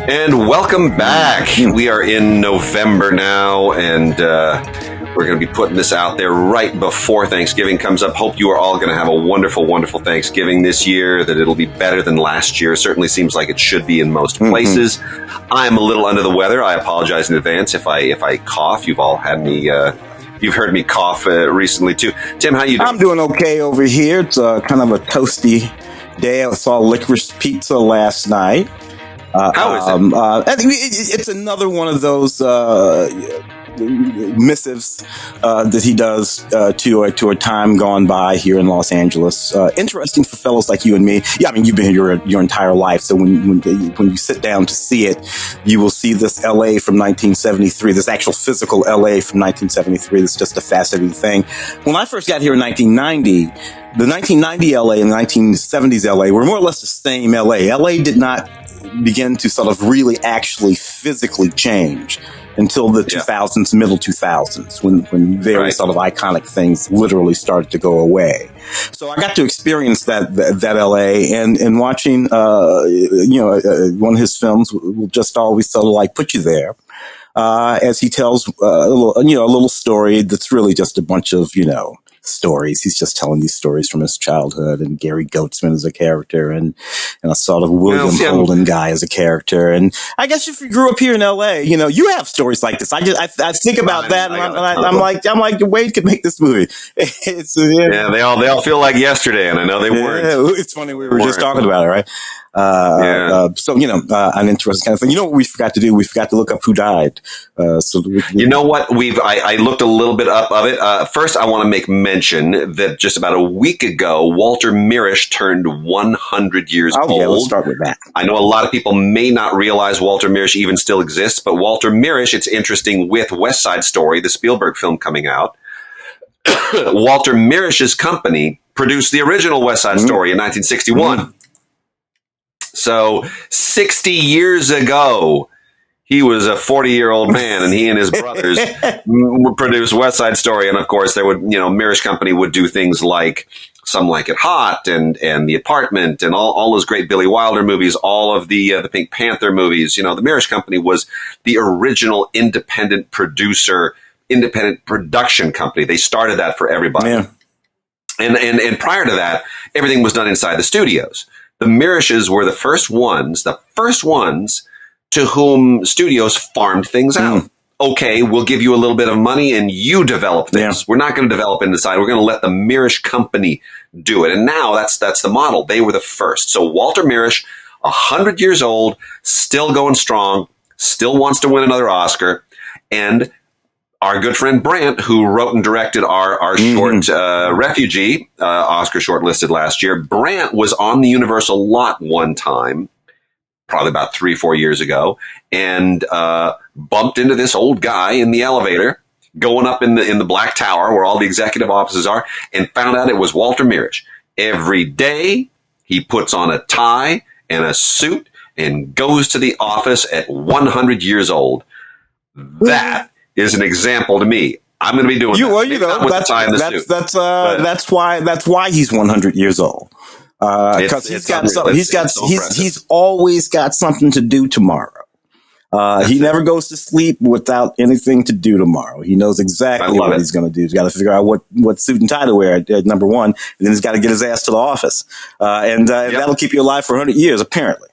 And welcome back. We are in November now, and we're going to be putting this out there right before Thanksgiving comes up. Hope you are all going to have a wonderful, wonderful Thanksgiving this year, that it'll be better than last year. Certainly seems like it should be in most places. I'm a little under the weather. I apologize in advance if I cough. You've all had me... You've heard me cough recently, too. Tim, how you doing? I'm doing okay over here. It's kind of a toasty day. I saw licorice pizza last night. How is it? I think it's another one of those missives that he does to a time gone by here in Los Angeles. Interesting for fellows like you and me. Yeah, I mean, you've been here your entire life, so when you sit down to see it, you will see this L.A. from 1973, this actual physical L.A. from 1973. It's just a fascinating thing. When I first got here in 1990, the 1990 L.A. and the 1970s L.A. were more or less the same L.A. L.A. did not begin to sort of really actually physically change until the 2000s, middle 2000s, when very sort of iconic things literally started to go away. So I got to experience that LA, and watching, one of his films will just always sort of like put you there, as he tells a little story that's really just a bunch of, stories. He's just telling these stories from his childhood, and Gary Goatsman is a character, and a sort of William Holden guy as a character. And I guess if you grew up here in LA, you have stories like this. I think about that, and I'm like, Wade could make this movie. They all feel like yesterday, and I know they weren't. It's funny, we were just talking about it, right? An interesting kind of thing. You know what we forgot to do? We forgot to look up who died. You know what? I looked a little bit up of it. First, I want to make mention that just about a week ago, Walter Mirisch turned 100 years old. Yeah, let's start with that. I know a lot of people may not realize Walter Mirisch even still exists, but Walter Mirisch, it's interesting, with West Side Story, the Spielberg film coming out, Walter Mirisch's company produced the original West Side Story in 1961. So 60 years ago, he was a 40-year-old man, and he and his brothers produced West Side Story. And of course, there would, Mirisch Company would do things like Some Like It Hot and The Apartment and all those great Billy Wilder movies, all of the Pink Panther movies. The Mirisch Company was the original independent producer, independent production company. They started that for everybody. Yeah. And prior to that, everything was done inside the studios. The Mirisches were the first ones to whom studios farmed things out. Okay, we'll give you a little bit of money and you develop things. Yeah. We're not going to develop inside. We're going to let the Mirisch Company do it. And now that's the model. They were the first. So Walter Mirisch, 100 years old, still going strong, still wants to win another Oscar. And our good friend Brandt, who wrote and directed our short Refugee, Oscar shortlisted last year, Brandt was on the Universal lot one time, probably about 3-4 years ago, and bumped into this old guy in the elevator going up in the Black Tower where all the executive offices are, and found out it was Walter Mirisch. Every day he puts on a tie and a suit and goes to the office at 100 years old. That is an example to me. I'm going to be doing that's why he's 100 years old. Because he's always got something to do tomorrow. He never goes to sleep without anything to do tomorrow. He knows exactly what he's going to do. He's got to figure out what suit and tie to wear, number one, and then he's got to get his ass to the office. And that'll keep you alive for 100 years, apparently.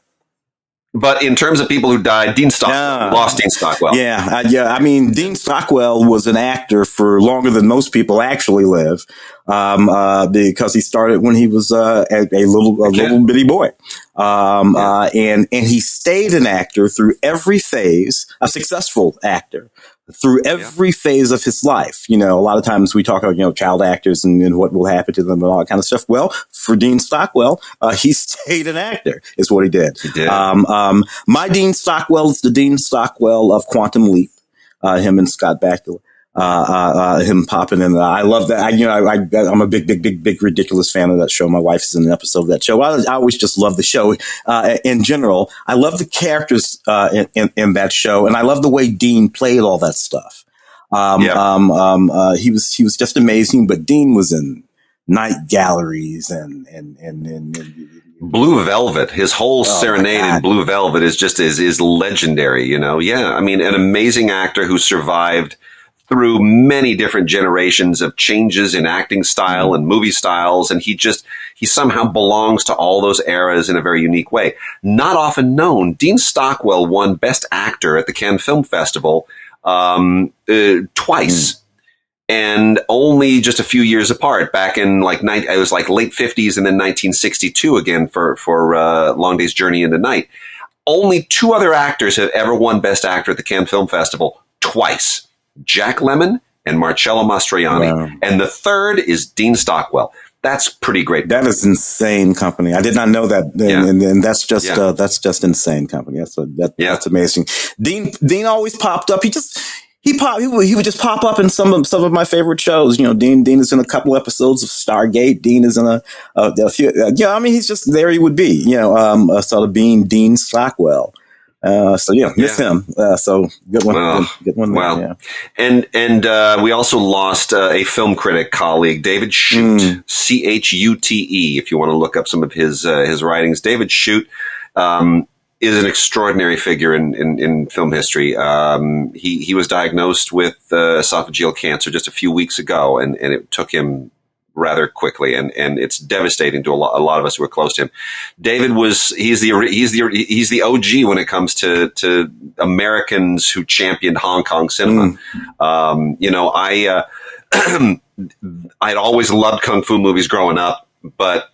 But in terms of people who died, Dean Stockwell, lost Dean Stockwell. I mean, Dean Stockwell was an actor for longer than most people actually live, because he started when he was a little bitty boy, and he stayed an actor through every phase, a successful actor through every phase of his life. A lot of times we talk about, child actors and what will happen to them and all that kind of stuff. Well, for Dean Stockwell, he stayed an actor is what he did. My Dean Stockwell is the Dean Stockwell of Quantum Leap, him and Scott Bakula. Him popping in. I love that. I'm a big ridiculous fan of that show. My wife is in an episode of that show. I always just love the show in general. I love the characters in that show, and I love the way Dean played all that stuff. He was just amazing. But Dean was in night galleries and Blue Velvet, his whole serenade in Blue Velvet is legendary, you know? Yeah. I mean, an amazing actor who survived through many different generations of changes in acting style and movie styles. And he somehow belongs to all those eras in a very unique way. Not often known. Dean Stockwell won Best Actor at the Cannes Film Festival, twice. And only just a few years apart, back in it was like late 50s and then 1962 again for Long Day's Journey into Night. Only two other actors have ever won Best Actor at the Cannes Film Festival twice. Jack Lemmon and Marcello Mastroianni. Wow. And the third is Dean Stockwell. That's pretty great. That is insane company. I did not know that. And that's just insane company. That's amazing. Dean always popped up. He would just pop up in some of my favorite shows. You know, Dean is in a couple episodes of Stargate. Dean is in a few. I mean, he's just there. He would be, you know, sort of being Dean Stockwell. Miss him. So good one. Wow. Good one. Wow. Yeah. And we also lost a film critic colleague, David Chute, Chute. If you want to look up some of his writings, David Chute is an extraordinary figure in film history. He was diagnosed with esophageal cancer just a few weeks ago, and it took him rather quickly, and it's devastating to a lot of us who are close to him. David he's the OG when it comes to Americans who championed Hong Kong cinema. You know, I'd always loved kung fu movies growing up, but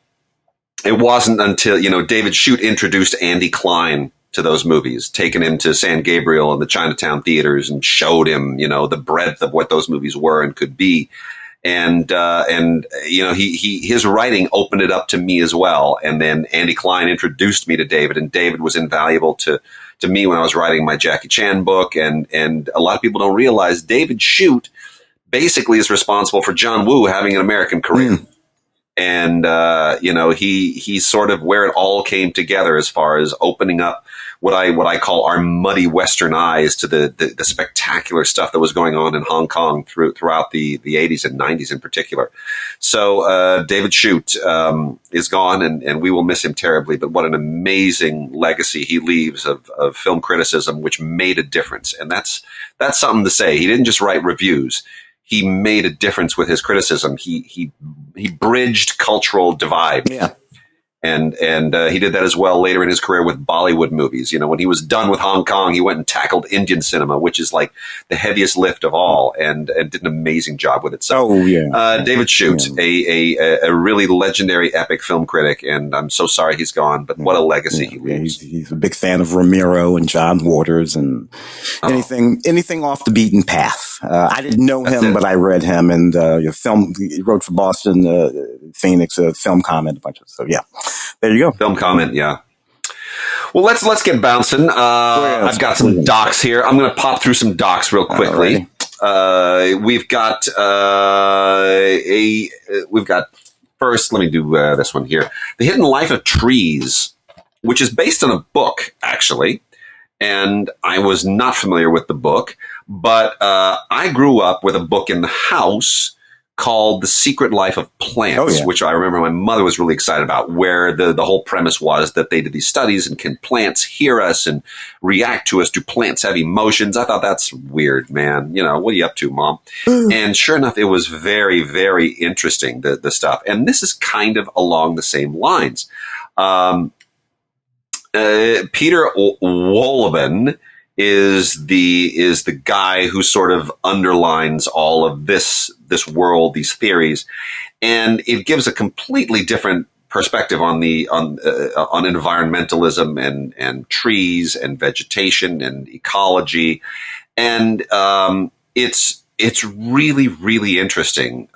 it wasn't until, you know, David Chute introduced Andy Klein to those movies, taken him to San Gabriel and the Chinatown theaters and showed him, you know, the breadth of what those movies were and could be. And you know, his writing opened it up to me as well. And then Andy Klein introduced me to David, and David was invaluable to me when I was writing my Jackie Chan book. And a lot of people don't realize David Chute basically is responsible for John Woo having an American career. And, you know, he's sort of where it all came together as far as opening up what I call our muddy Western eyes to the spectacular stuff that was going on in Hong Kong throughout the 80s and 90s in particular. So, David Chute, is gone, and we will miss him terribly, but what an amazing legacy he leaves of film criticism, which made a difference. And that's something to say. He didn't just write reviews. He made a difference with his criticism. He bridged cultural divides. Yeah. And he did that as well later in his career with Bollywood movies. You know, when he was done with Hong Kong, he went and tackled Indian cinema, which is like the heaviest lift of all, and did an amazing job with it. So, David Chute, a really legendary epic film critic, and I'm so sorry he's gone, but what a legacy he leaves. He's a big fan of Ramiro and John Waters and anything off the beaten path. I didn't know him, but I read him, and he wrote for Boston Phoenix, film comment, a bunch of so yeah. There you go. Film comment, yeah. Well, let's get bouncing. I've got some docs here. I'm going to pop through some docs real quickly. We've got first. Let me do this one here. The Hidden Life of Trees, which is based on a book, actually. And I was not familiar with the book, but I grew up with a book in the house called The Secret Life of Plants, which I remember my mother was really excited about, where the whole premise was that they did these studies and can plants hear us and react to us? Do plants have emotions? I thought that's weird, man. You know, what are you up to, Mom? And sure enough, it was very, very interesting, the stuff. And this is kind of along the same lines. Peter Wohlleben is the guy who sort of underlines all of this world, these theories, and it gives a completely different perspective on environmentalism and trees and vegetation and ecology, and it's really, really interesting.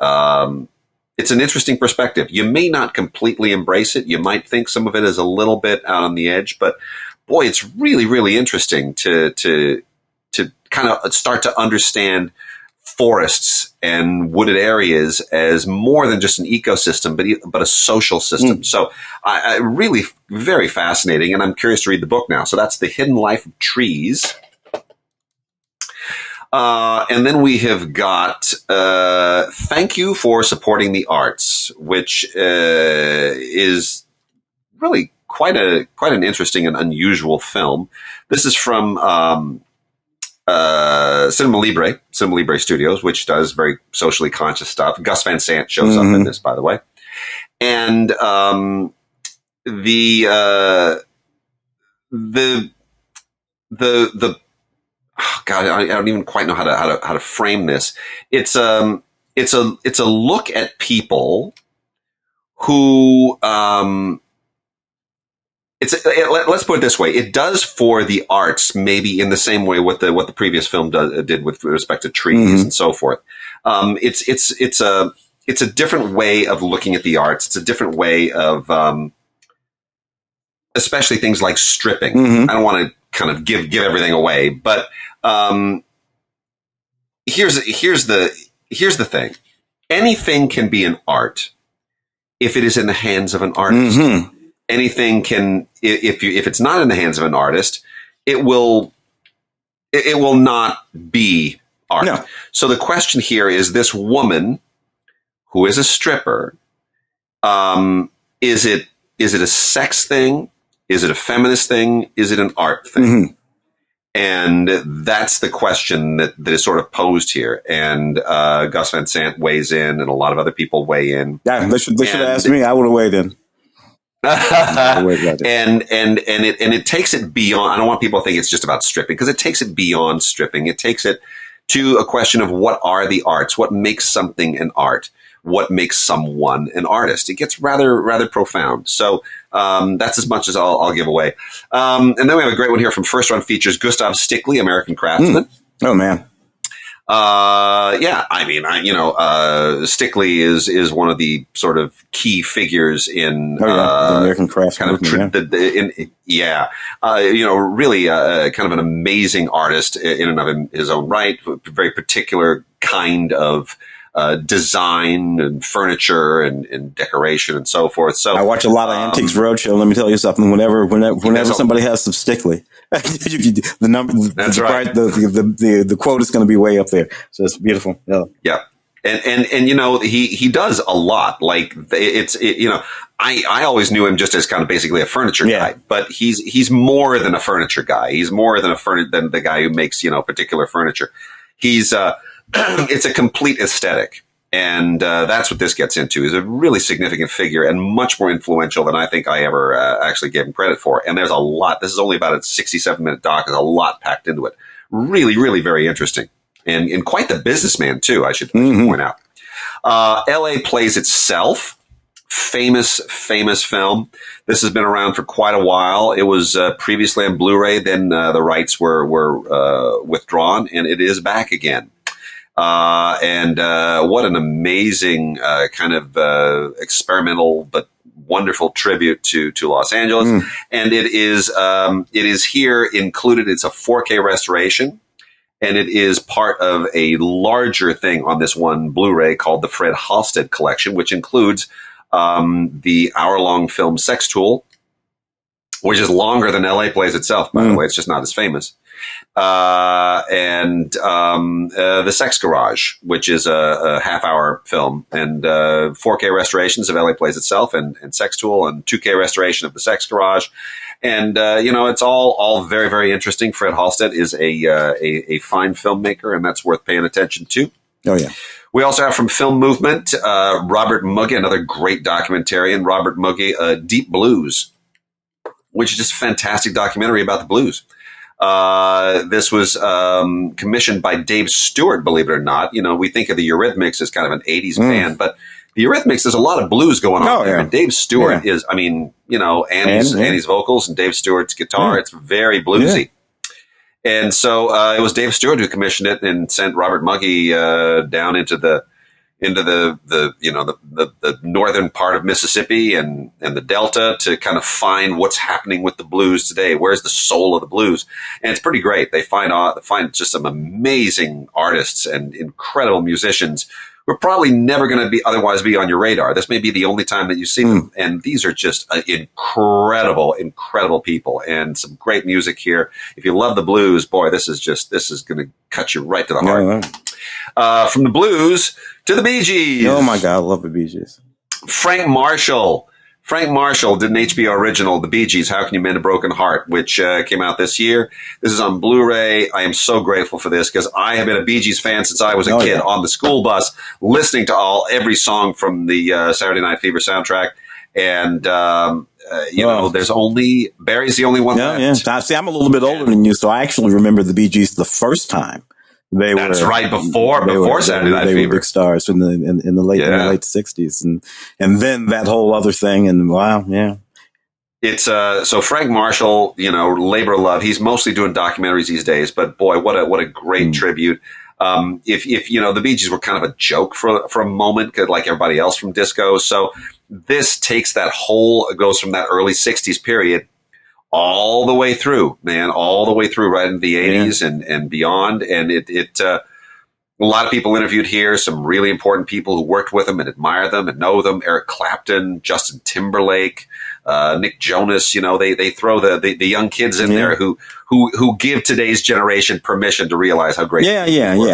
It's an interesting perspective. You may not completely embrace it. You might think some of it is a little bit out on the edge, but boy, it's really, really interesting to kind of start to understand forests and wooded areas as more than just an ecosystem, but a social system. So I really very fascinating, and I'm curious to read the book now. So that's The Hidden Life of Trees. And then we have got Thank You for Supporting the Arts, which is really quite an interesting and unusual film. This is from Cinema Libre Studios, which does very socially conscious stuff. Gus Van Sant shows up in this, by the way. And the oh God, I don't even quite know how to frame this. It's a look at people who let's put it this way. It does for the arts, maybe in the same way what the previous film did with respect to trees and so forth. It's a different way of looking at the arts. It's a different way of, especially things like stripping. I don't want to kind of give everything away, but here's the thing. Anything can be an art if it is in the hands of an artist. Anything can, if it's not in the hands of an artist, it will not be art. No. So the question here is, this woman who is a stripper, is it a sex thing? Is it a feminist thing? Is it an art thing? And that's the question that is sort of posed here. And Gus Van Sant weighs in, and a lot of other people weigh in. Yeah, they should have asked me. I would have weighed in. And it takes it beyond. I don't want people to think it's just about stripping, because it takes it beyond stripping. It takes it to a question of, what are the arts? What makes something an art? What makes someone an artist? It gets rather profound. So that's as much as I'll give away. And then we have a great one here from First Run Features, Gustav Stickley, American Craftsman. Oh man. Yeah, I mean, Stickley is one of the sort of key figures in the American Craftsman kind of really kind of an amazing artist in and of his own right. Very particular kind of design and furniture and decoration and so forth. So I watch a lot of Antiques Roadshow. Let me tell you something. Whenever somebody has some Stickley, the number, that's right. The quote is going to be way up there. So it's beautiful. Yeah. And he does a lot. Like I always knew him just as kind of basically a furniture guy, but he's more than a furniture guy. He's more than than the guy who makes, particular furniture. He's, it's a complete aesthetic. And that's what this gets into. He's a really significant figure and much more influential than I think I ever actually gave him credit for. And there's a lot. This is only about a 67-minute doc. There's a lot packed into it. Really, really very interesting. And quite the businessman, too, I should point out. L.A. Plays Itself. Famous film. This has been around for quite a while. It was previously on Blu-ray. Then the rights were withdrawn, and it is back again. And what an amazing kind of experimental but wonderful tribute to Los Angeles. And it is here included. It's a 4K restoration, and it is part of a larger thing on this one Blu-ray called the Fred Halsted Collection, which includes the hour-long film Sex Tool, which is longer than L.A. Plays Itself, by the way. It's just not as famous. And The Sex Garage, which is a half-hour film, and 4K restorations of L.A. Plays Itself and Sex Tool, and 2K restoration of The Sex Garage. And, it's all very, very interesting. Fred Halsted is a fine filmmaker, and that's worth paying attention to. Oh, yeah. We also have from Film Movement, Robert Mugge, another great documentarian, Robert Mugge, Deep Blues, which is just a fantastic documentary about the blues. This was commissioned by Dave Stewart, believe it or not. We think of the Eurythmics as kind of an 80s band, but the Eurythmics, there's a lot of blues going on there. And Dave Stewart is, Annie's vocals and Dave Stewart's guitar. It's very bluesy. And so it was Dave Stewart who commissioned it and sent Robert Mugge down into the northern part of Mississippi and the Delta to kind of find what's happening with the blues today. Where's the soul of the blues? And it's pretty great. They find just some amazing artists and incredible musicians who are probably never going to otherwise be on your radar. This may be the only time that you see them. And these are just incredible, incredible people, and some great music here. If you love the blues, boy, this is going to cut you right to the heart. From the blues to the Bee Gees. Oh my God, I love the Bee Gees. Frank Marshall, Frank Marshall did an HBO original, The Bee Gees, How Can You Mend a Broken Heart, which came out this year. This is on Blu-ray. I am so grateful for this because I have been a Bee Gees fan since I was a kid on the school bus, listening to every song from the Saturday Night Fever soundtrack. And, there's Barry's the only one left. Yeah. See, I'm a little bit older than you, so I actually remember the Bee Gees the first time. That's right, before Saturday Night Fever. They were big stars in the late 60s, and then that whole other thing, and wow, yeah. It's so Frank Marshall, labor of love. He's mostly doing documentaries these days, but boy, what a great tribute. If the Bee Gees were kind of a joke for a moment, like everybody else from disco, so this takes goes from that early 60s period all the way through, right into the 80s and beyond. And a lot of people interviewed here, some really important people who worked with them and admire them and know them. Eric Clapton, Justin Timberlake, Nick Jonas, they throw the young kids in there who give today's generation permission to realize how great. Yeah. And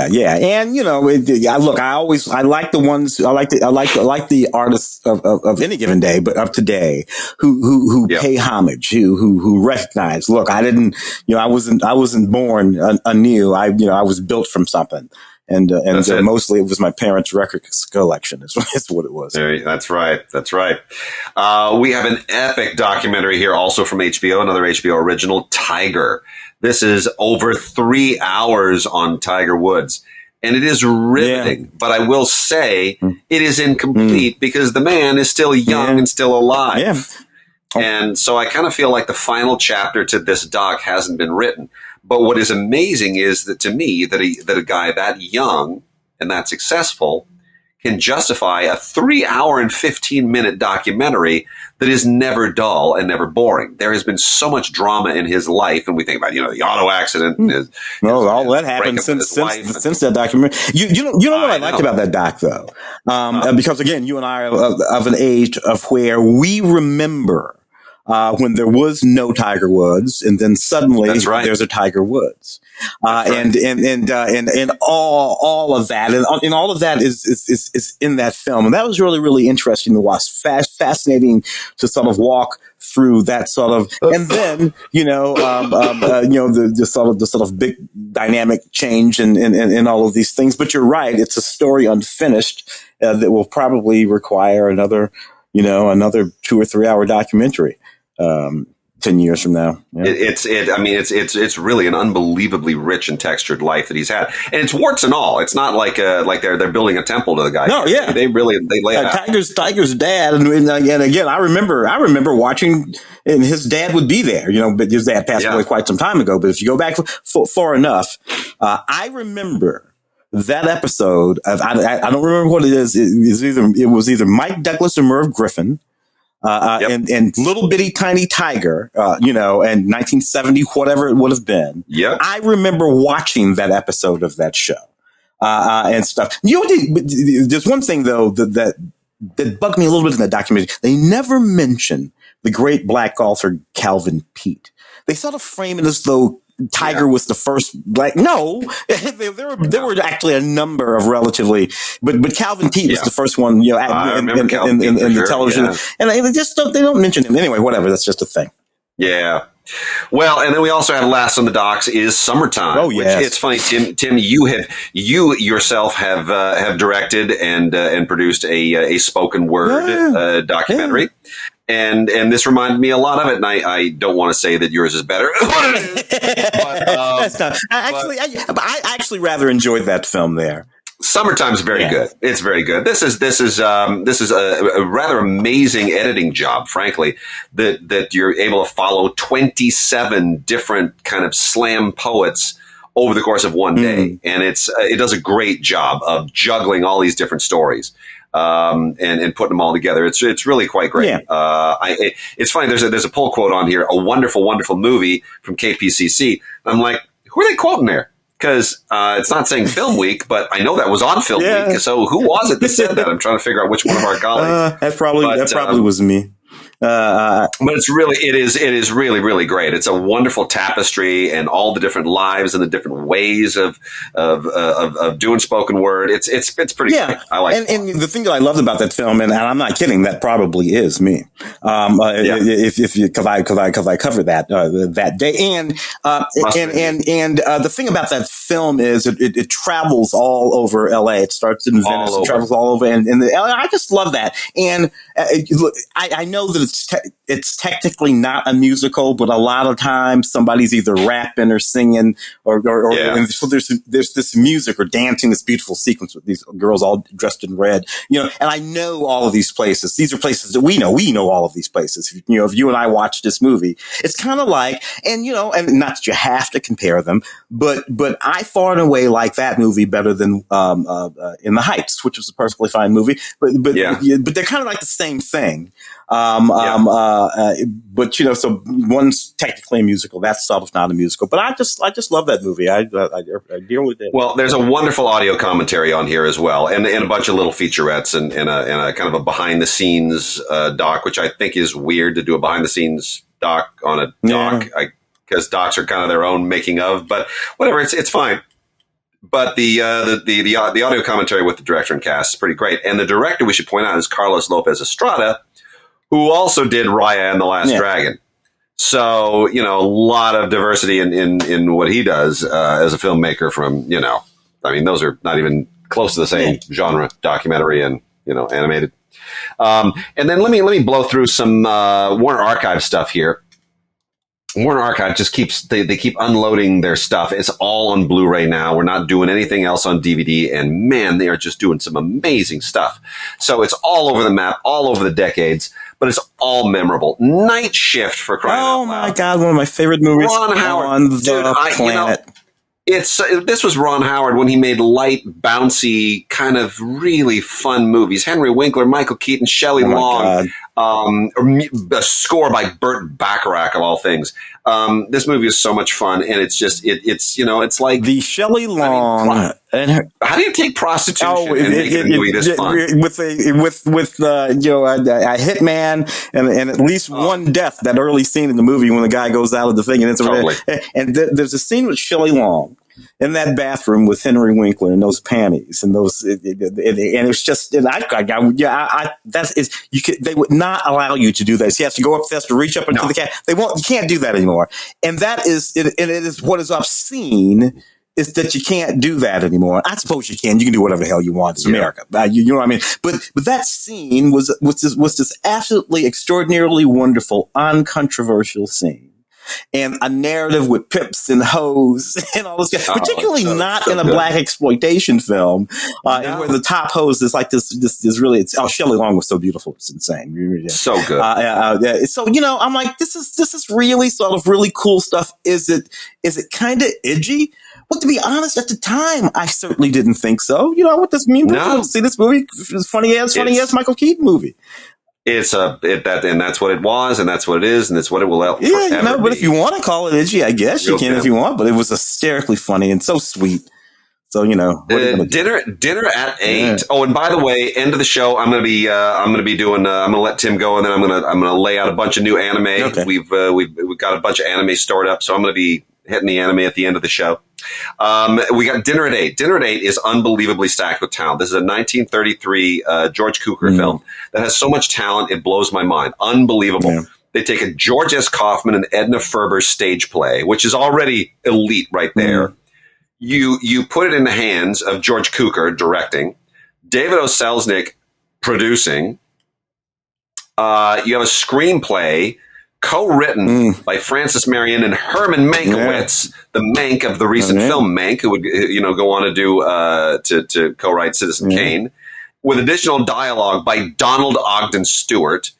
I like the ones, I like the artists of any given day, but of today who pay homage, who recognize, look, I wasn't born anew. I was built from something. And mostly it was my parents' record collection is what it was. That's right. We have an epic documentary here also from HBO, another HBO original, Tiger. This is over 3 hours on Tiger Woods. And it is riveting, but I will say it is incomplete because the man is still young and still alive. Yeah. And so I kind of feel like the final chapter to this doc hasn't been written. But what is amazing is that to me, that a guy that young and that successful can justify a 3 hour and 15-minute documentary that is never dull and never boring. There has been so much drama in his life, and we think about the auto accident. And all that happened since that documentary. You know what I liked about that doc though, because again, you and I are of an age of where we remember. When there was no Tiger Woods, and then suddenly there's a Tiger Woods, and all of that, and all of that is in that film, and that was really, really interesting to watch. Fascinating to sort of walk through that sort of, and then the sort of big dynamic change and all of these things. But you're right; it's a story unfinished that will probably require another 2 or 3 hour documentary. 10 years from now. Yeah. It's really an unbelievably rich and textured life that he's had. And it's warts and all. It's not like they're building a temple to the guy. No, yeah. They lay it out. Tiger's dad. And again, I remember watching, and his dad would be there, but his dad passed away quite some time ago. But if you go back far enough, I remember that episode of, I don't remember what it is. It was either Mike Douglas or Merv Griffin. And little bitty tiny Tiger, and 1970, whatever it would have been. Yeah. I remember watching that episode of that show, and stuff. There's one thing though that bugged me a little bit in that documentary. They never mention the great black golfer Calvin Peete. They sort of frame it as though Tiger was the first black. No, there were actually a number of relatively, but Calvin Peete was the first one, in the television, and they don't mention him anyway. Whatever, that's just a thing. Yeah. Well, and then we also have last on the docks is Summertime. Oh, yes. Which, it's funny, Tim, you yourself have directed and produced a spoken word documentary. Yeah. And this reminded me a lot of it, and I don't want to say that yours is better. I actually rather enjoyed that film there. Summertime's very good. It's very good. This is a rather amazing editing job, frankly, that you're able to follow 27 different kind of slam poets over the course of one day, and it does a great job of juggling all these different stories. And putting them all together. It's really quite great. Yeah. It's funny. There's a pull quote on here, a wonderful, wonderful movie from KPCC. I'm like, who are they quoting there? Because it's not saying Film Week, but I know that was on Film Week. So who was it that said that? I'm trying to figure out which one of our colleagues. That probably was me. But it is really, really great. It's a wonderful tapestry and all the different lives and the different ways of doing spoken word. It's pretty great. I like it. And the thing that I loved about that film, and I'm not kidding, that probably is me. Because I covered that day. And the thing about that film is it travels all over LA. It starts in Venice, it travels all over. And I just love that. And I know that it's technically not a musical, but a lot of times somebody's either rapping or singing and so there's this music or dancing, this beautiful sequence with these girls all dressed in red, and I know all of these places. These are places that we know all of these places. If you and I watch this movie, it's kind of like, and not that you have to compare them, but I far and away like that movie better than In the Heights, which was a perfectly fine movie, but they're kind of like the same thing. But so one's technically a musical. That stuff is not a musical, but I just love that movie. I dearly did. Well, there's a wonderful audio commentary on here as well, and a bunch of little featurettes and a kind of a behind the scenes doc, which I think is weird to do a behind the scenes doc on a doc, because docs are kind of their own making of. But whatever, it's fine. But the audio commentary with the director and cast is pretty great, and the director, we should point out, is Carlos Lopez Estrada, who also did Raya and the Last Dragon. So, a lot of diversity in what he does as a filmmaker from, those are not even close to the same genre, documentary and, animated. And then let me blow through some Warner Archive stuff here. Warner Archive just they keep unloading their stuff. It's all on Blu-ray now. We're not doing anything else on DVD, and man, they are just doing some amazing stuff. So it's all over the map, all over the decades, but it's all memorable. Night Shift, for crying out loud. Oh my God, one of my favorite movies Ron Howard, on the planet. This was Ron Howard when he made light, bouncy, kind of really fun movies. Henry Winkler, Michael Keaton, Shelley Long, a score by Burt Bacharach of all things. This movie is so much fun, and it's just it's like the Shelley Long. How do you take prostitution and make it a movie this fun? With a hitman and at least one death. That early scene in the movie when the guy goes out of the thing, and it's totally. And there's a scene with Shelley Long in that bathroom with Henry Winkler and those panties and those, and it's just, they would not allow you to do this. He has to go upstairs to reach up into the cat. You can't do that anymore. And that is, it is what is obscene is that you can't do that anymore. I suppose you can do whatever the hell you want. It's America. You know what I mean? But that scene was this absolutely extraordinarily wonderful, uncontroversial scene. And a narrative with pips and hoes and all this, particularly not in a black exploitation film, and where the top hose is like this really. Shelley Long was so beautiful, it's insane. So good. So I'm like, this is really sort of really cool stuff. Is it kind of edgy? Well, to be honest, at the time, I certainly didn't think so. What this mean? No. See this movie? It's funny as Michael Keaton movie. And that's what it was, and that's what it is, and it's what it will forever but if you want to call it edgy, I guess you can if you want. But it was hysterically funny and so sweet. So dinner at 8. Yeah. Oh, and by the way, end of the show, I'm gonna be doing. I'm gonna let Tim go, and then I'm gonna lay out a bunch of new anime. Okay. We've got a bunch of anime stored up, so I'm gonna be hitting the anime at the end of the show. We got Dinner at 8. Dinner at 8 is unbelievably stacked with talent. This is a 1933 George Cukor film that has so much talent, it blows my mind. Unbelievable. Yeah. They take a George S. Kaufman and Edna Ferber stage play, which is already elite right there. You put it in the hands of George Cukor directing, David O. Selznick producing. You have a screenplay co-written by Francis Marion and Herman Mankiewicz, the Mank of the recent film Mank, who would go on to do to co-write Citizen Kane, with additional dialogue by Donald Ogden Stewart.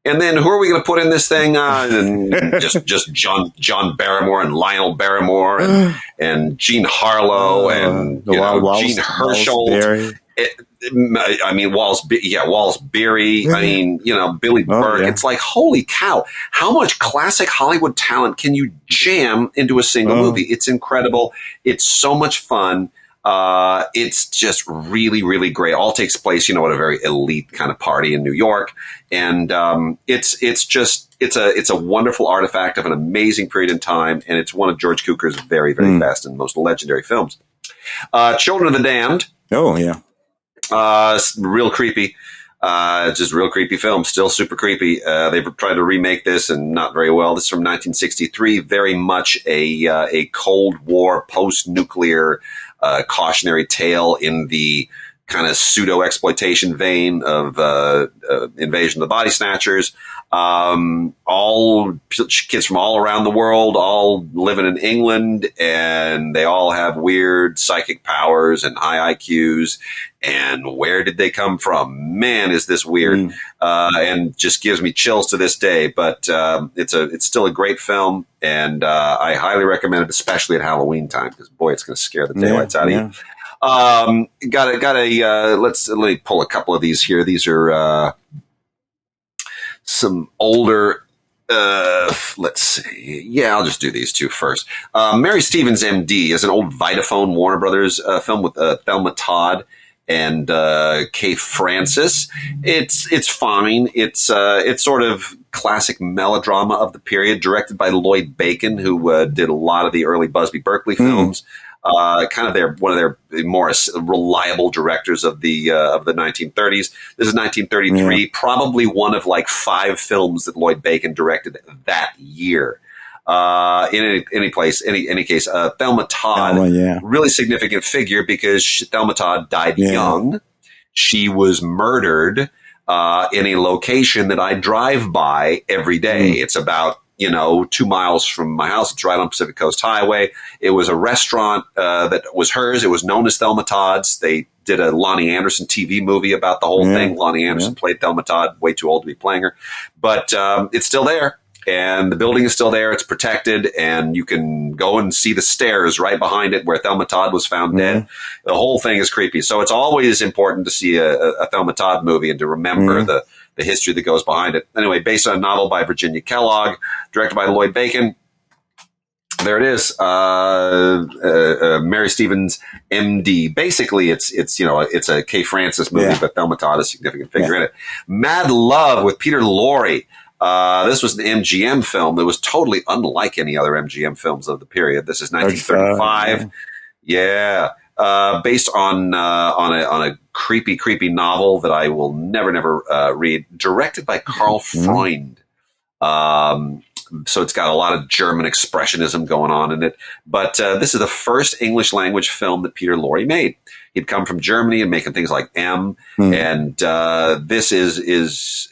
And then who are we going to put in this thing? And just John Barrymore and Lionel Barrymore and Jean Harlow and Jean Herschel. Wallace Beery. Yeah. Billy Burke. It's like, holy cow! How much classic Hollywood talent can you jam into a single movie? It's incredible. It's so much fun. It's just really, really great. All takes place, at a very elite kind of party in New York. And, it's a wonderful artifact of an amazing period in time. And it's one of George Cukor's very, very best and most legendary films. Children of the Damned. Oh, yeah. Real creepy. Just real creepy film, still super creepy. They've tried to remake this and not very well. This is from 1963, very much a Cold War post-nuclear cautionary tale in the kind of pseudo-exploitation vein of Invasion of the Body Snatchers. All kids from all around the world, all living in England, and they all have weird psychic powers and high IQs. And where did they come from? Man, is this weird, and just gives me chills to this day. But it's still a great film, and I highly recommend it, especially at Halloween time, because boy, it's going to scare the daylights out of you. Let me pull a couple of these here. These are some older. Let's see. Yeah, I'll just do these two first. Mary Stevens, M.D. is an old Vitaphone Warner Brothers film with Thelma Todd and Kay Francis. It's fine. It's sort of classic melodrama of the period, directed by Lloyd Bacon, who did a lot of the early Busby Berkeley films. Kind of one of their more reliable directors of the 1930s. This is 1933, probably one of like 5 films that Lloyd Bacon directed that year. In any case, Thelma Todd, really significant figure because Thelma Todd died young. She was murdered in a location that I drive by every day. It's about 2 miles from my house. It's right on Pacific Coast Highway. It was a restaurant that was hers. It was known as Thelma Todd's. They did a Lonnie Anderson TV movie about the whole thing. Lonnie Anderson played Thelma Todd, way too old to be playing her. But it's still there, and the building is still there. It's protected, and you can go and see the stairs right behind it where Thelma Todd was found dead. The whole thing is creepy. So it's always important to see a Thelma Todd movie and to remember the history that goes behind it. Anyway, based on a novel by Virginia Kellogg, directed by Lloyd Bacon. There it is. Mary Stevens, M.D. Basically, it's a Kay Francis movie, but Thelma Todd is a significant figure in it. Mad Love with Peter Lorre. This was an MGM film that was totally unlike any other MGM films of the period. This is 1935. Based on a creepy novel that I will never read, directed by Karl Freund. So it's got a lot of German expressionism going on in it. But this is the first English language film that Peter Lorre made. He'd come from Germany and making things like M. And this is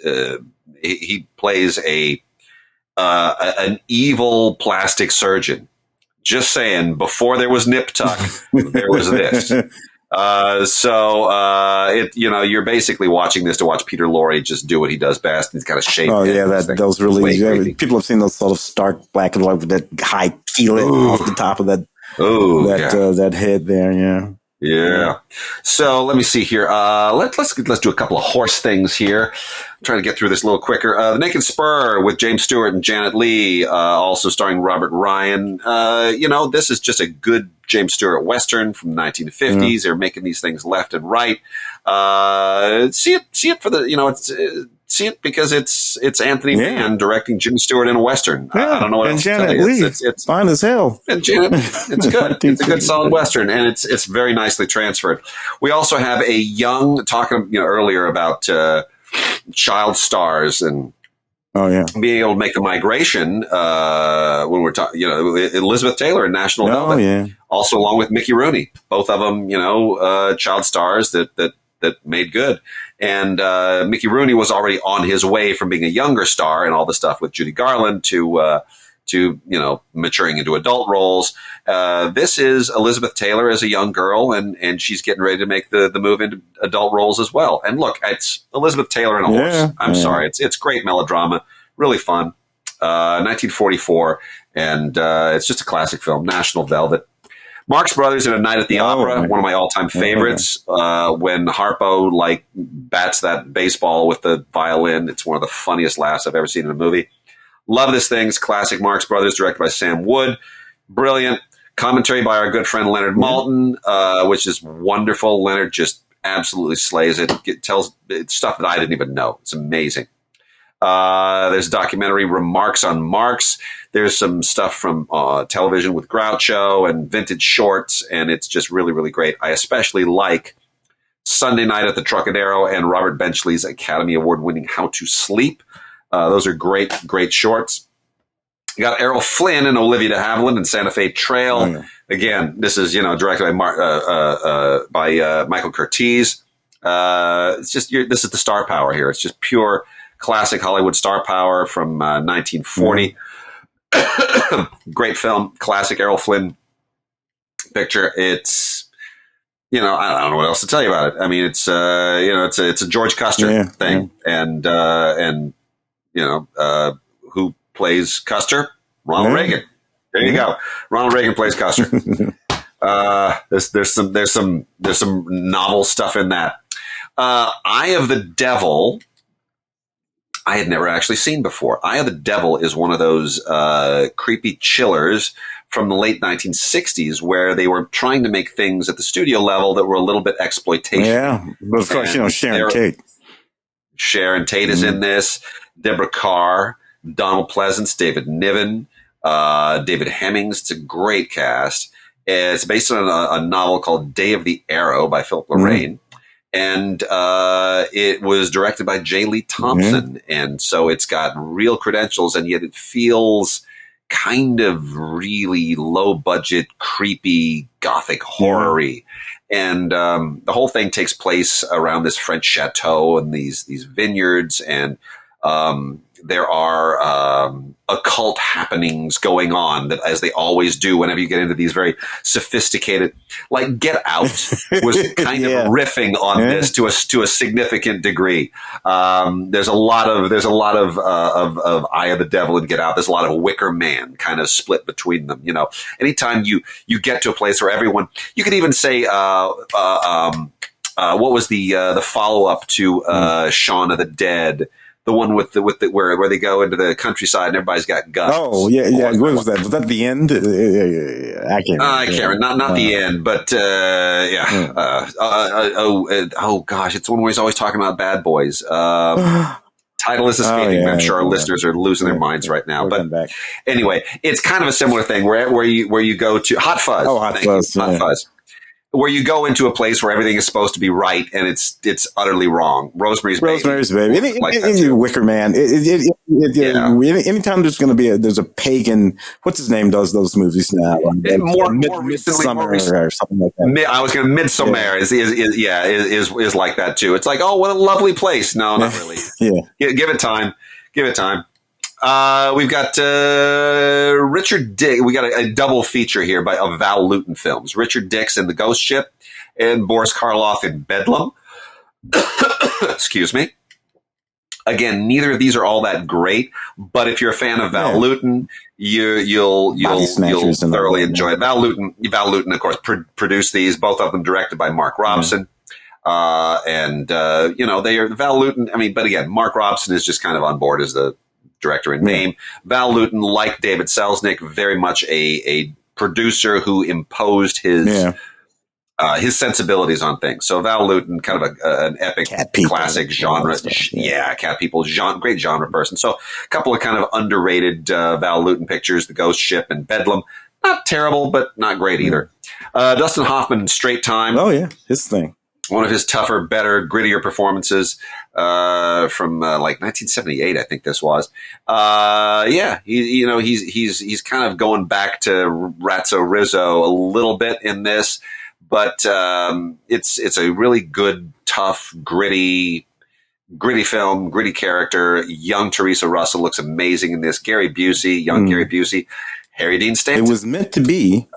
he plays an evil plastic surgeon. Just saying, before there was Nip Tuck, there was this. You're basically watching this to watch Peter Lorre just do what he does best. He's got a shape. Oh yeah, those really people have seen those sort of stark black and white with that high keelet off the top of that head there. Yeah. So let me see here. Let's do a couple of horse things here. I'm trying to get through this a little quicker. The Naked Spur with James Stewart and Janet Leigh, also starring Robert Ryan. This is just a good James Stewart Western from the 1950s. They're making these things left and right. See it for the, see it because it's Anthony Mann directing Jimmy Stewart in a Western. I don't know what else to tell you. It's fine as hell. And Janet, it's good. It's a good solid Western, and it's very nicely transferred. We also have a young, talking earlier about child stars and being able to make the migration when we're talking, Elizabeth Taylor in National Velvet, also along with Mickey Rooney, both of them, child stars that made good. And Mickey Rooney was already on his way from being a younger star and all the stuff with Judy Garland to maturing into adult roles. This is Elizabeth Taylor as a young girl, and she's getting ready to make the move into adult roles as well. And look, it's Elizabeth Taylor and a horse. I'm sorry. It's great melodrama, really fun. 1944, and it's just a classic film, National Velvet. Marx Brothers in A Night at the Opera, one of my all-time favorites. When Harpo bats that baseball with the violin, it's one of the funniest laughs I've ever seen in a movie. Love this thing. It's classic Marx Brothers, directed by Sam Wood. Brilliant. Commentary by our good friend Leonard Maltin, which is wonderful. Leonard just absolutely slays it. It tells stuff that I didn't even know. It's amazing. There's a documentary, Remarks on Marx. There's some stuff from television with Groucho and vintage shorts, and it's just really, really great. I especially like Sunday Night at the Trocadero and Robert Benchley's Academy Award-winning How to Sleep. Those are great, great shorts. You got Errol Flynn and Olivia de Havilland and Santa Fe Trail. Oh, yeah. Again, this is, directed by Michael Curtiz. It's just, this is the star power here. It's just pure classic Hollywood star power from 1940. Great film, classic Errol Flynn picture. It's, I don't know what else to tell you about it. I mean, it's, it's a George Custer thing. Yeah. And who plays Custer? Ronald Reagan. There you go. Ronald Reagan plays Custer. There's some novel stuff in that. Eye of the Devil, I had never actually seen before. Eye of the Devil is one of those creepy chillers from the late 1960s where they were trying to make things at the studio level that were a little bit exploitation. Yeah, but of course, Sharon Tate. Sharon Tate is in this. Deborah Carr, Donald Pleasance, David Niven, David Hemmings. It's a great cast. It's based on a novel called Day of the Arrow by Philip Lorraine. And it was directed by J. Lee Thompson. And so it's got real credentials, and yet it feels kind of really low budget, creepy, gothic horror-y. And the whole thing takes place around this French chateau and these vineyards, and there are occult happenings going on that, as they always do whenever you get into these very sophisticated, like Get Out was kind of riffing on this to a significant degree. There's a lot of Eye of the Devil and Get Out. There's a lot of Wicker Man kind of split between them. Anytime you get to a place where everyone, you could even say, what was the follow up to Shaun of the Dead? The one with where they go into the countryside and everybody's got guns. Oh yeah. What was that? Was that the end? I can't. I can't remember. Not the end, but oh gosh, it's one where he's always talking about bad boys. Title is escaping. I'm sure our listeners are losing their minds right now. But anyway, it's kind of a similar thing where you go to Hot Fuzz. Oh, Hot Fuzz. Hot Fuzz. Where you go into a place where everything is supposed to be right and it's utterly wrong. Rosemary's Baby. Any Wicker Man. Anytime there's going to be there's a pagan. What's his name does those movies now? More recently, or something like that. I was going to Midsommar is like that too. It's like, oh, what a lovely place. No, not really. Give it time. Give it time. We've got Richard Dix. We got a double feature here of Val Lewton films. Richard Dix in The Ghost Ship and Boris Karloff in Bedlam. Excuse me. Again, neither of these are all that great, but if you're a fan of Val Lewton, you'll thoroughly enjoy it. Val Lewton, of course, produced these, both of them directed by Mark Robson. They are Val Lewton. I mean, but again, Mark Robson is just kind of on board as the director in name. Val Lewton, like David Selznick, very much a producer who imposed his sensibilities on things. So Val Lewton, kind of an epic classic genre. Cat people, great genre person. So a couple of kind of underrated Val Lewton pictures, The Ghost Ship and Bedlam. Not terrible, but not great either. Dustin Hoffman, Straight Time. Oh yeah, his thing. One of his tougher, better, grittier performances from like 1978, I think this was. He's kind of going back to Ratso Rizzo a little bit in this, but it's a really good, tough, gritty film, gritty character. Young Teresa Russell looks amazing in this. Gary Busey, Gary Busey, Harry Dean Stanton. It was meant to be.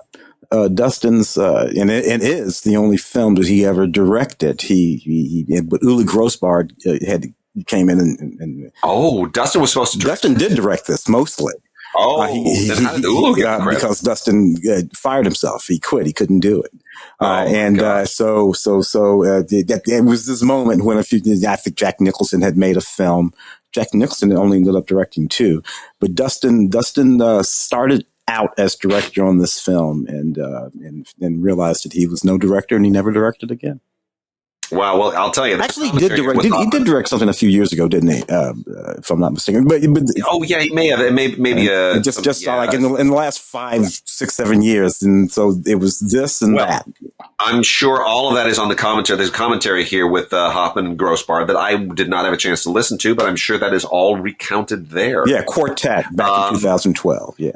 Dustin's, and is the only film that he ever directed. But Uli Grossbard came in and Dustin was supposed to direct. Dustin did direct this mostly. Then how did Uli get credit? Because Dustin fired himself. He quit. He couldn't do it. So it was this moment when I think Jack Nicholson had made a film. Jack Nicholson only ended up directing two, but Dustin started out as director on this film, and realized that he was no director, and he never directed again. Wow. Well, I'll tell you. Actually, he did direct. He did direct something a few years ago, didn't he? If I'm not mistaken. But oh yeah, he may have. Maybe just like in the last 5, 6, 7 years, and so it was this and that. I'm sure all of that is on the commentary. There's commentary here with Hoffman and Grossbar that I did not have a chance to listen to, but I'm sure that is all recounted there. Yeah, Quartet back in 2012. Yeah,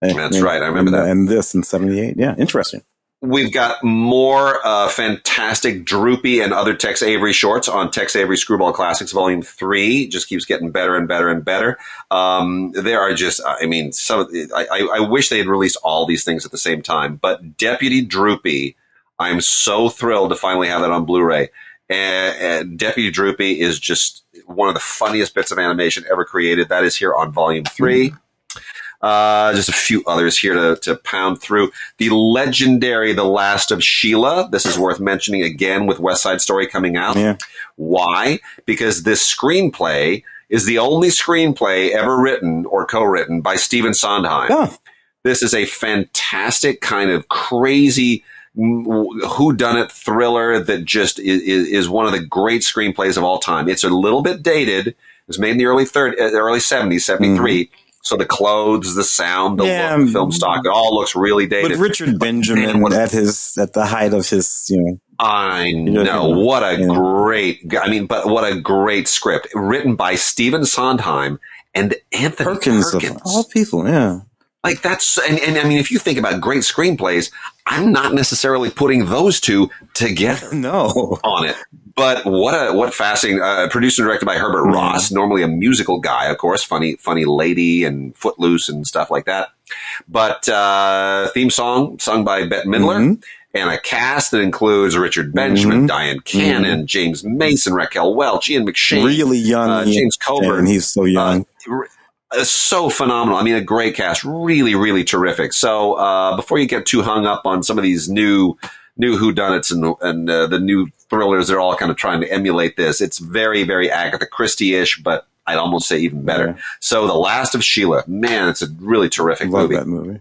that's right. I remember that. And this in '78. Yeah, interesting. We've got more fantastic Droopy and other Tex Avery shorts on Tex Avery Screwball Classics Volume 3. Just keeps getting better and better and better. There are just, I mean, I wish they had released all these things at the same time. But Deputy Droopy, I'm so thrilled to finally have that on Blu-ray. And Deputy Droopy is just one of the funniest bits of animation ever created. That is here on Volume 3. Just a few others here to pound through. The legendary The Last of Sheila. This is worth mentioning again with West Side Story coming out. Yeah. Why? Because this screenplay is the only screenplay ever written or co-written by Stephen Sondheim. Oh. This is a fantastic kind of crazy whodunit thriller that just is one of the great screenplays of all time. It's a little bit dated. It was made in the early 70s, 73. Mm-hmm. So the clothes, the sound, the look, the film stock, it all looks really dated. But Richard Benjamin at the height of his, I know. What a great script written by Stephen Sondheim and Anthony Perkins. Of all people, yeah. Like that's, and I mean, if you think about great screenplays, I'm not necessarily putting those two together on it. But what fascinating, produced and directed by Herbert Ross, normally a musical guy, of course, funny Lady and Footloose and stuff like that. But theme song sung by Bette Midler, and a cast that includes Richard Benjamin, Diane Cannon, James Mason, Raquel Welch, Ian McShane, really young, James Coburn. He's so young. So phenomenal. I mean, a great cast, really, really terrific. So before you get too hung up on some of these new whodunits and the new thrillers, they're all kind of trying to emulate this. It's very, very Agatha Christie-ish, but I'd almost say even better. Yeah. So The Last of Sheila, man, it's a really terrific movie. Love that movie.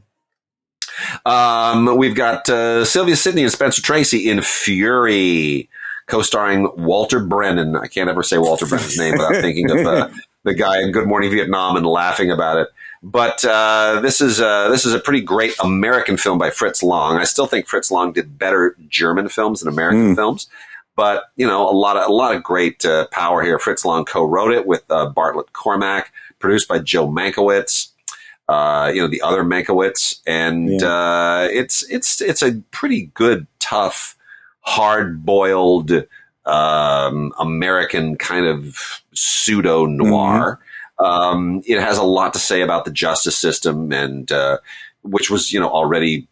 We've got Sylvia Sidney and Spencer Tracy in Fury, co-starring Walter Brennan. I can't ever say Walter Brennan's name without thinking of the guy in Good Morning Vietnam and laughing about it. But this is a pretty great American film by Fritz Lang. I still think Fritz Lang did better German films than American films. But, a lot of great power here. Fritz Lang co-wrote it with Bartlett Cormack, produced by Joe Mankiewicz, the other Mankiewicz. And it's a pretty good, tough, hard-boiled American kind of pseudo-noir. It has a lot to say about the justice system, and which was, already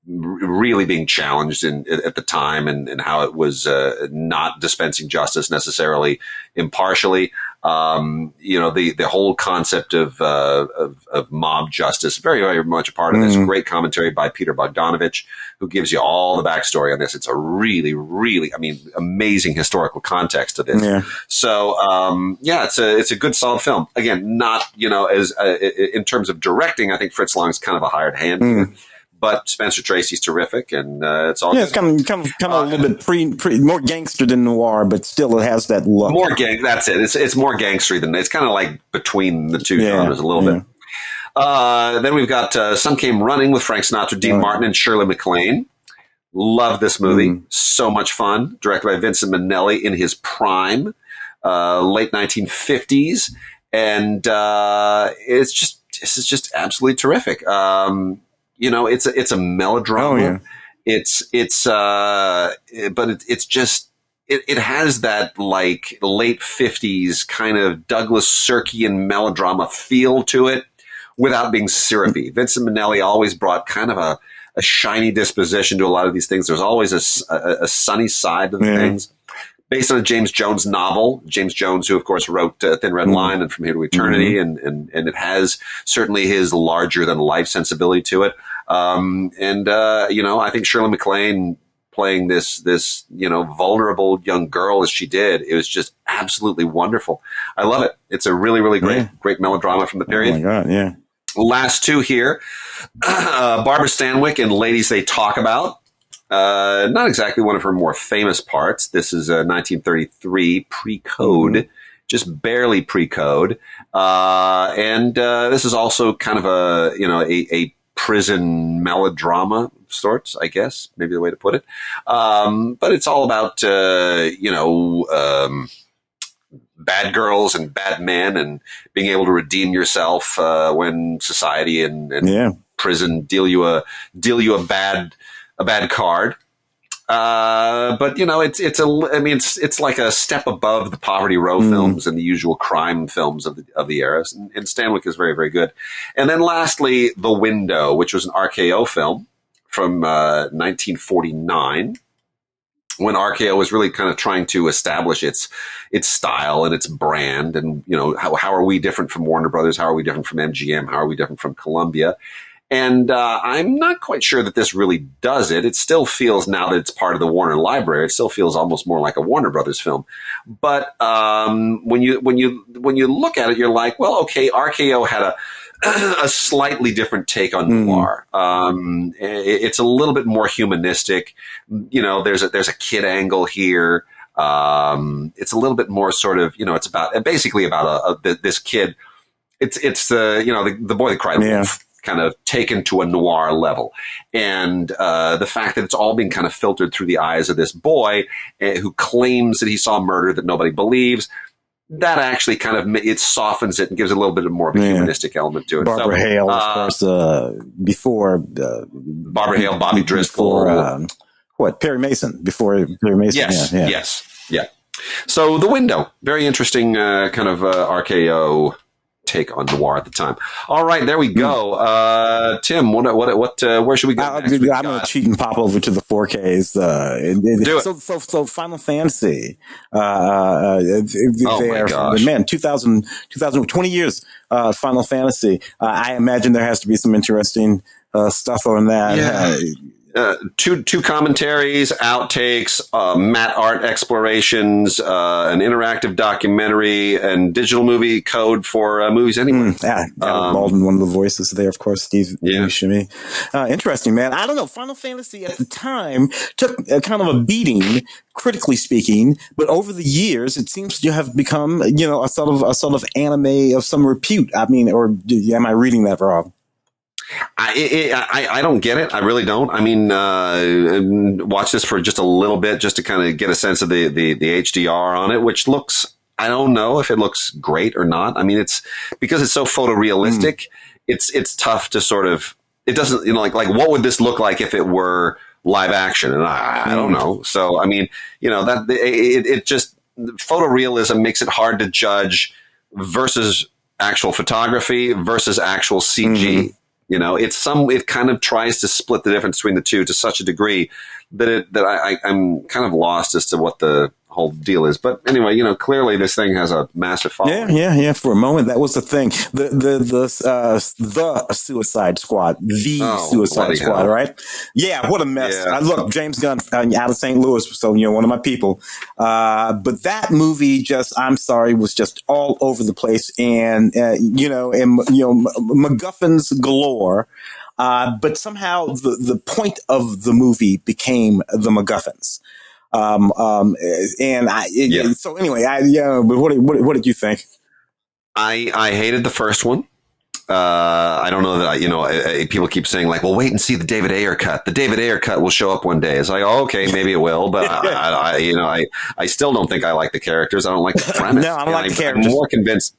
really being challenged at the time, and how it was not dispensing justice necessarily impartially. The whole concept of mob justice, very, very much a part of this. Great commentary by Peter Bogdanovich, who gives you all the backstory on this. It's a really, really, amazing historical context to this. Yeah. So, it's a good, solid film. Again, not, as in terms of directing, I think Fritz Lang's kind of a hired hand here. But Spencer Tracy's terrific, and it's all it's kind of a little bit more gangster than noir, but still it has that look. More gang. That's it. It's more gangstery than it's kind of like between the two genres a little bit. Then we've got Some Came Running with Frank Sinatra, Dean Martin, and Shirley MacLaine. Love this movie. So much fun. Directed by Vincent Minnelli in his prime, late 1950s, and this is just absolutely terrific. It's a melodrama. It has that like late 50s kind of Douglas Sirkian melodrama feel to it without being syrupy. Vincent Minnelli always brought kind of a shiny disposition to a lot of these things. There's always a sunny side to the things. Based on a James Jones novel, James Jones, who of course wrote Thin Red Line and From Here to Eternity, and it has certainly his larger than life sensibility to it. I think Shirley MacLaine playing this vulnerable young girl as she did, it was just absolutely wonderful. I love it. It's a really, really great melodrama from the period. Oh my God, yeah. Last two here, Barbara Stanwyck in Ladies They Talk About. Not exactly one of her more famous parts. This is 1933 pre-code, just barely pre-code. And this is also kind of a prison melodrama of sorts, I guess, maybe the way to put it. But it's all about, bad girls and bad men and being able to redeem yourself when society and prison deal you a bad card. But it's like a step above the Poverty Row films and the usual crime films of the era. And Stanwyck is very, very good. And then lastly, The Window, which was an RKO film from 1949. When RKO was really kind of trying to establish its style and its brand, and how are we different from Warner Brothers? How are we different from MGM? How are we different from Columbia? And I'm not quite sure that this really does it. It still feels, now that it's part of the Warner library, it still feels almost more like a Warner Brothers film. But when you look at it, you're like, well, okay, RKO had a slightly different take on noir. It's a little bit more humanistic. There's a kid angle here. It's a little bit more sort of, it's basically about this kid. It's the boy that cried wolf, kind of taken to a noir level. And the fact that it's all being kind of filtered through the eyes of this boy who claims that he saw murder that nobody believes, that actually kind of, it softens it and gives it a little bit more of a humanistic element to it. Barbara Hale, of course, before Barbara Hale, Bobby Driscoll. Perry Mason, before Perry Mason. Yes. So The Window, very interesting kind of RKO take on noir at the time. All right, there we go. Tim, where should we go? I'm going to cheat and pop over to the 4Ks. Do it. So Final Fantasy. Oh my gosh. Man, 2020 years, Final Fantasy. I imagine there has to be some interesting stuff on that. Yeah. Two commentaries, outtakes, matte art explorations, an interactive documentary, and digital movie code for movies anywhere. Baldwin, one of the voices there, of course, Steve Buscemi. Interesting, man. I don't know. Final Fantasy at the time took kind of a beating, critically speaking, but over the years, it seems to have become, a sort of anime of some repute. I mean, or am I reading that wrong? I don't get it. I really don't. I mean, watch this for just a little bit, just to kind of get a sense of the HDR on it, which looks, I don't know if it looks great or not. I mean, it's because it's so photorealistic. It's tough to sort of, it doesn't, like what would this look like if it were live action? And I don't know. So, I mean, it just, photorealism makes it hard to judge versus actual photography versus actual CG. It kind of tries to split the difference between the two to such a degree that I'm kind of lost as to what the whole deal is. But anyway, clearly this thing has a massive following. Yeah. For a moment, that was the thing. The Suicide Squad, Suicide Squad, right? Yeah, what a mess. Yeah. Look, James Gunn out of St. Louis, so one of my people. But that movie I'm sorry, was just all over the place, and MacGuffins galore. But somehow the point of the movie became the MacGuffins. So anyway, but what did you think? I hated the first one. I don't know that people keep saying like, well, wait and see the David Ayer cut. The David Ayer cut will show up one day. It's like, oh, okay, maybe it will, but I still don't think I like the characters. I don't like the premise. No, I don't like the characters.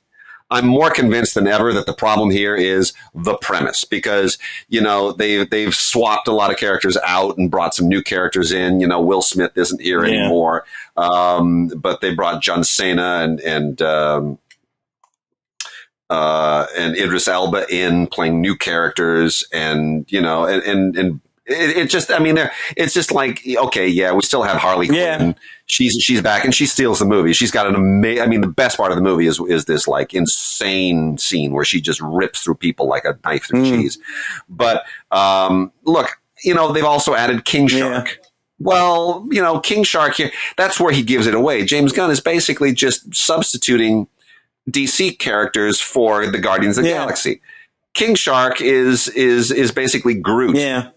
I'm more convinced than ever that the problem here is the premise, because, they've swapped a lot of characters out and brought some new characters in. Will Smith isn't here anymore. But they brought John Cena and Idris Elba in playing new characters, and it just, it's just like, okay, yeah, we still have Harley Quinn. She's back and she steals the movie. She's got an amazing, the best part of the movie is this like insane scene where she just rips through people like a knife through cheese. But, look, they've also added King Shark. Well, King Shark here, that's where he gives it away. James Gunn is basically just substituting DC characters for the Guardians of the Galaxy. King Shark is basically Groot. Yeah.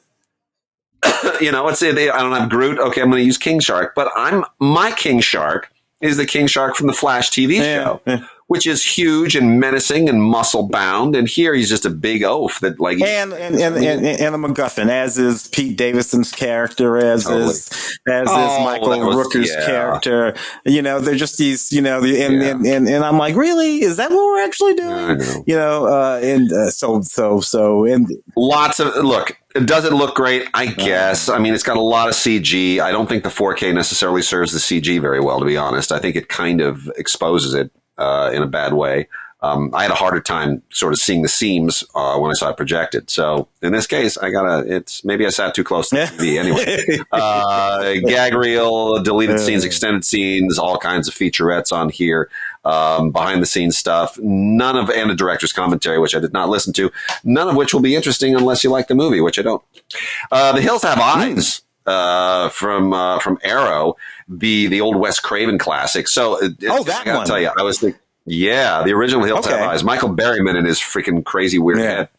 You know, I don't have Groot. Okay, I'm going to use King Shark, but my King Shark is the King Shark from the Flash TV show, which is huge and menacing and muscle bound. And here he's just a big oaf that like and a MacGuffin, as is Pete Davidson's character, as is Michael Rooker's character. You know, they're just these. You know, and I'm like, really, is that what we're actually doing? I know. You know, so lots of look. It doesn't look great, I guess. I mean, it's got a lot of CG. I don't think the 4K necessarily serves the CG very well, to be honest. I think it kind of exposes it in a bad way. I had a harder time sort of seeing the seams when I saw it projected. So in this case, maybe I sat too close to the TV anyway. Gag reel, deleted scenes, extended scenes, all kinds of featurettes on here. Behind the scenes stuff, and a director's commentary, which I did not listen to, none of which will be interesting unless you like the movie, which I don't. The Hills Have Eyes, from Arrow, the old Wes Craven classic. So, I gotta tell you, I was thinking, yeah, the original Hills Have Eyes. Michael Berryman and his freaking crazy weird head.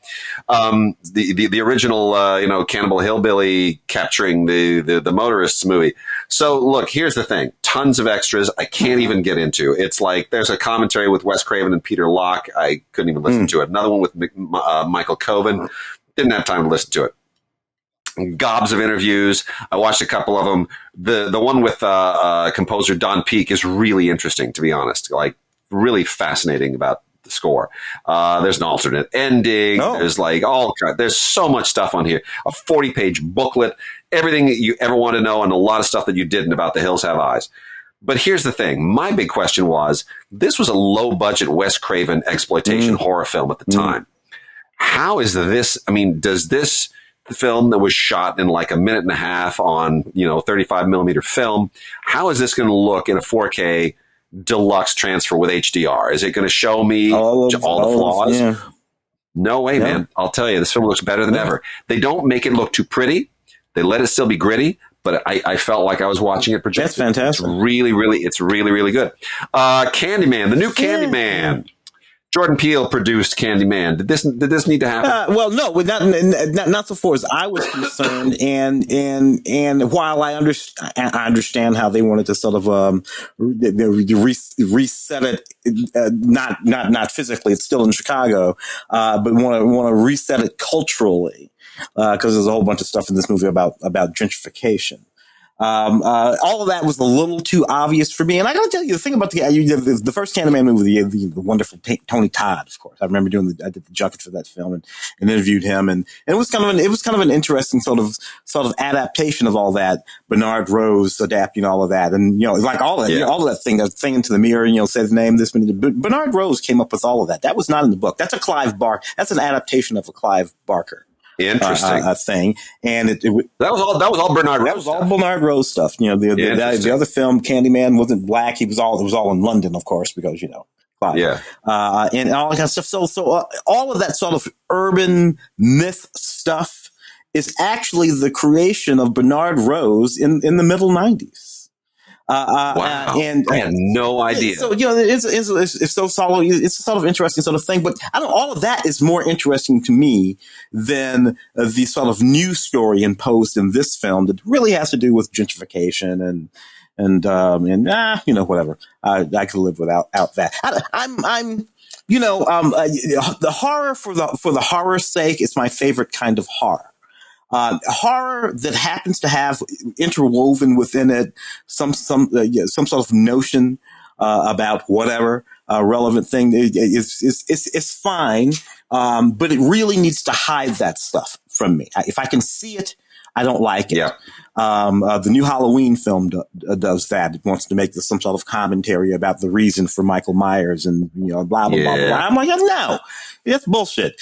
The original, Cannibal Hillbilly capturing the motorists movie. So look, here's the thing. Tons of extras I can't even get into. It's like there's a commentary with Wes Craven and Peter Locke. I couldn't even listen to it. Another one with Michael Coven. Didn't have time to listen to it. Gobs of interviews. I watched a couple of them. The one with composer Don Peake is really interesting, to be honest. Like, really fascinating about the score. There's an alternate ending. There's like there's so much stuff on here. A 40-page booklet, everything that you ever want to know, and a lot of stuff that you didn't about The Hills Have Eyes. But here's the thing. My big question was, this was a low-budget Wes Craven exploitation horror film at the time. How is this? I mean, does this film that was shot in like a minute and a half on 35 millimeter film, how is this going to look in a 4K deluxe transfer with HDR? Is it going to show me all the flaws? Yeah. No way, man. I'll tell you, this film looks better than ever. They don't make it look too pretty. They let it still be gritty, but I felt like I was watching it projected. That's fantastic. It's really, really good. Candyman, the new Candyman. Jordan Peele produced Candyman. Did this need to happen? Well, no, not so far as I was concerned. And while I understand how they wanted to sort of reset it, not physically, it's still in Chicago, but want to reset it culturally, because there's a whole bunch of stuff in this movie about gentrification. All of that was a little too obvious for me. And I got to tell you, the thing about the first Candyman movie, the wonderful Tony Todd, of course. I remember I did the junket for that film and interviewed him. And it was kind of an interesting sort of adaptation of all that. Bernard Rose adapting all of that. And, like all of that, all of that thing into the mirror, say the name, this many. Bernard Rose came up with all of that. That was not in the book. That's that's an adaptation of a Clive Barker. Interesting thing, and that was all Bernard Rose. That was all Bernard Rose stuff. The other film, Candyman, wasn't black. It was all in London, of course, because Clive. Yeah, and all that kind of stuff. So all of that sort of urban myth stuff is actually the creation of Bernard Rose in the middle '90s. Wow. And I had no idea. So, it's so solid. It's a sort of interesting sort of thing, but all of that is more interesting to me than the sort of new story imposed in this film that really has to do with gentrification and whatever. I could live without that. The horror for the horror's sake is my favorite kind of horror. Horror that happens to have interwoven within it some sort of notion about whatever relevant thing is fine, but it really needs to hide that stuff from me. If I can see it, I don't like it. Yeah. The new Halloween film does that. It wants to make some sort of commentary about the reason for Michael Myers and, blah, blah, blah, blah. I'm like, no, that's bullshit.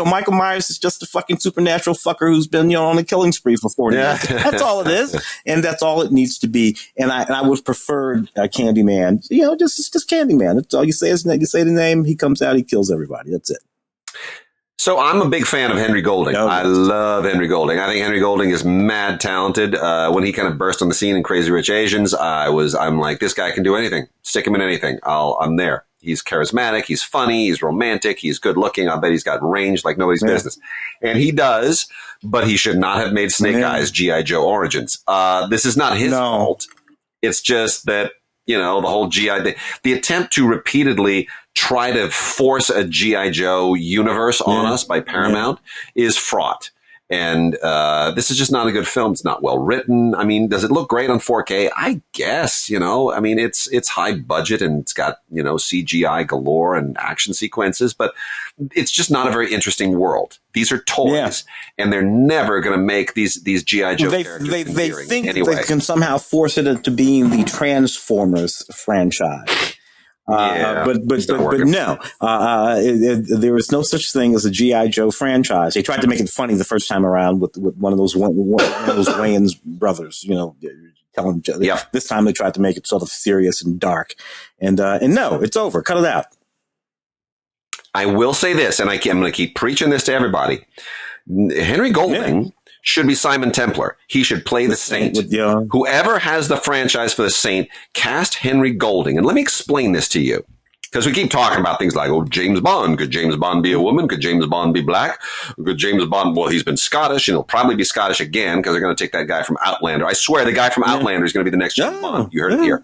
Michael Myers is just a fucking supernatural fucker who's been, on a killing spree for 40 years. That's all it is. And that's all it needs to be. And I would prefer Candyman, just Candyman. That's all you say. You say the name, he comes out, he kills everybody. That's it. So I'm a big fan of Henry Golding. I love Henry Golding. I think Henry Golding is mad talented. When he kind of burst on the scene in Crazy Rich Asians, I'm like, this guy can do anything. Stick him in anything. I'm there. he's charismatic, he's funny, he's romantic, he's good looking. I bet he's got range like nobody's business. And he does, but he should not have made Snake Eyes G.I. Joe Origins. This is not his fault. It's just that, the whole G.I. The attempt to repeatedly try to force a G.I. Joe universe on us by Paramount is fraught. And this is just not a good film. It's not well written. I mean, does it look great on 4K? I guess, I mean, it's high budget and it's got, CGI galore and action sequences, but it's just not a very interesting world. These are toys and they're never going to make these G.I. Joe characters they think anyway. They can somehow force it into being the Transformers franchise. But no, there is no such thing as a G.I. Joe franchise. They tried to make it funny the first time around with one of those Wayans brothers, telling this time they tried to make it sort of serious and dark. And no, it's over. Cut it out. I will say this, and I'm going to keep preaching this to everybody. Henry Golding should be Simon Templar. He should play the Saint. Whoever has the franchise for the Saint, cast Henry Golding. And let me explain this to you. Because we keep talking about things like, James Bond. Could James Bond be a woman? Could James Bond be black? Could James Bond, he's been Scottish, and he'll probably be Scottish again because they're going to take that guy from Outlander. I swear the guy from Outlander is going to be the next James Bond. You heard it here.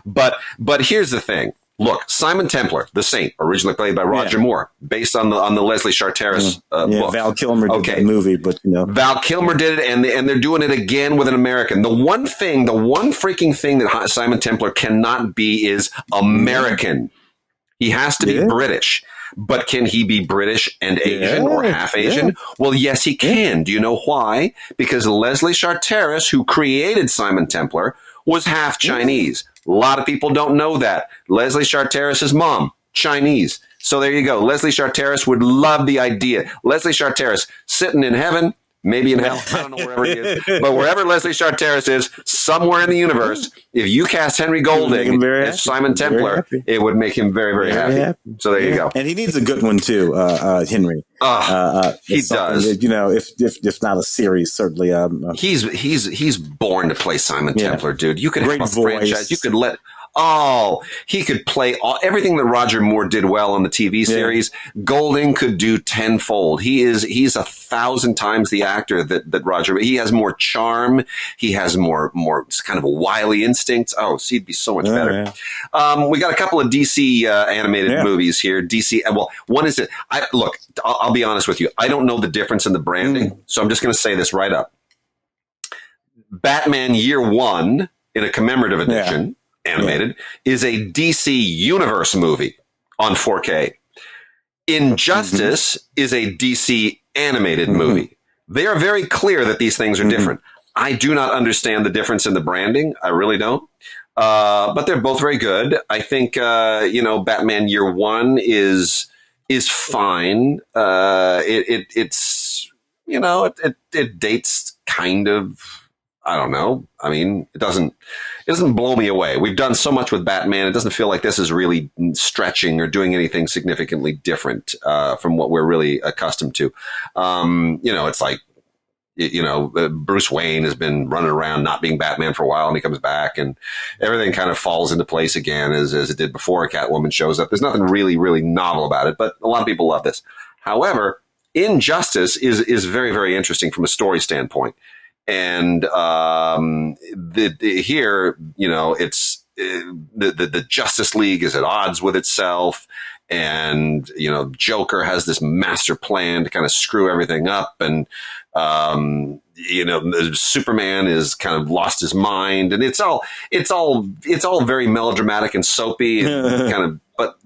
But here's the thing. Look, Simon Templar, the Saint, originally played by Roger Moore, based on the Leslie Charteris book. Val Kilmer did that movie, but Val Kilmer did it, and they're doing it again with an American. The one freaking thing that Simon Templar cannot be is American. He has to be British. But can he be British and Asian or half Asian? Yeah. Well, yes, he can. Do you know why? Because Leslie Charteris, who created Simon Templar, was half Chinese. A lot of people don't know that. Leslie Charteris' mom, Chinese. So there you go. Leslie Charteris would love the idea. Leslie Charteris sitting in heaven, maybe in hell, I don't know wherever he is. But wherever Leslie Charteris is, somewhere in the universe, if you cast Henry Golding as Simon Templar, it would make him very, very happy. So there you go. And he needs a good one too, Henry. He does. If not a series, certainly. He's born to play Simon Templar, dude. You could have a franchise. You could let. He could play everything that Roger Moore did well on the TV series. Golding could do tenfold. He's 1,000 times the actor that Roger. He has more charm. He has more kind of a wily instincts. So he'd be so much better. We got a couple of DC animated movies here. DC. Well, one is look. I'll be honest with you. I don't know the difference in the branding, so I'm just going to say this right up. Batman Year One in a commemorative edition. Animated is a DC Universe movie on 4K. Injustice is a DC animated movie. They are very clear that these things are different. I do not understand the difference in the branding. I really don't. But they're both very good. I think, Batman Year One is fine. It's it dates kind of. I don't know. I mean, it doesn't blow me away. We've done so much with Batman. It doesn't feel like this is really stretching or doing anything significantly different from what we're really accustomed to. It's like, Bruce Wayne has been running around not being Batman for a while, and he comes back, and everything kind of falls into place again as it did before. Catwoman shows up. There's nothing really, really novel about it, but a lot of people love this. However, Injustice is very, very interesting from a story standpoint. And here, it's the Justice League is at odds with itself, and Joker has this master plan to kind of screw everything up, and Superman is kind of lost his mind, and it's all very melodramatic and soapy, and kind of.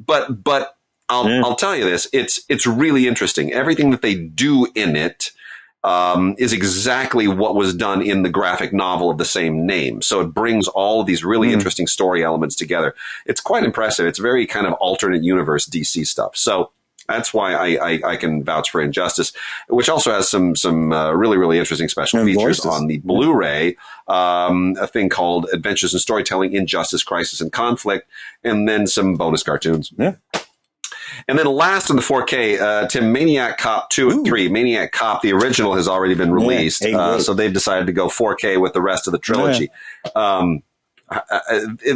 But I'll tell you this: it's really interesting. Everything that they do in it. Is exactly what was done in the graphic novel of the same name. So it brings all of these really interesting story elements together. It's quite impressive. It's very kind of alternate universe DC stuff. So that's why I can vouch for Injustice, which also has some really, really interesting special features on the Blu-ray, a thing called Adventures in Storytelling, Injustice, Crisis, and Conflict, and then some bonus cartoons. Yeah. And then last on the 4K, Tim, Maniac Cop 2 and 3. Maniac Cop, the original, has already been released. So they've decided to go 4K with the rest of the trilogy,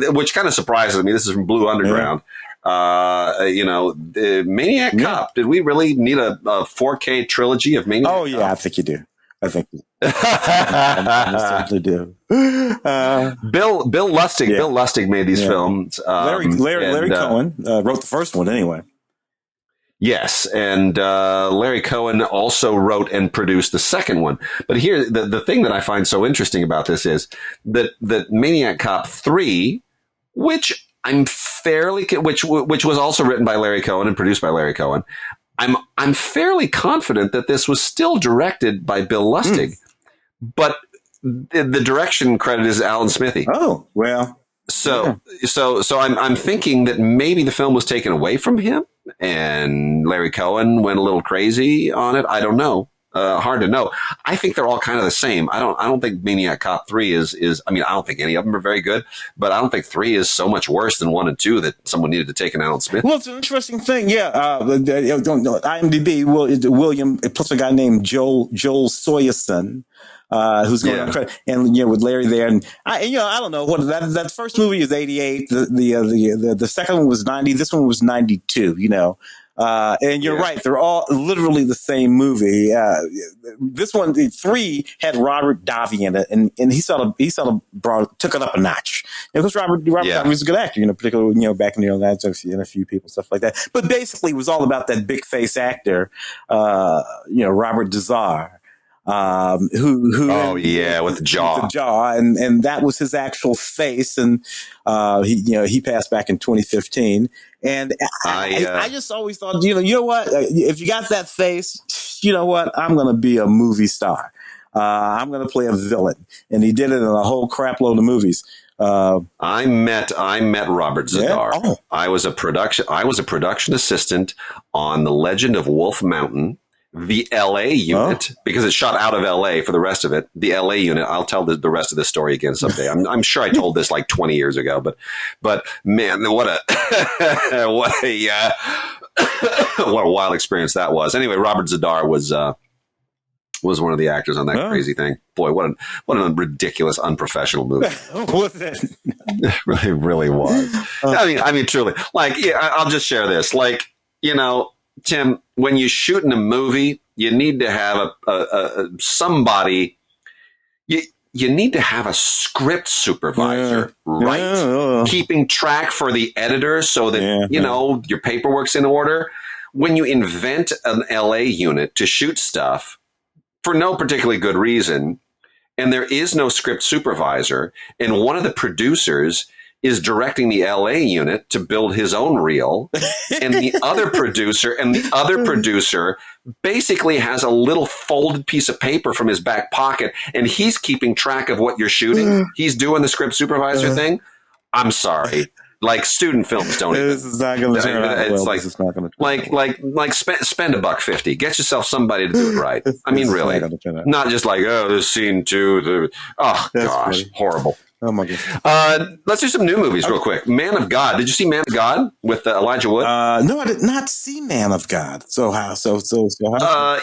which kind of surprises me. This is from Blue Underground. The Maniac Cop. Did we really need a 4K trilogy of Maniac Oh, yeah, Cop? I think you do. I certainly do. Bill Lustig. Yeah. Bill Lustig made these films. Larry Cohen wrote the first one anyway. Yes, and Larry Cohen also wrote and produced the second one. But here, the thing that I find so interesting about this is that Maniac Cop 3, which was also written by Larry Cohen and produced by Larry Cohen, I'm fairly confident that this was still directed by Bill Lustig, but the direction credit is Alan Smithy. Oh, well. So I'm thinking that maybe the film was taken away from him and Larry Cohen went a little crazy on it. I don't know. Hard to know. I think they're all kind of the same. I don't think Maniac Cop 3 is, I don't think any of them are very good, but I don't think 3 is so much worse than 1 and 2 that someone needed to take an Alan Smith. Well, it's an interesting thing. Yeah. IMDb, William, plus a guy named Joel Soyerson, who's going on credit, and with Larry there, and I don't know what that first movie is 88. The second one was 90. This one was 92. And you're right; they're all literally the same movie. This one, the 3, had Robert Davi in it, and he sort of took it up a notch. Because Robert Davi was a good actor, particularly back in the early 90s, and a few people, stuff like that. But basically, it was all about that big face actor, Robert Dazar. With the jaw, and that was his actual face, and he passed back in 2015. And I just always thought, you know what, if you got that face, you know what, I'm going to be a movie star. I'm going to play a villain, and he did it in a whole crap load of movies. I met Robert Zadar. Yeah? Oh. I was a production assistant on The Legend of Wolf Mountain. The LA unit, because it's shot out of LA for the rest of it. The LA unit, I'll tell the rest of this story again someday. I'm sure I told this like 20 years ago, but man, what a wild experience that was. Anyway, Robert Zadar was one of the actors on that crazy thing. Boy, what a ridiculous, unprofessional movie. Was it? It really was. I mean, truly. I'll just share this. Tim, when you shoot in a movie, you need to have somebody. You need to have a script supervisor, right? Yeah. Keeping track for the editor so that your paperwork's in order. When you invent an LA unit to shoot stuff for no particularly good reason, and there is no script supervisor, and one of the producers is directing the LA unit to build his own reel, and the other producer basically has a little folded piece of paper from his back pocket, and he's keeping track of what you're shooting. He's doing the script supervisor thing. I'm sorry. Student films don't even. This is not going to turn out well. This is not going to spend $1.50. Get yourself somebody to do it right. I mean, really. Not just this scene too. Gosh, funny. Horrible. Oh my God. Let's do some new movies real quick. Man of God. Did you see Man of God with Elijah Wood? No, I did not see Man of God. So how? So how?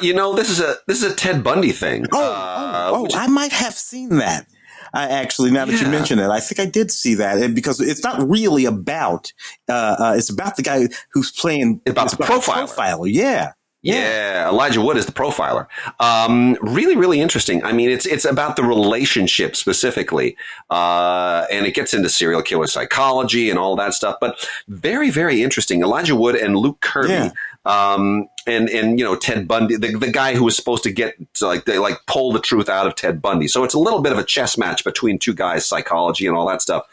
This is a Ted Bundy thing. I might have seen that. Actually, now that you mention it, I think I did see that because it's not really about. It's about the guy who's playing the profiler. Yeah, Elijah Wood is the profiler. Really, really interesting. I mean, it's about the relationship specifically, and it gets into serial killer psychology and all that stuff. But very, very interesting. Elijah Wood and Luke Kirby, and Ted Bundy, the guy who was supposed to get pull the truth out of Ted Bundy. So it's a little bit of a chess match between two guys, psychology and all that stuff.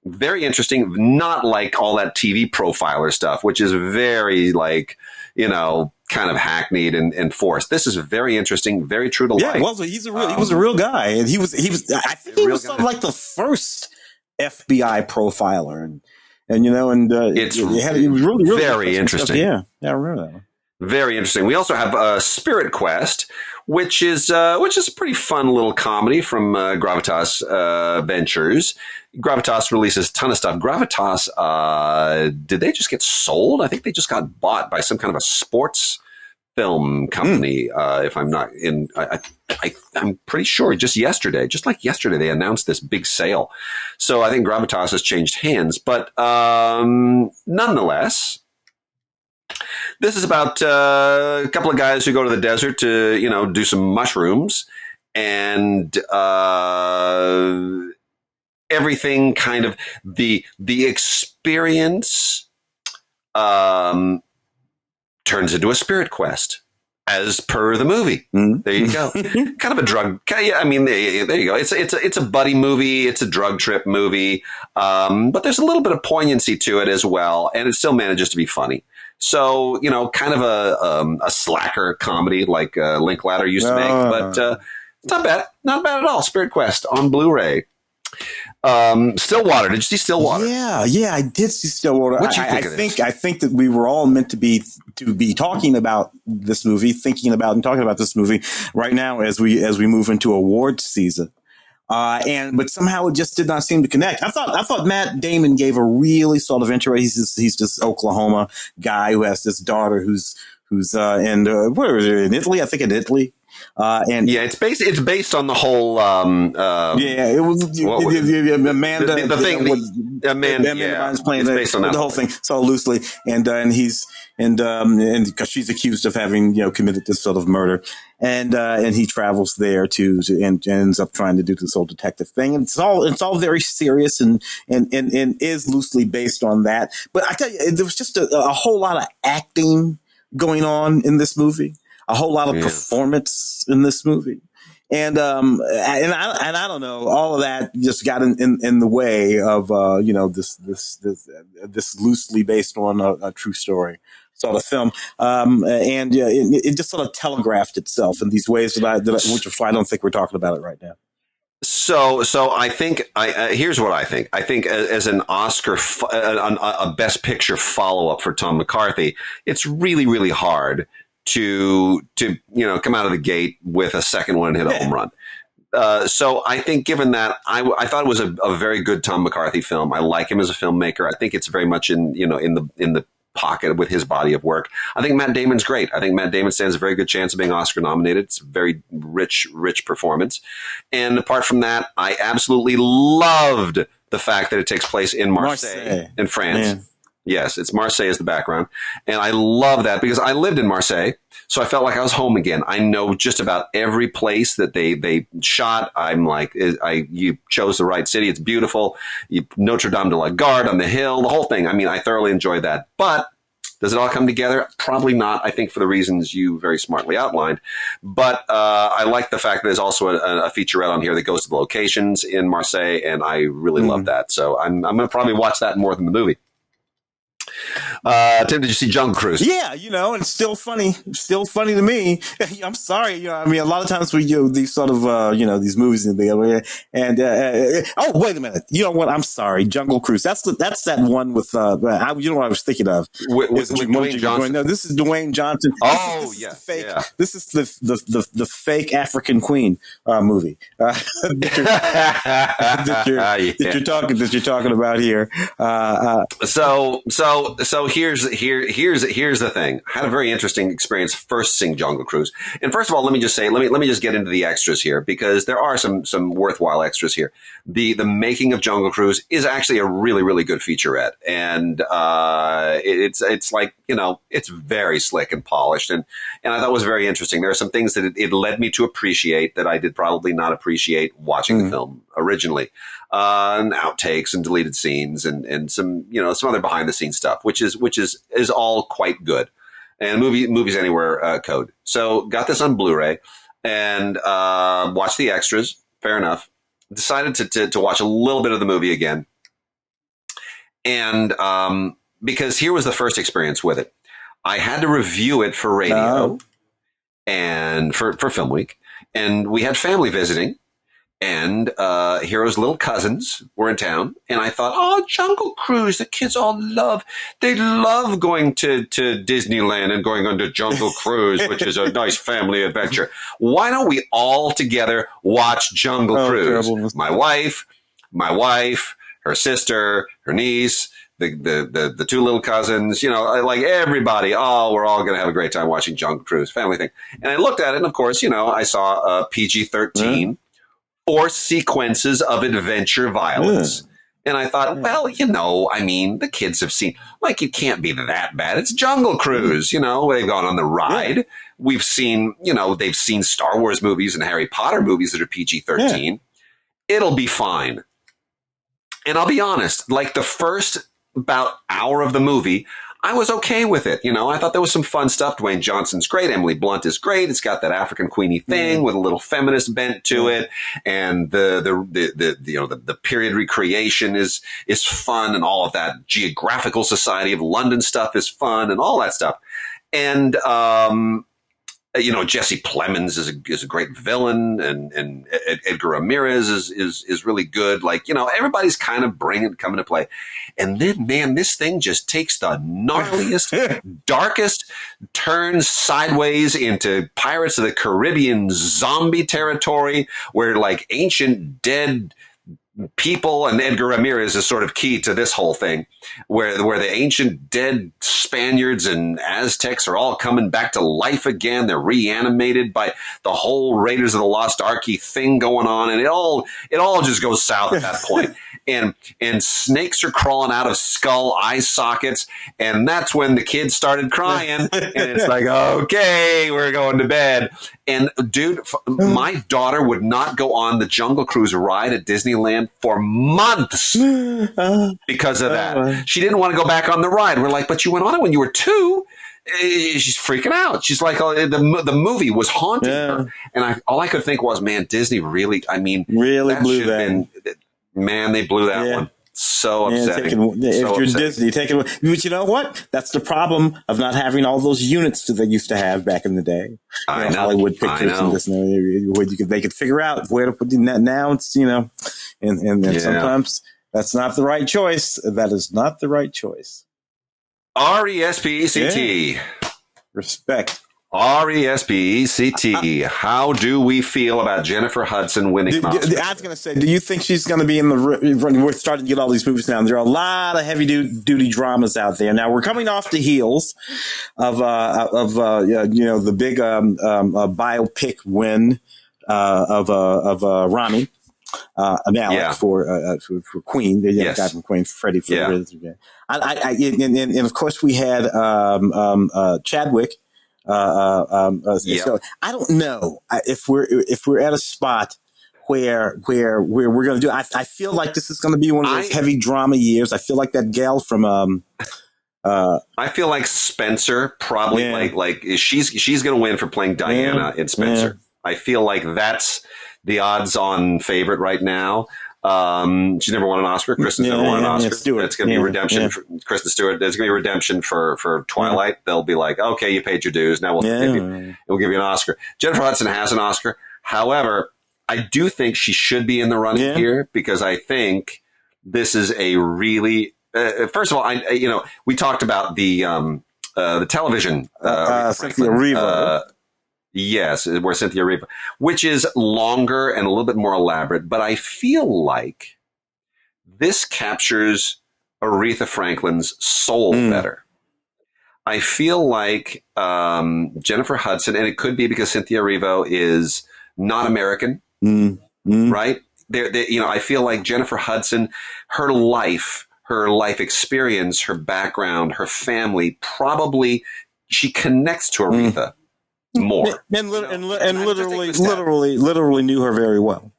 Very interesting. Not like all that TV profiler stuff, which is very kind of hackneyed and forced. This is very interesting, very true to life. Yeah, well, he was a real guy, and he was. I think he was sort of like the first FBI profiler, and it was really very interesting. Yeah, I remember that one. Very interesting. We also have Spirit Quest, which is a pretty fun little comedy from Gravitas Ventures. Gravitas releases a ton of stuff. Gravitas, did they just get sold? I think they just got bought by some kind of a sports film company. If I'm not in, I I'm pretty sure just like yesterday, they announced this big sale. So I think Gravitas has changed hands. But nonetheless, this is about a couple of guys who go to the desert to, do some mushrooms, and everything kind of the experience turns into a spirit quest, as per the movie. Mm-hmm. There you go. Kind of a drug. Yeah, I mean, there you go. It's a buddy movie. It's a drug trip movie. But there's a little bit of poignancy to it as well, and it still manages to be funny. So, kind of a slacker comedy like Linklater used to make, but it's not bad. Not bad at all. Spirit Quest on Blu-ray. Stillwater. Did you see Stillwater? Yeah, I did see Stillwater. What you think of this? I think that we were all meant to be talking about this movie, thinking about and talking about this movie right now as we move into awards season. But somehow it just did not seem to connect. I thought Matt Damon gave a really sort of intro. He's this Oklahoma guy who has this daughter who's in where is it, in Italy? I think in Italy. It's based on the whole it was Amanda Bynes playing based on the whole thing so loosely, and because she's accused of having committed this sort of murder, and he travels there and ends up trying to do this whole detective thing, and it's all very serious and is loosely based on that. But I tell you, there was just a whole lot of acting going on in this movie. A whole lot of performance in this movie. And I don't know, all of that just got in the way of, this loosely based on a true story sort of film. It just sort of telegraphed itself in these ways which I don't think we're talking about it right now. So I think here's what I think. I think as an Oscar, a Best Picture follow-up for Tom McCarthy, it's really, really hard to come out of the gate with a second one and hit a home run. So I think given that, I thought it was a very good Tom McCarthy film. I like him as a filmmaker. I think it's very much in the pocket with his body of work. I think Matt Damon's great. I think Matt Damon stands a very good chance of being Oscar nominated. It's a very rich performance. And apart from that, I absolutely loved the fact that it takes place in Marseille. In France. Man. Yes, it's Marseille as the background. And I love that because I lived in Marseille. So I felt like I was home again. I know just about every place that they shot. I'm like, you chose the right city. It's beautiful. Notre Dame de la Garde on the hill, the whole thing. I mean, I thoroughly enjoyed that. But does it all come together? Probably not, I think, for the reasons you very smartly outlined. But I like the fact that there's also a featurette on here that goes to the locations in Marseille, and I really love that. So I'm going to probably watch that more than the movie. Tim, did you see Jungle Cruise? Yeah, and it's still funny to me. I'm sorry, I mean, a lot of times we do these sort of, these movies and oh, wait a minute. You know what? I'm sorry. Jungle Cruise. That's that one with, what I was thinking of. With Dwayne Johnson. No, this is Dwayne Johnson. Oh, This is the fake African Queen, movie, that you're talking about here. So here's the thing. I had a very interesting experience first seeing Jungle Cruise. And first of all, let me just say, let me just get into the extras here, because there are some worthwhile extras here. The making of Jungle Cruise is actually a really, really good featurette. And it's like, it's very slick and polished, and I thought it was very interesting. There are some things that it led me to appreciate that I did probably not appreciate watching the film originally. And outtakes and deleted scenes and some other behind the scenes stuff, which is all quite good. And Movies Anywhere code. So got this on Blu-ray and watched the extras. Fair enough. Decided to watch a little bit of the movie again. And because here was the first experience with it. I had to review it for radio and for Film Week. And we had family visiting. And Hero's little cousins were in town, and I thought, oh, Jungle Cruise, the kids all love going to Disneyland and going on to Jungle Cruise, which is a nice family adventure. Why don't we all together watch Jungle Cruise? Terrible. My wife, her sister, her niece, the two little cousins, like everybody. Oh, we're all going to have a great time watching Jungle Cruise, family thing. And I looked at it, and of course, I saw PG-13 or sequences of adventure violence. And I thought, well, the kids have seen, it can't be that bad. It's Jungle Cruise, they've gone on the ride. Yeah. We've seen, they've seen Star Wars movies and Harry Potter movies that are PG-13. Yeah. It'll be fine. And I'll be honest, the first about hour of the movie, I was okay with it. I thought there was some fun stuff. Dwayne Johnson's great. Emily Blunt is great. It's got that African Queenie thing with a little feminist bent to it. And the period recreation is fun, and all of that Geographical Society of London stuff is fun, and all that stuff. And, Jesse Plemons is a great villain, and Edgar Ramirez is really good. Everybody's kind of coming to play. And then, man, this thing just takes the gnarliest, darkest turns sideways into Pirates of the Caribbean zombie territory, where ancient dead people, and Edgar Ramirez is sort of key to this whole thing, where the ancient dead Spaniards and Aztecs are all coming back to life again. They're reanimated by the whole Raiders of the Lost Ark thing going on, and it all just goes south at that point. And snakes are crawling out of skull eye sockets, and that's when the kids started crying, and it's okay, we're going to bed. And dude, my daughter would not go on the Jungle Cruise ride at Disneyland for months because of that. She didn't want to go back on the ride. We're like, but you went on it when you were 2. She's freaking out. She's like, the movie was haunting her. And all I could think was, man, Disney really blew that. Man, they blew that one. So upsetting. If you're Disney, take it. But you know what? That's the problem of not having all those units that they used to have back in the day. I know. Hollywood Pictures and this, where they could figure out where to put the net. Now it's and sometimes that's not the right choice. That is not the right choice. RESPECT. Respect. RESPECT. How do we feel about Jennifer Hudson winning an Oscar? I was going to say, do you think she's going to be in the run? We're starting to get all these movies now. There are a lot of heavy duty dramas out there. Now we're coming off the heels of the big biopic win of Rami Malek for Queen. The guy from Queen, Freddie. And of course we had Chadwick. So I don't know if we're at a spot where we're going to do. I feel like this is going to be one of those heavy drama years. I feel like that gal from I feel like Spencer probably she's going to win for playing Diana in Spencer. I feel like that's the odds-on favorite right now. She's never won an Oscar. Kristen's never won an Oscar. It's going to be redemption for Kristen Stewart. There's going to be redemption for Twilight. They'll be like, okay, you paid your dues. Now we'll give you an Oscar. Jennifer Hudson has an Oscar. However, I do think she should be in the running here, because I think this is a really, first of all, we talked about the television, Cynthia Erivo. Yes, where Cynthia Erivo, which is longer and a little bit more elaborate, but I feel like this captures Aretha Franklin's soul better. I feel like Jennifer Hudson, and it could be because Cynthia Erivo is not American, right? I feel like Jennifer Hudson, her life experience, her background, her family, probably she connects to Aretha more, and literally knew her very well.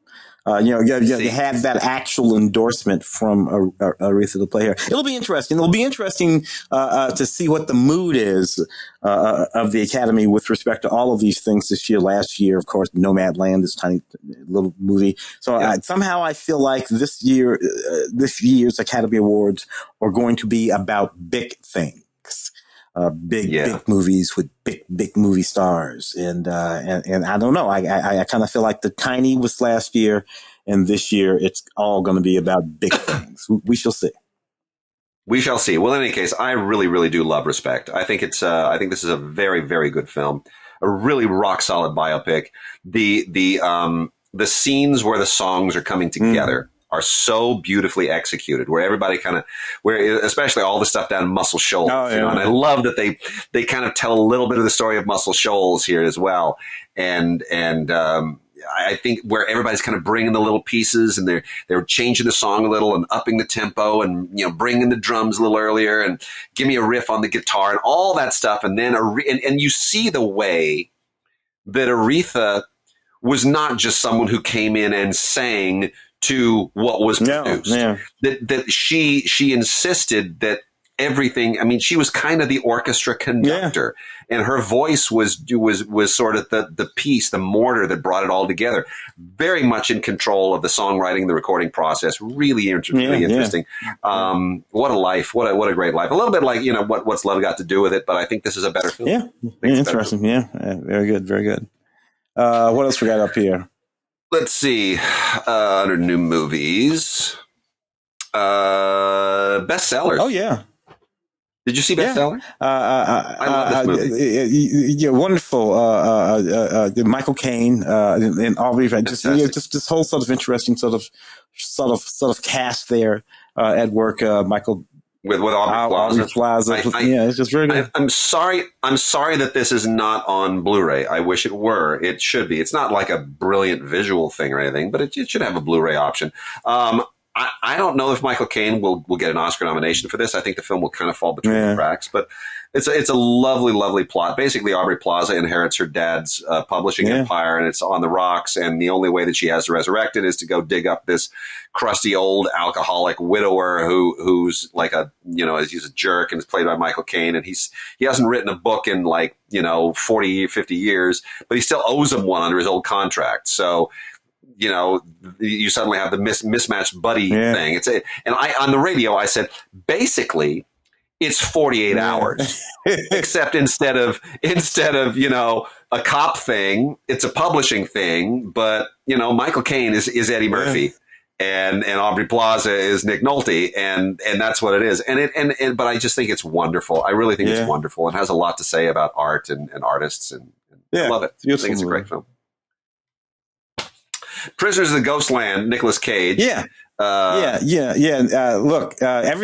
You had that actual endorsement from Aretha to play her. It'll be interesting. To see what the mood is of the Academy with respect to all of these things this year. Last year, of course, Nomadland, this tiny little movie. So somehow I feel like this year's Academy Awards are going to be about big things. Big movies with big movie stars, and I don't know. I kind of feel like the tiny was last year, and this year it's all going to be about big things. We shall see. We shall see. Well, in any case, I really, really do love Respect. I think this is a very, very good film, a really rock solid biopic. The scenes where the songs are coming together are so beautifully executed, where everybody especially all the stuff down in Muscle Shoals, and I love that they kind of tell a little bit of the story of Muscle Shoals here as well. And I think where everybody's kind of bringing the little pieces and they're changing the song a little and upping the tempo and, bringing the drums a little earlier and give me a riff on the guitar and all that stuff. And then, and you see the way that Aretha was not just someone who came in and sang to what was produced. That she insisted that everything. I mean, she was kind of the orchestra conductor, and her voice was sort of the piece, the mortar that brought it all together. Very much in control of the songwriting, the recording process. Really interesting. What a life! What a great life. A little bit like what's love got to do with it, but I think this is a better film. Yeah, interesting. Very good, very good. What else we got up here? Let's see. Under new movies, bestsellers. Oh yeah. Did you see Bestseller? I love this movie. Wonderful. Michael Caine and Aubrey. Just this whole sort of interesting sort of cast there at work. Michael with Aubrey Plaza. It's just very good. I'm sorry that this is not on Blu-ray. I wish it were. It should be. It's not like a brilliant visual thing or anything, but it should have a Blu-ray option. I don't know if Michael Caine will get an Oscar nomination for this. I think the film will kind of fall between the cracks, but it's a lovely, lovely plot. Basically, Aubrey Plaza inherits her dad's publishing empire, and it's on the rocks. And the only way that she has to resurrect it is to go dig up this crusty old alcoholic widower who's like he's a jerk and is played by Michael Caine. And he hasn't written a book in 40, 50 years, but he still owes him one under his old contract. So, you suddenly have the mismatched buddy thing. And on the radio, I said, basically, it's 48 hours, except instead of a cop thing, it's a publishing thing. But Michael Caine is Eddie Murphy, and Aubrey Plaza is Nick Nolte, and that's what it is. And but I just think it's wonderful. I really think it's wonderful. It has a lot to say about art and artists, and I love it. I think it's a great film. Prisoners of the Ghostland, Nicolas Cage. Look, every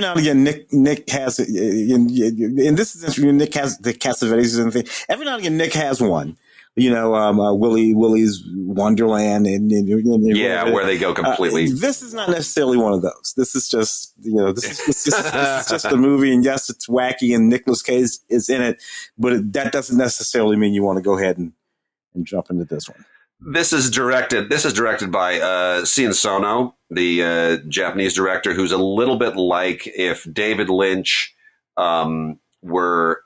now and again, Nick has, and this is interesting. Nick has the Cassavetes and thing. Every now and again, Nick has one. Willy's Wonderland, and where they go completely. This is not necessarily one of those. This is just, this is just a movie, and yes, it's wacky, and Nicolas Cage is in it, but that doesn't necessarily mean you want to go ahead and jump into this one. This is directed by Sion Sono, the Japanese director, who's a little bit like if David Lynch were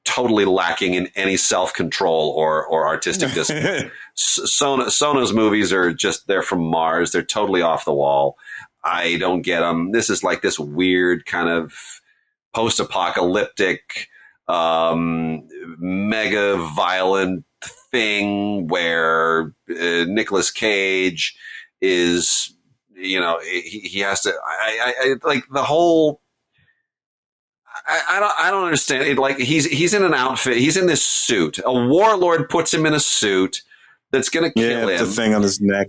totally lacking in any self-control or artistic discipline. Sono's movies are they're from Mars. They're totally off the wall. I don't get them. This is like this weird kind of post-apocalyptic, mega violent thing where Nicolas Cage is, he has to. I like the whole. I don't understand it. Like he's in an outfit. He's in this suit. A warlord puts him in a suit that's going to kill him. The thing on his neck.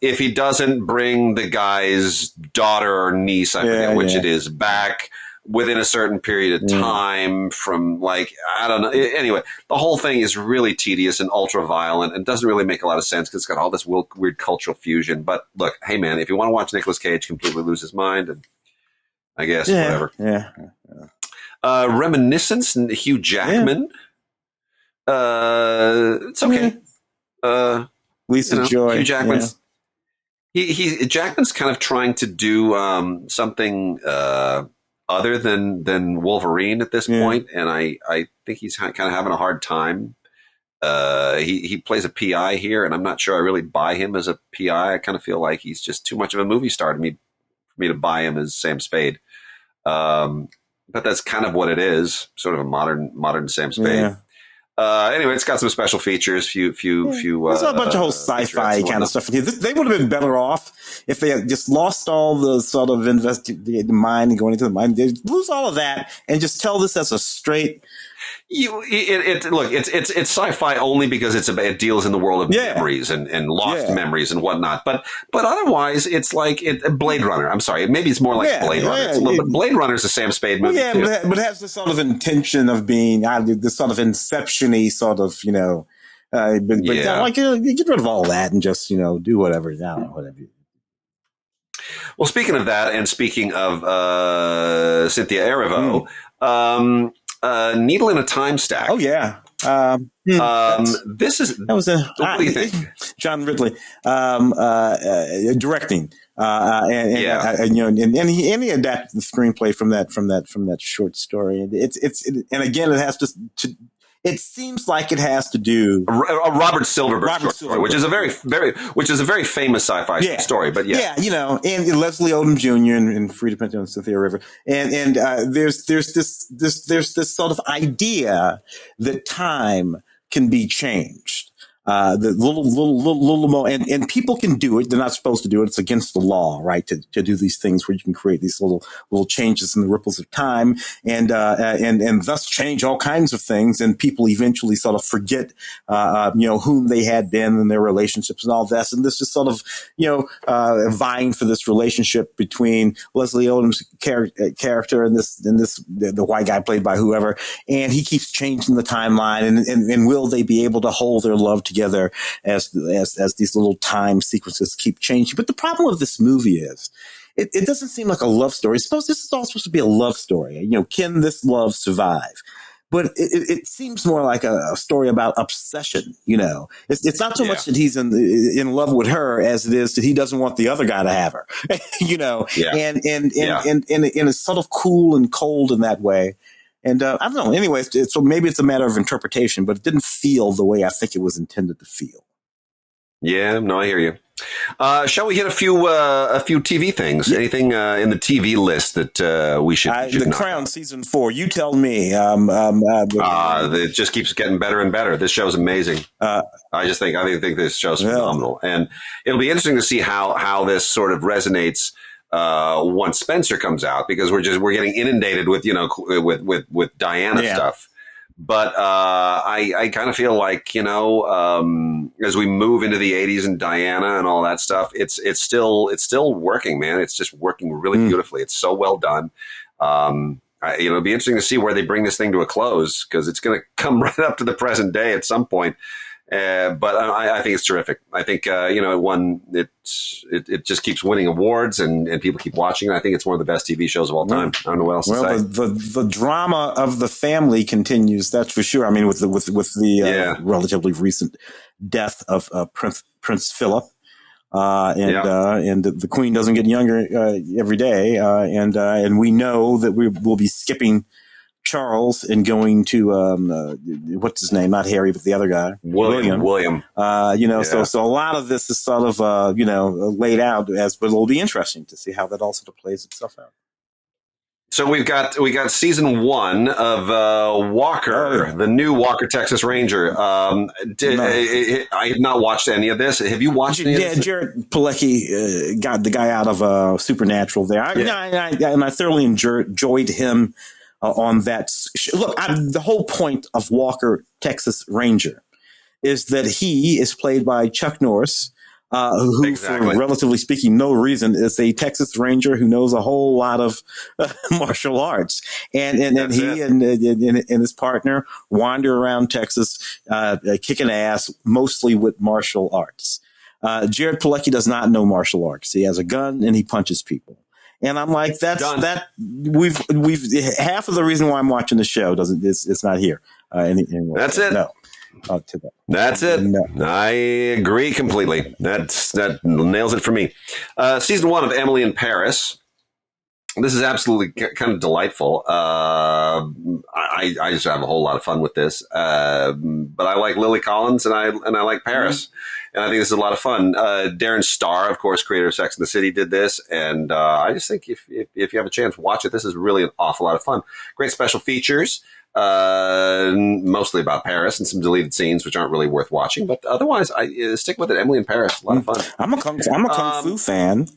If he doesn't bring the guy's daughter or niece, I forget which it is, back within a certain period of time from I don't know. Anyway, the whole thing is really tedious and ultra violent and doesn't really make a lot of sense because it's got all this weird cultural fusion. But look, hey man, if you want to watch Nicolas Cage completely lose his mind, and I guess whatever. Reminiscence and Hugh Jackman. It's okay. Lisa Joy. Hugh Jackman's Jackman's kind of trying to do something other than Wolverine at this point, and I think he's kind of having a hard time. He plays a PI here, and I'm not sure I really buy him as a PI. I kind of feel like he's just too much of a movie star for me to buy him as Sam Spade. But that's kind of what it is, sort of a modern Sam Spade. Anyway, it's got some special features. There's a bunch of whole sci-fi kind of stuff in here. They would have been better off if they had just lost all the sort of the mind and going into the mind. They lose all of that and just tell this as a straight Look, it's sci-fi only because it deals in the world of memories and lost memories and whatnot. But otherwise, it's like Blade Runner. I'm sorry, maybe it's more like Blade Runner. Blade Runner is a Sam Spade movie. Yeah, too. but it has this sort of intention of being this sort of Inception-y sort of, like get rid of all that and just do whatever. Whatever. Well, speaking of that, and speaking of Cynthia Erivo, Needle in a Time Stack. Oh yeah. This is what do you think? John Ridley directing, and he adapted the screenplay from that short story. And and again, it has to. It seems like it has to do a Robert Silverberg short story, which is a very famous sci-fi story. But and Leslie Odom Jr. and Frida Pinto and Cynthia Erivo, and there's this sort of idea that time can be changed. The little more, and people can do it. They're not supposed to do it. It's against the law, right? To do these things where you can create these little changes in the ripples of time and thus change all kinds of things. And people eventually sort of forget, whom they had been in their relationships and all this. And this is sort of, vying for this relationship between Leslie Odom's character and the white guy played by whoever. And he keeps changing the timeline and will they be able to hold their love together as these little time sequences keep changing. But the problem with this movie is it doesn't seem like a love story. This is all supposed to be a love story. Can this love survive? But it seems more like a story about obsession. It's not so much that he's in love with her as it is that he doesn't want the other guy to have her. And it's sort of cool and cold in that way. And I don't know. Anyways, so maybe it's a matter of interpretation, but it didn't feel the way I think it was intended to feel. Yeah, no, I hear you. Shall we hit a few TV things? Yeah. Anything in the TV list that we should? The Crown season 4. You tell me. It just keeps getting better and better. This show's amazing. I think this show's phenomenal, and it'll be interesting to see how this sort of resonates. Once Spencer comes out, because we're getting inundated with with Diana stuff, but I kind of feel like as we move into the 80s and Diana and all that stuff, it's still working, man. It's just working really beautifully. It's so well done. It'll be interesting to see where they bring this thing to a close, because it's going to come right up to the present day at some point. But I think it's terrific. I think, it just keeps winning awards and people keep watching it. I think it's one of the best TV shows of all time. I don't know what else to say. The drama of the family continues. That's for sure. I mean, with the relatively recent death of Prince Philip. And the Queen doesn't get younger every day. And we know that we will be skipping Charles and going to what's his name? Not Harry, but the other guy, William. So a lot of this is sort of laid out but it'll be interesting to see how that all sort of plays itself out. So we got season 1 of Walker, the new Walker Texas Ranger. I have not watched any of this. Have you watched any of this? Yeah, Jared Padalecki got the guy out of Supernatural there. I thoroughly enjoyed him. On that. Look, the whole point of Walker, Texas Ranger, is that he is played by Chuck Norris, who, for relatively speaking, no reason, is a Texas Ranger who knows a whole lot of martial arts. And he and his partner wander around Texas, kicking ass, mostly with martial arts. Jared Padalecki does not know martial arts. He has a gun and he punches people. And I'm like, we've half of the reason why I'm watching the show it's not here. Anyway. That's it. No. That's it. No. I agree completely. That nails it for me. Season 1 of Emily in Paris. This is absolutely kind of delightful. I just have a whole lot of fun with this. But I like Lily Collins and I like Paris. and I think this is a lot of fun. Darren Star, of course, creator of Sex and the City, did this, and I just think if you have a chance, watch it. This is really an awful lot of fun. Great special features, mostly about Paris, and some deleted scenes which aren't really worth watching. But otherwise, I stick with it. Emily in Paris, a lot of fun. I'm a kung fu fan.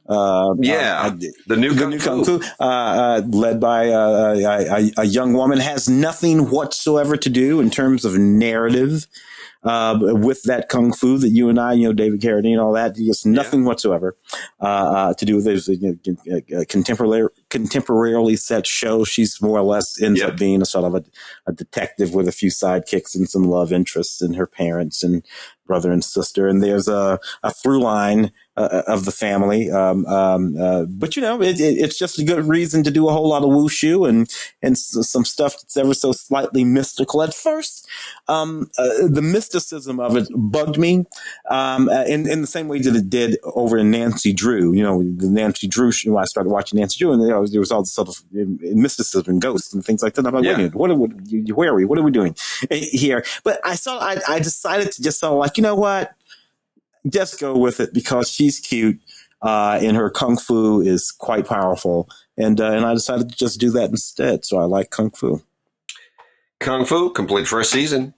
The new kung fu. Led by a young woman, has nothing whatsoever to do in terms of narrative with that kung fu that you and I, David Carradine, all that. Just nothing whatsoever to do with it. A contemporarily set show. She's more or less ends up being a sort of a detective with a few sidekicks and some love interests and her parents and brother and sister. And there's a through line of the family. But it's just a good reason to do a whole lot of wushu and some stuff that's ever so slightly mystical. At first, the mysticism of it bugged me, in the same way that it did over in Nancy Drew. The Nancy Drew show, I started watching Nancy Drew, and there was all this sort of mysticism and ghosts and things like that. I'm like, wait a minute, where are we? What are we doing here? But I decided to just sort of like, you know what? Just go with it because she's cute, and her kung fu is quite powerful. And I decided to just do that instead. So I like kung fu. Kung Fu, complete first season.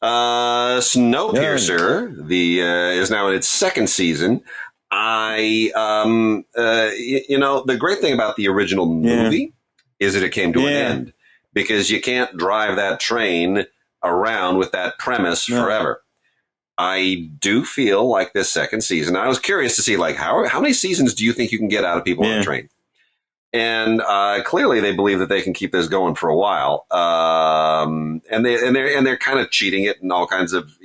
Snowpiercer, is now in its second season. The great thing about the original movie is that it came to an end, because you can't drive that train around with that premise forever. I do feel like this second season, I was curious to see, like, how many seasons do you think you can get out of people on the train? And clearly they believe that they can keep this going for a while. And they're kind of cheating it in all kinds of,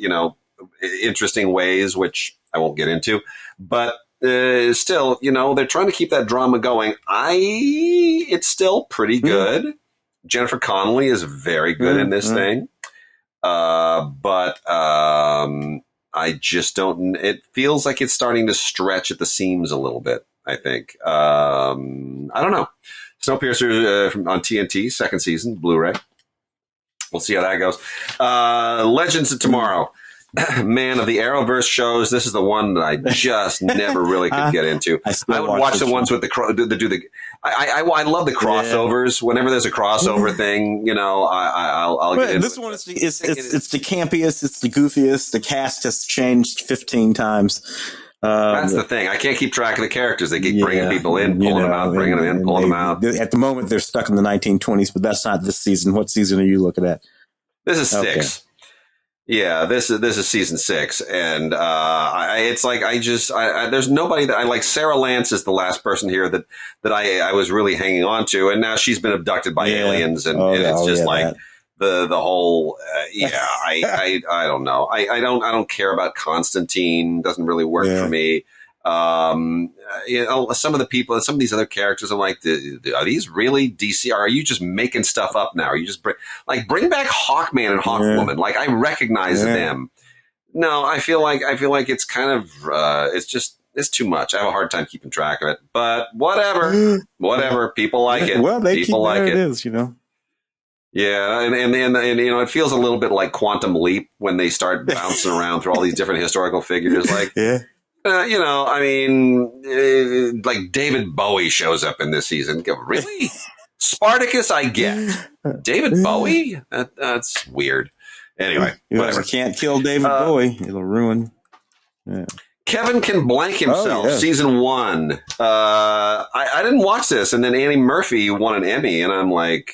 interesting ways, which I won't get into. But still, they're trying to keep that drama going. It's still pretty good. Jennifer Connelly is very good in this thing. But I just don't, it feels like it's starting to stretch at the seams a little bit, I think. I don't know. Snowpiercer on TNT, second season, Blu-ray. We'll see how that goes. Legends of Tomorrow. Man, of the Arrowverse shows, this is the one that I just never really could get into. I would watch the ones with I love the crossovers. Whenever there's a crossover thing, I'll get into this one is it's the campiest, it's the goofiest. The cast has changed 15 times. That's the thing. I can't keep track of the characters. They keep bringing people in, pulling them out, bringing them in, pulling them out. At the moment, they're stuck in the 1920s, but that's not this season. What season are you looking at? This is 6. Okay. Yeah, this is season 6, and it's like there's nobody that I like. Sarah Lance is the last person here that I was really hanging on to, and now she's been abducted by aliens, and it's just like the whole I don't know. I don't care about Constantine. Doesn't really work for me. Some of the people, some of these other characters, I'm like, are these really DC? Or are you just making stuff up now? Are you just bring back Hawkman and Hawkwoman? Like, I recognize them. No, I feel like it's kind of it's too much. I have a hard time keeping track of it. But whatever, people like it. Well, people like it. It is, Yeah, and it feels a little bit like Quantum Leap when they start bouncing around through all these different historical figures. Like, like David Bowie shows up in this season. Really? Spartacus, I get. David Bowie? That's weird. Anyway, whatever. You can't kill David Bowie. It'll ruin. Yeah. Kevin Can Blank Himself, season 1. I didn't watch this, and then Annie Murphy won an Emmy, and I'm like,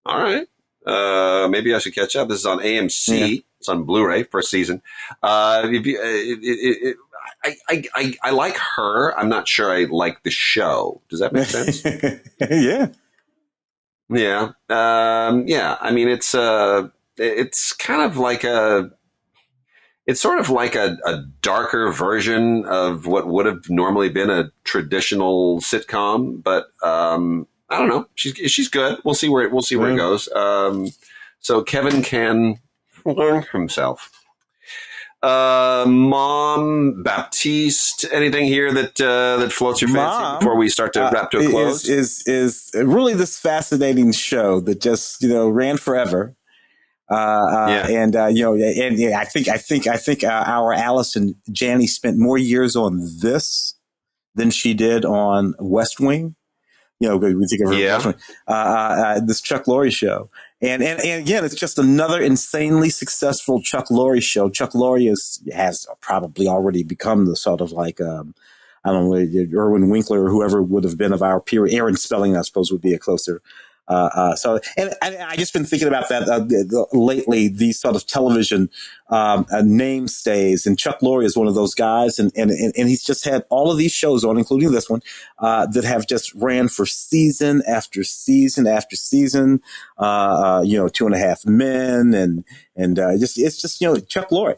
all right. Maybe I should catch up. This is on AMC. Yeah. It's on Blu-ray, first season. I like her. I'm not sure I like the show. Does that make sense? Yeah. Yeah. I mean, it's kind of like it's sort of like a darker version of what would have normally been a traditional sitcom, but I don't know. She's good. We'll see where it goes. So Kevin Can learn himself. Mom, Baptiste, anything here that floats your fancy before we start to wrap to a close? Is really this fascinating show that just ran forever. And yeah, I think our Allison Janney spent more years on this than she did on West Wing. We think of her West Wing, this Chuck Lorre show. And again, it's just another insanely successful Chuck Lorre show. Chuck Lorre has probably already become the sort of like, I don't know, Irwin Winkler or whoever would have been of our period. Aaron Spelling, I suppose, would be a closer. And I just been thinking about that lately. These sort of television namestays, and Chuck Lorre is one of those guys, and he's just had all of these shows on, including this one, that have just ran for season after season after season. 2.5 Men, and it's just Chuck Lorre.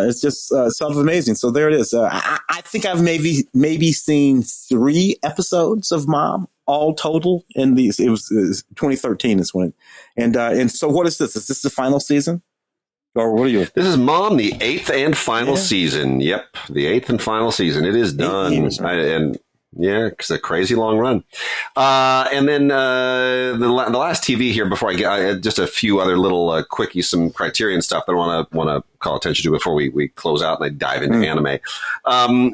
It's just sort of amazing. So there it is. I think I've maybe seen 3 episodes of Mom, all total. In these, it was 2013 is when. And so what is this? Is this the final season? Or what are you? This is Mom, the 8th and final season. Yep, the 8th and final season. It is done. It's a crazy long run. And then the last TV here before I get just a few other little quickies, some Criterion stuff that I want to call attention to before we close out and I dive into anime.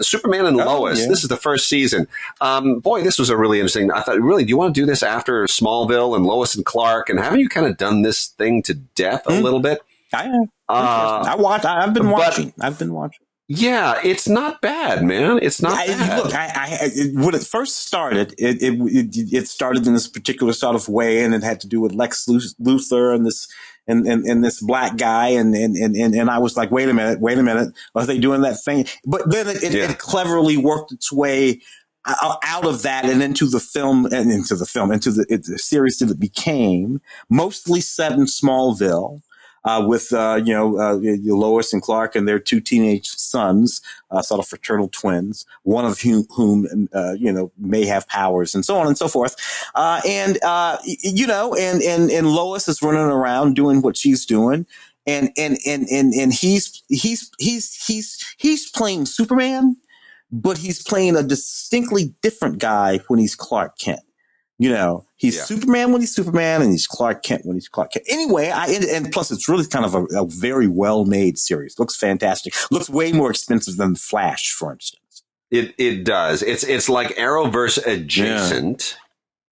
Superman and Lois. Yeah. This is the first season. Boy, this was a really interesting. I thought, really, do you want to do this after Smallville and Lois and Clark? And haven't you kind of done this thing to death a little bit? I have. I've been watching. Yeah, it's not bad, man. It's not bad. Look, when it first started, it started in this particular sort of way, and it had to do with Lex Luthor and this black guy, and I was like, wait a minute, are they doing that thing? But then it cleverly worked its way out of that and into the series that it became, mostly set in Smallville. With Lois and Clark and their 2 teenage sons, sort of fraternal twins, one of whom may have powers, and so on and so forth. And Lois is running around doing what she's doing, and he's playing Superman, but he's playing a distinctly different guy when he's Clark Kent. He's Superman when he's Superman, and he's Clark Kent when he's Clark Kent. Anyway, and plus it's really kind of a very well-made series. Looks fantastic. Looks way more expensive than Flash, for instance. It does. It's like Arrowverse adjacent.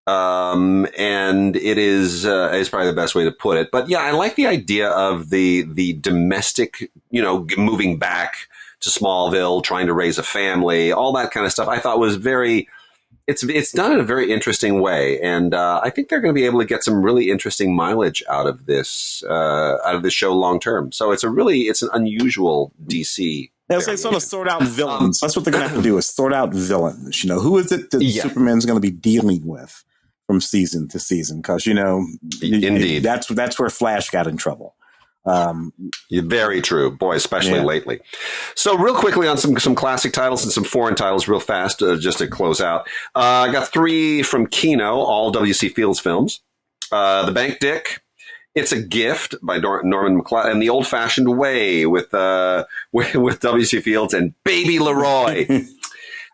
And it is probably the best way to put it. But yeah, I like the idea of the domestic, moving back to Smallville, trying to raise a family, all that kind of stuff. I thought was very. It's done in a very interesting way, and I think they're going to be able to get some really interesting mileage out of this show long term. So it's an unusual DC. Yeah, it's like sort out villains. That's what they're going to have to do, is sort out villains. Who is it that Superman's going to be dealing with from season to season? Because indeed, that's where Flash got in trouble. Very true, boy, especially lately. So real quickly on some classic titles and some foreign titles real fast, just to close out. I got 3 from Kino, all W.C. Fields films. The Bank Dick, It's a Gift by Norman MacLeod, and The Old-Fashioned Way with W.C. Fields and Baby Leroy.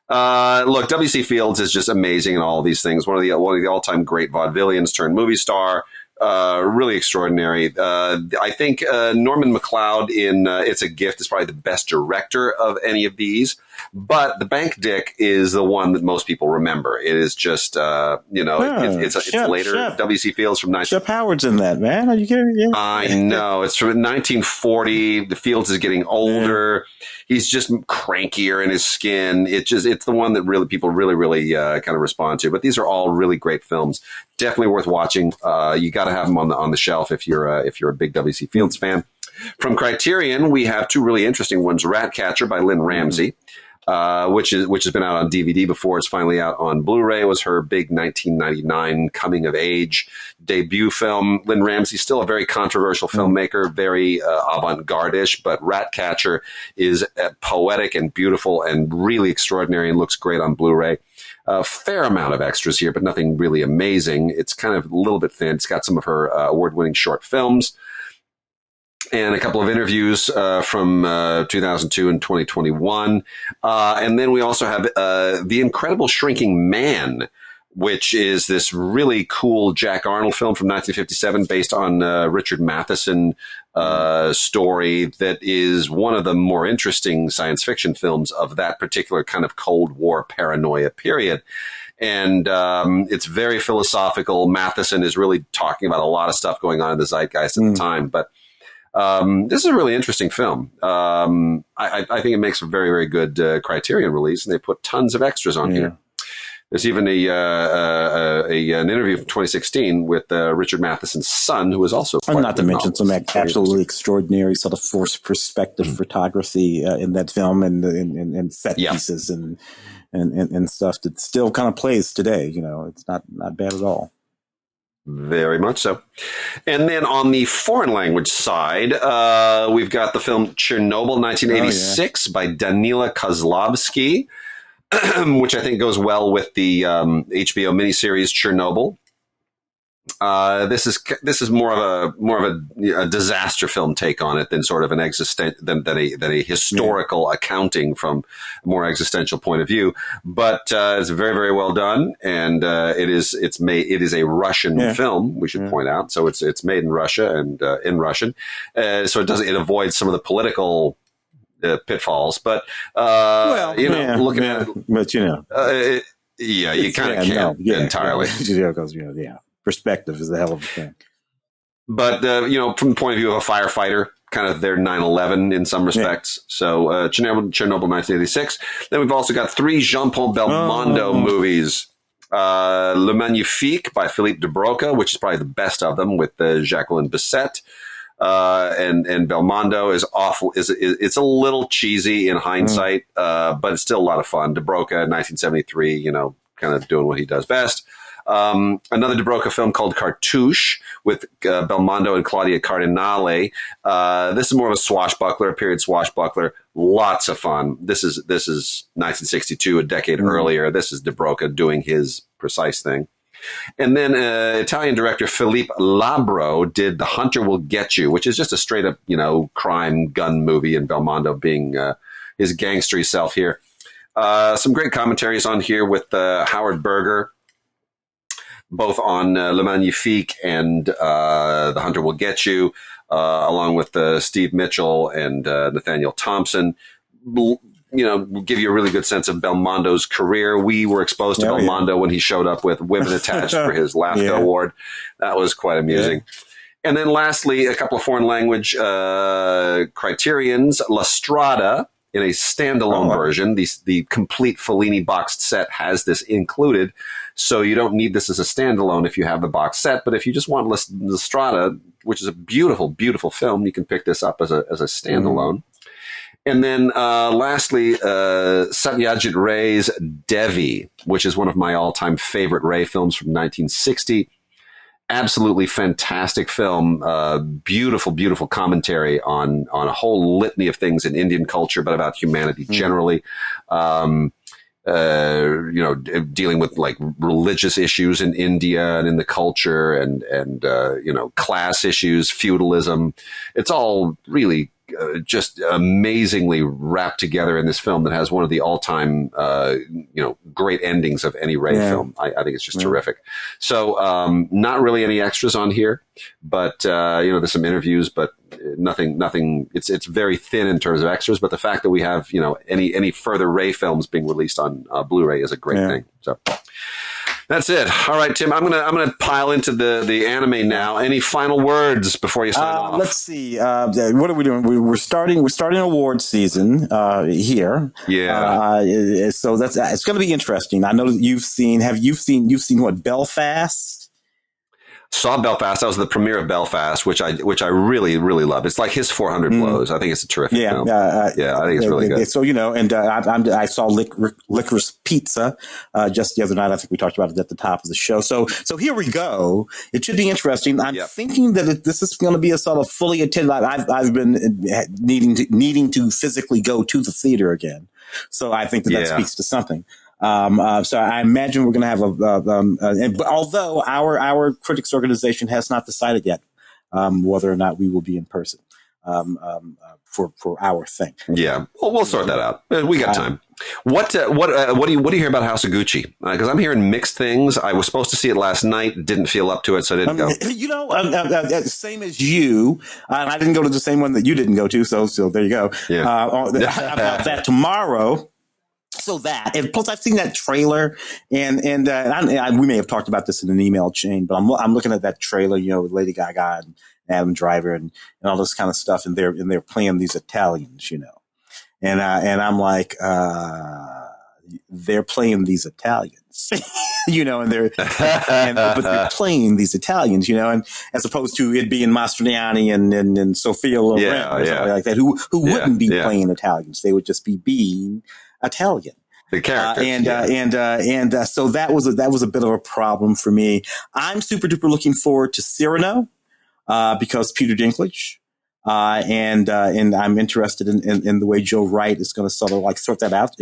Look, W.C. Fields is just amazing in all of these things. One of the all-time great vaudevillians turned movie star. Really extraordinary. I think Norman MacLeod in It's a Gift is probably the best director of any of these. But The Bank Dick is the one that most people remember. It is just, it's later. W.C. Fields from Shep Howard's in that, man. Are you kidding me? I know. It's from 1940. The Fields is getting older. He's just crankier in his skin. It's the one that people really kind of respond to. But these are all really great films. Definitely worth watching. You got to have them on the shelf if you're a big W.C. Fields fan. From Criterion, we have 2 really interesting ones. Ratcatcher by Lynn Ramsey, which has been out on DVD before. It's finally out on Blu-ray. It was her big 1999 coming of age debut film. Lynn Ramsey, still a very controversial filmmaker, very avant-garde-ish, but Ratcatcher is poetic and beautiful and really extraordinary and looks great on Blu-ray. A fair amount of extras here, but nothing really amazing. It's kind of a little bit thin. It's got some of her award-winning short films and a couple of interviews from 2002 and 2021. And then we also have The Incredible Shrinking Man which is this really cool Jack Arnold film from 1957 based on Richard Matheson story that is one of the more interesting science fiction films of that particular kind of Cold War paranoia period. And it's very philosophical. Matheson is really talking about a lot of stuff going on in the zeitgeist at the time. But this is a really interesting film. I think it makes a very, very good Criterion release, and they put tons of extras on here. There's even an interview from 2016 with Richard Matheson's son, who was also and not to mention some absolutely extraordinary sort of forced perspective photography in that film, and set pieces and stuff that still kind of plays today. You know, it's not bad at all. Very much so. And then on the foreign language side, we've got the film Chernobyl, 1986 by Danila Kozlovsky, which I think goes well with the HBO miniseries Chernobyl. This is more of a disaster film take on it than sort of an than a historical accounting from a more existential point of view. But it's very, very well done, and it is a Russian film. We should point out, so it's made in Russia and in Russian, so it avoids some of the political pitfalls. But looking at it, but you kind of can't entirely. Perspective is a hell of a thing. But, from the point of view of a firefighter, kind of their 9/11 in some respects. So, Chernobyl 1986. Then we've also got 3 Jean-Paul Belmondo movies. Le Magnifique by Philippe de Broca, which is probably the best of them, with Jacqueline Bisset. And Belmondo is awful. It's a little cheesy in hindsight, but it's still a lot of fun. De Broca, 1973, kind of doing what he does best. Another De Broca film called Cartouche with Belmondo and Claudia Cardinale. This is more of a swashbuckler, a period swashbuckler. Lots of fun. This is 1962, a decade earlier. This is De Broca doing his precise thing. And then Italian director Philippe Labro did The Hunter Will Get You, which is just a straight up, crime gun movie, and Belmondo being his gangstery self here. Some great commentaries on here with Howard Berger, both on Le Magnifique and The Hunter Will Get You, along with Steve Mitchell and Nathaniel Thompson. Give you a really good sense of Belmondo's career. We were exposed to Belmondo when he showed up with Women Attached for his LAFTA award. That was quite amusing. And then lastly, a couple of foreign language Criterions. La Strada, in a standalone version. The complete Fellini boxed set has this included, so you don't need this as a standalone if you have the box set. But if you just want La Strada, which is a beautiful, beautiful film, you can pick this up as a standalone. And then lastly, Satyajit Ray's Devi, which is one of my all-time favorite Ray films from 1960. Absolutely fantastic film. Beautiful, beautiful commentary on a whole litany of things in Indian culture, but about humanity generally. Dealing with like religious issues in India and in the culture, and class issues, feudalism. It's all really just amazingly wrapped together in this film that has one of the all-time, great endings of any Ray film. I think it's just terrific. So, not really any extras on here, but, there's some interviews, but nothing, it's very thin in terms of extras, but the fact that we have, any further Ray films being released on Blu-ray is a great thing. So that's it. All right, Tim, I'm gonna pile into the anime now. Any final words before you sign off? Let's see. What are we doing? We're starting award season here. Yeah. So it's going to be interesting. I know that you've seen what, Belfast? Saw Belfast. That was the premiere of Belfast, which I really, really love. It's like his 400 Blows. I think it's a terrific film. I think it's really good. So, I saw Licorice Pizza just the other night. I think we talked about it at the top of the show. So here we go. It should be interesting. I'm thinking that this is going to be a sort of fully attended. I've been needing to physically go to the theater again. So I think that speaks to something. So I imagine we're going to have but although our critics organization has not decided yet, whether or not we will be in person. for our thing. Yeah, well, we'll sort that out. We got time. What do you hear about House of Gucci? Because I'm hearing mixed things. I was supposed to see it last night, didn't feel up to it, so I didn't go. Same as you, and I didn't go to the same one that you didn't go to. So there you go. Yeah. About that tomorrow. So that, and plus I've seen that trailer, and we may have talked about this in an email chain, but I'm looking at that trailer, with Lady Gaga and Adam Driver and all this kind of stuff, and they're playing these Italians, and I'm like, they're playing these Italians, but they're playing these Italians, and as opposed to it being Mastroianni and Sophia Loren or something like that, who wouldn't be playing Italians, they would just be being Italian. The characters, and so that was a bit of a problem for me. I'm super duper looking forward to Cyrano, because Peter Dinklage, and I'm interested in the way Joe Wright is going to sort of sort that out.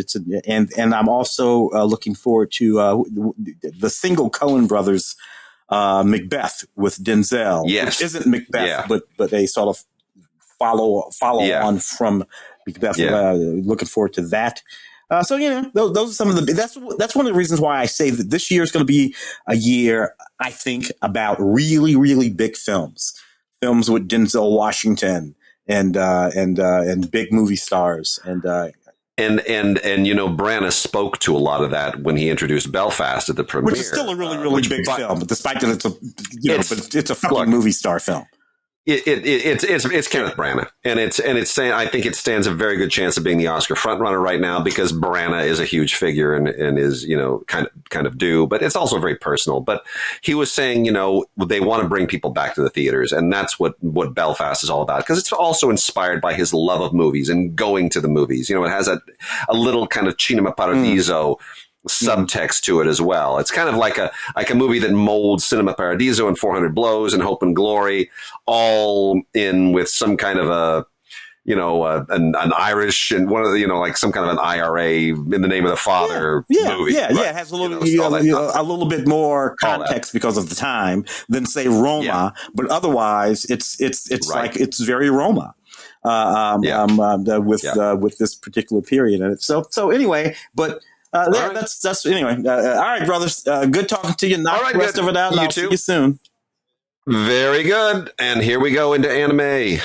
And I'm also looking forward to the single Coen brothers, Macbeth with Denzel, which isn't Macbeth, but they sort of follow on from Macbeth. Looking forward to that. So those are some of the. That's one of the reasons why I say that this year is going to be a year, I think, about really, really big films with Denzel Washington and big movie stars and Branagh spoke to a lot of that when he introduced Belfast at the premiere, which is still a really, really big film, despite that it's a fucking movie star film. It's Kenneth Branagh, and it's saying, I think it stands a very good chance of being the Oscar frontrunner right now because Branagh is a huge figure and is kind of due, but it's also very personal. But he was saying they want to bring people back to the theaters, and that's what Belfast is all about, because it's also inspired by his love of movies and going to the movies. It has a little kind of Cinema Paradiso subtext to it as well. It's kind of like a movie that molds Cinema Paradiso and 400 Blows and Hope and Glory all in with some kind of an Irish and one of the, like some kind of an IRA in the name of the father movie. Yeah. It has a little, a little bit more context because of the time than say Roma, but otherwise it's like, it's very Roma. With this particular period in it. So anyway, but that's anyway. All right, brothers. Good talking to you. Knock the rest of it out. And I'll see you soon. Very good. And here we go into anime.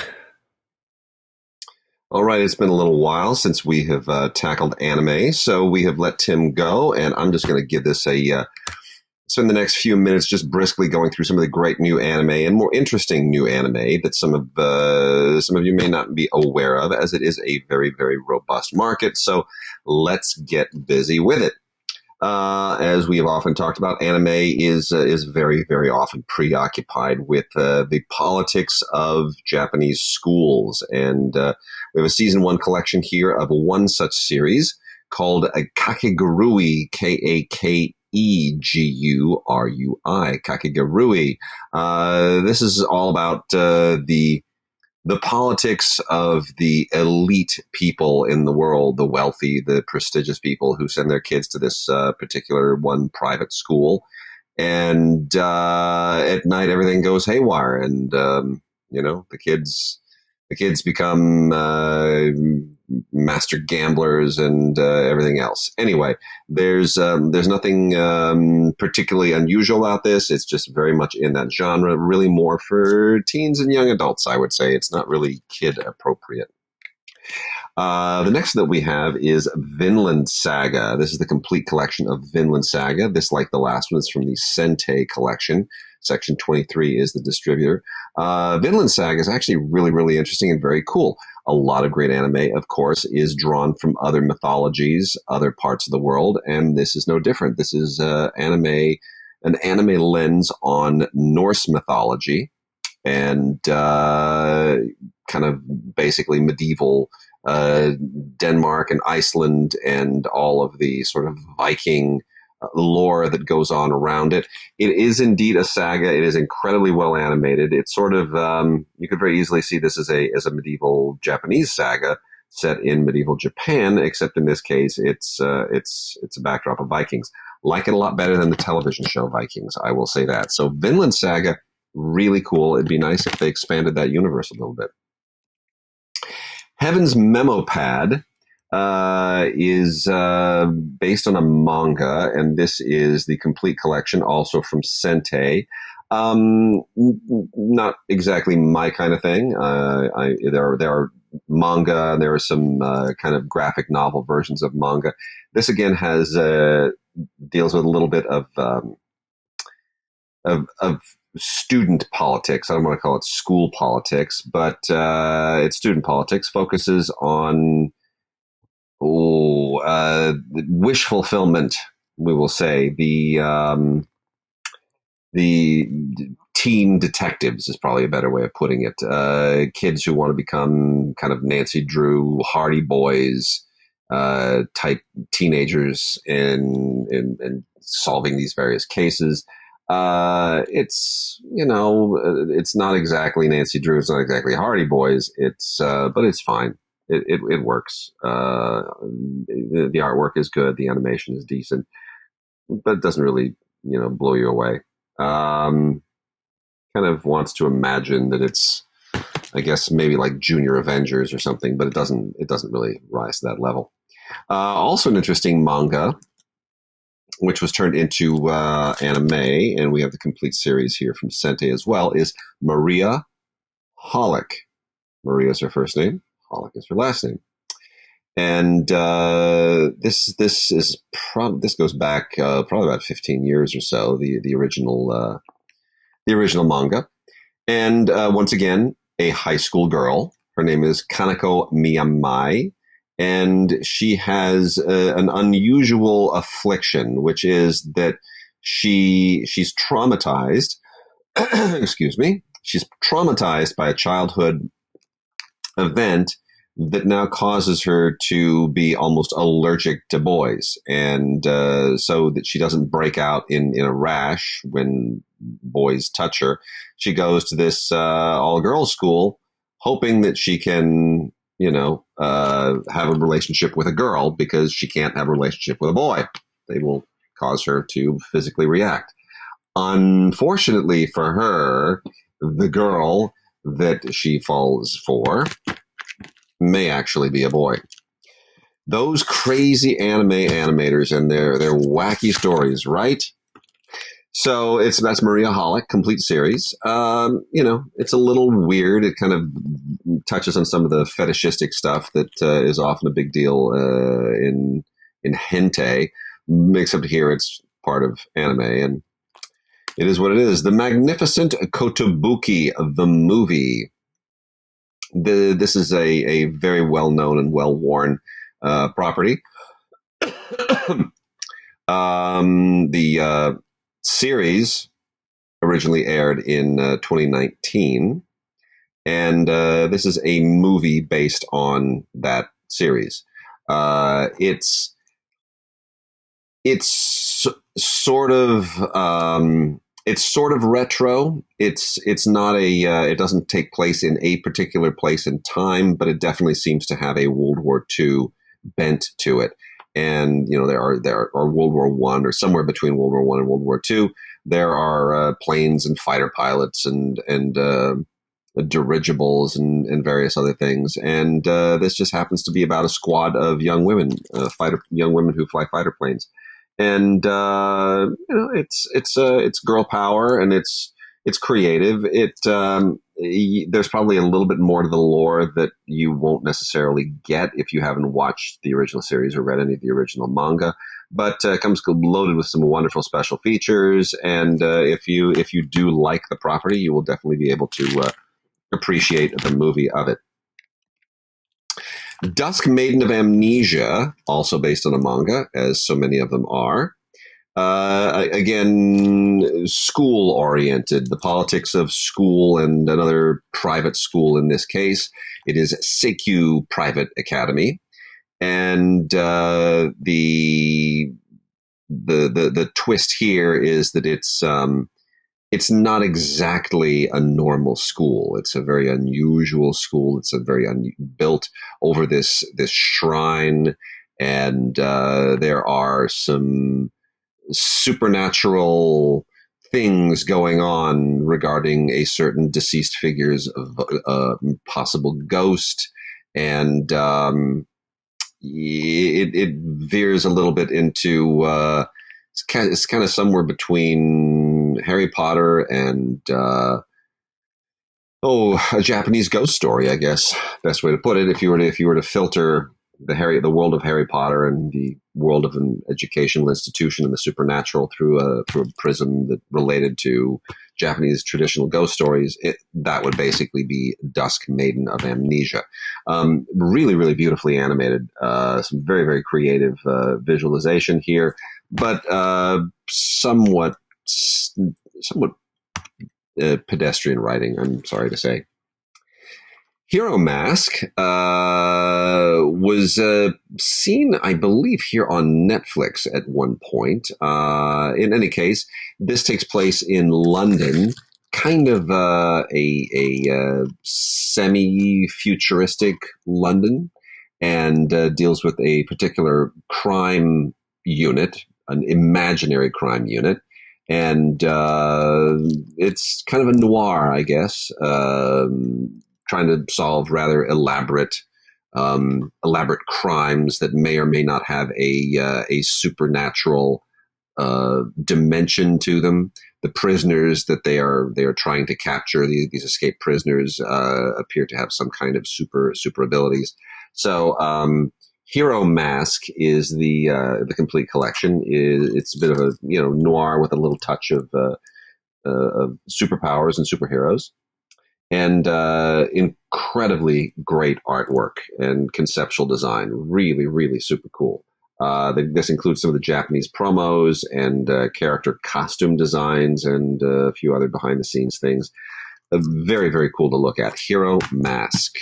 All right, it's been a little while since we have tackled anime, so we have let Tim go, and I'm just going to give this spend the next few minutes just briskly going through some of the great new anime and more interesting new anime that some of you may not be aware of, as it is a very, very robust market. So let's get busy with it. As we have often talked about, anime is very, very often preoccupied with the politics of Japanese schools, and we have a season 1 collection here of one such series called Kakegurui, Kakegurui, Kakegurui. This is all about the politics of the elite people in the world, the wealthy, the prestigious people who send their kids to this particular one private school. And at night, everything goes haywire, and the kids become master gamblers and everything else. Anyway, there's nothing particularly unusual about this. It's just very much in that genre, really more for teens and young adults, I would say. It's not really kid appropriate. The next that we have is Vinland Saga. This is the complete collection of Vinland Saga. This, like the last one, is from the Sentai collection. Section 23 is the distributor. Vinland Saga is actually really, really interesting and very cool. A lot of great anime, of course, is drawn from other mythologies, other parts of the world, and this is no different. This is an anime lens on Norse mythology and kind of basically medieval Denmark and Iceland and all of the sort of Viking lore that goes on around it. It is indeed a saga. It is incredibly well animated. It's sort of you could very easily see this as a medieval Japanese saga set in medieval Japan, except in this case it's a backdrop of Vikings. Like it a lot better than the television show Vikings, I will say that. So Vinland Saga, really cool. It'd be nice if they expanded that universe a little bit. Heaven's Memo Pad is based on a manga, and this is the complete collection, also from Sentai. Not exactly my kind of thing. There are manga, and there are some kind of graphic novel versions of manga. This again has deals with a little bit of student politics. I don't want to call it school politics, but it's student politics. Focuses on wish fulfillment, we will say. The teen detectives is probably a better way of putting it. Kids who want to become kind of Nancy Drew, Hardy Boys type teenagers in solving these various cases. It's not exactly Nancy Drew. It's not exactly Hardy Boys. But it's fine. It works. The artwork is good. The animation is decent, but it doesn't really, blow you away. Kind of wants to imagine that it's, I guess, maybe like Junior Avengers or something, but it doesn't really rise to that level. Also an interesting manga, which was turned into anime, and we have the complete series here from Sentai as well, is Maria-Holic. Maria is her first name. Holic is her last name. And this goes back probably about 15 years or so, the original manga. And once again, a high school girl. Her name is Kanako Miyamai, and she has an unusual affliction, which is that she's traumatized. Excuse me. She's traumatized by a childhood event that now causes her to be almost allergic to boys. And so that she doesn't break out in a rash when boys touch her, she goes to this all-girls school hoping that she can, have a relationship with a girl, because she can't have a relationship with a boy. They will cause her to physically react. Unfortunately for her, the girl that she falls for may actually be a boy. Those crazy animators and their wacky stories, right? So that's Maria-Holic, complete series. It's a little weird. It kind of touches on some of the fetishistic stuff that is often a big deal in hentai. Except here, it's part of anime, and it is what it is. The Magnificent Kotobuki, the movie. This is a very well-known and well-worn property. The series originally aired in 2019, and this is a movie based on that series. It's sort of retro. It's not it doesn't take place in a particular place in time, but it definitely seems to have a World War II bent to it. And there are World War I, or somewhere between World War I and World War II. There are planes and fighter pilots and dirigibles and various other things. And this just happens to be about a squad of young women, young women who fly fighter planes. And it's girl power, and it's creative. There's probably a little bit more to the lore that you won't necessarily get if you haven't watched the original series or read any of the original manga. But it comes loaded with some wonderful special features, and if you do like the property, you will definitely be able to appreciate the movie of it. Dusk, Maiden of Amnesia, also based on a manga, as so many of them are. Again, school-oriented, the politics of school and another private school in this case. It is Seikyu Private Academy. And the twist here is that it's not exactly a normal school. It's a very unusual school. It's built over this shrine, and there are some supernatural things going on regarding a certain deceased figure's possible ghost, and it veers a little bit into it's kind of somewhere between Harry Potter and a Japanese ghost story, I guess. Best way to put it. If you were to filter the world of Harry Potter and the world of an educational institution and the supernatural through a prism that related to Japanese traditional ghost stories, that would basically be Dusk, Maiden of Amnesia. Really, really beautifully animated. Some very, very creative visualization here, but somewhat pedestrian writing, I'm sorry to say. Hero Mask was seen, I believe, here on Netflix at one point. In any case, this takes place in London, kind of a semi-futuristic London, and deals with a particular crime unit, an imaginary crime unit. And it's kind of a noir, I guess, trying to solve rather elaborate crimes that may or may not have a supernatural dimension to them. The prisoners that they are trying to capture, these escaped prisoners, appear to have some kind of super abilities. So Hero Mask is the complete collection. It's a bit of a noir with a little touch of superpowers and superheroes, and incredibly great artwork and conceptual design. Really, really super cool. This includes some of the Japanese promos and character costume designs and a few other behind the scenes things. Very, very cool to look at. Hero Mask.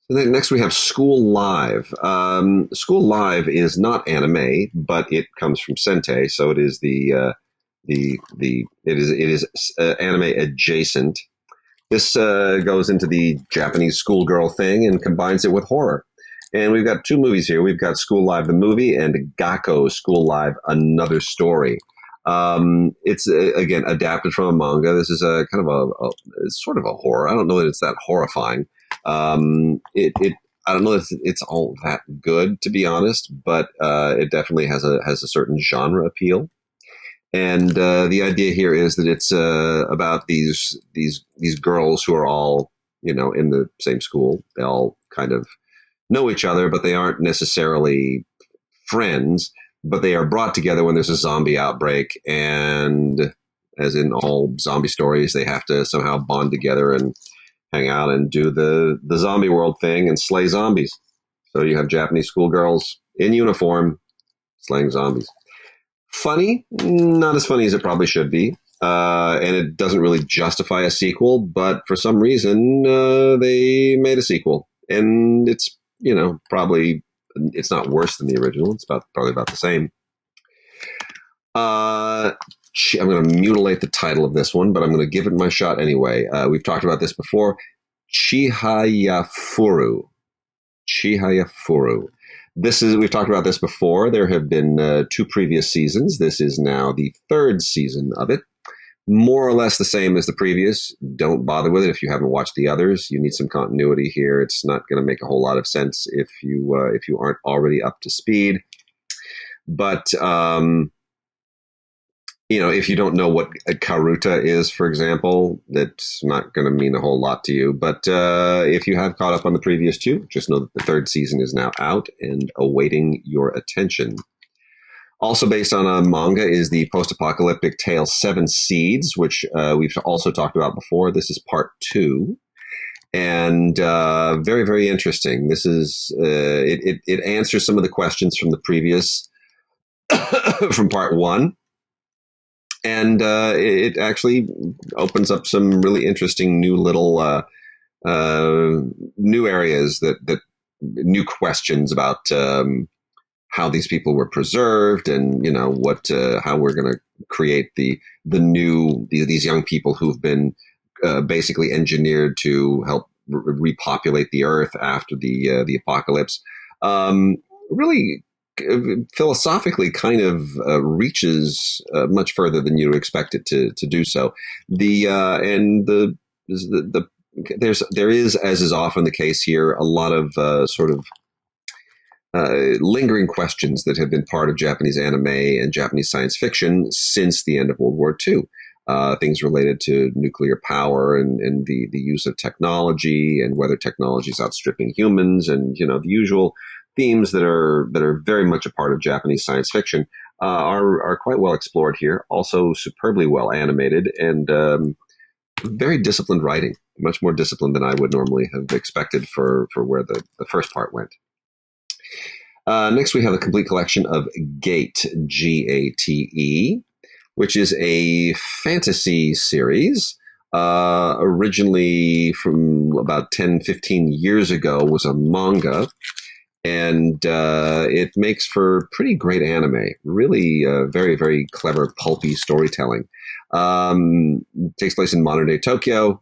And then next we have School Live. School Live is not anime, but it comes from Sentai, so it is it is anime adjacent. This goes into the Japanese schoolgirl thing and combines it with horror. And we've got two movies here. We've got School Live the movie and Gakko School Live Another Story. It's again adapted from a manga. This is a kind of it's sort of a horror. I don't know that it's that horrifying. I don't know if it's all that good, to be honest, but it definitely has a certain genre appeal. And the idea here is that it's about these girls who are all in the same school. They all kind of know each other, but they aren't necessarily friends. But they are brought together when there's a zombie outbreak, and as in all zombie stories, they have to somehow bond together and hang out and do the zombie world thing and slay zombies. So you have Japanese schoolgirls in uniform slaying zombies. Funny, not as funny as it probably should be. And it doesn't really justify a sequel, but for some reason, they made a sequel. And it's, probably, it's not worse than the original. It's probably about the same. I'm going to mutilate the title of this one, but I'm going to give it my shot anyway. We've talked about this before. Chihayafuru. We've talked about this before. There have been 2 previous seasons. This is now the 3rd season of it. More or less the same as the previous. Don't bother with it if you haven't watched the others. You need some continuity here. It's not going to make a whole lot of sense if you aren't already up to speed. But if you don't know what a karuta is, for example, that's not going to mean a whole lot to you. But if you have caught up on the previous 2, just know that the 3rd season is now out and awaiting your attention. Also based on a manga is the post-apocalyptic tale 7 Seeds, which we've also talked about before. This is part 2. And very, very interesting. This is it answers some of the questions from the previous, from part 1. And it actually opens up some really interesting new little new areas that new questions about how these people were preserved, and what how we're going to create these young people who've been basically engineered to help repopulate the earth after the apocalypse. Really. Philosophically kind of reaches much further than you would expect it to do so. The there is, as is often the case here, a lot of lingering questions that have been part of Japanese anime and Japanese science fiction since the end of World War II. Things related to nuclear power and the use of technology and whether technology is outstripping humans, and the usual themes that are very much a part of Japanese science fiction are quite well explored here. Also superbly well animated and very disciplined writing, much more disciplined than I would normally have expected for where the first part went. Next, we have a complete collection of Gate, Gate, which is a fantasy series. Originally from about 10, 15 years ago was a manga. And it makes for pretty great anime. Really very, very clever, pulpy storytelling. Takes place in modern-day Tokyo,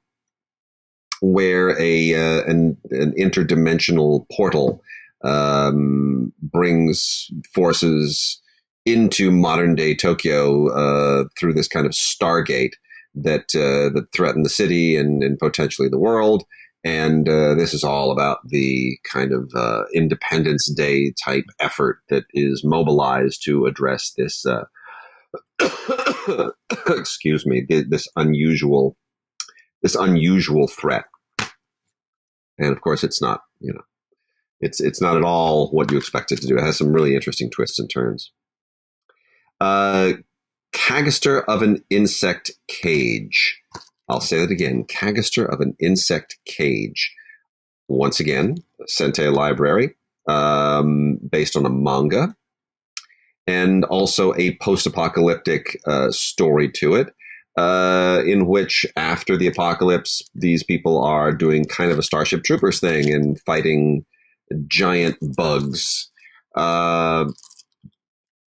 where an interdimensional portal brings forces into modern-day Tokyo through this kind of Stargate that threaten the city and potentially the world. And this is all about the kind of Independence Day type effort that is mobilized to address this, excuse me, this unusual threat. And of course, it's not, it's not at all what you expect it to do. It has some really interesting twists and turns. Cagaster of an insect cage. I'll say that again. Cagaster of an insect cage. Once again, Sentai Library, based on a manga, and also a post-apocalyptic story to it, in which after the apocalypse, these people are doing kind of a Starship Troopers thing and fighting giant bugs.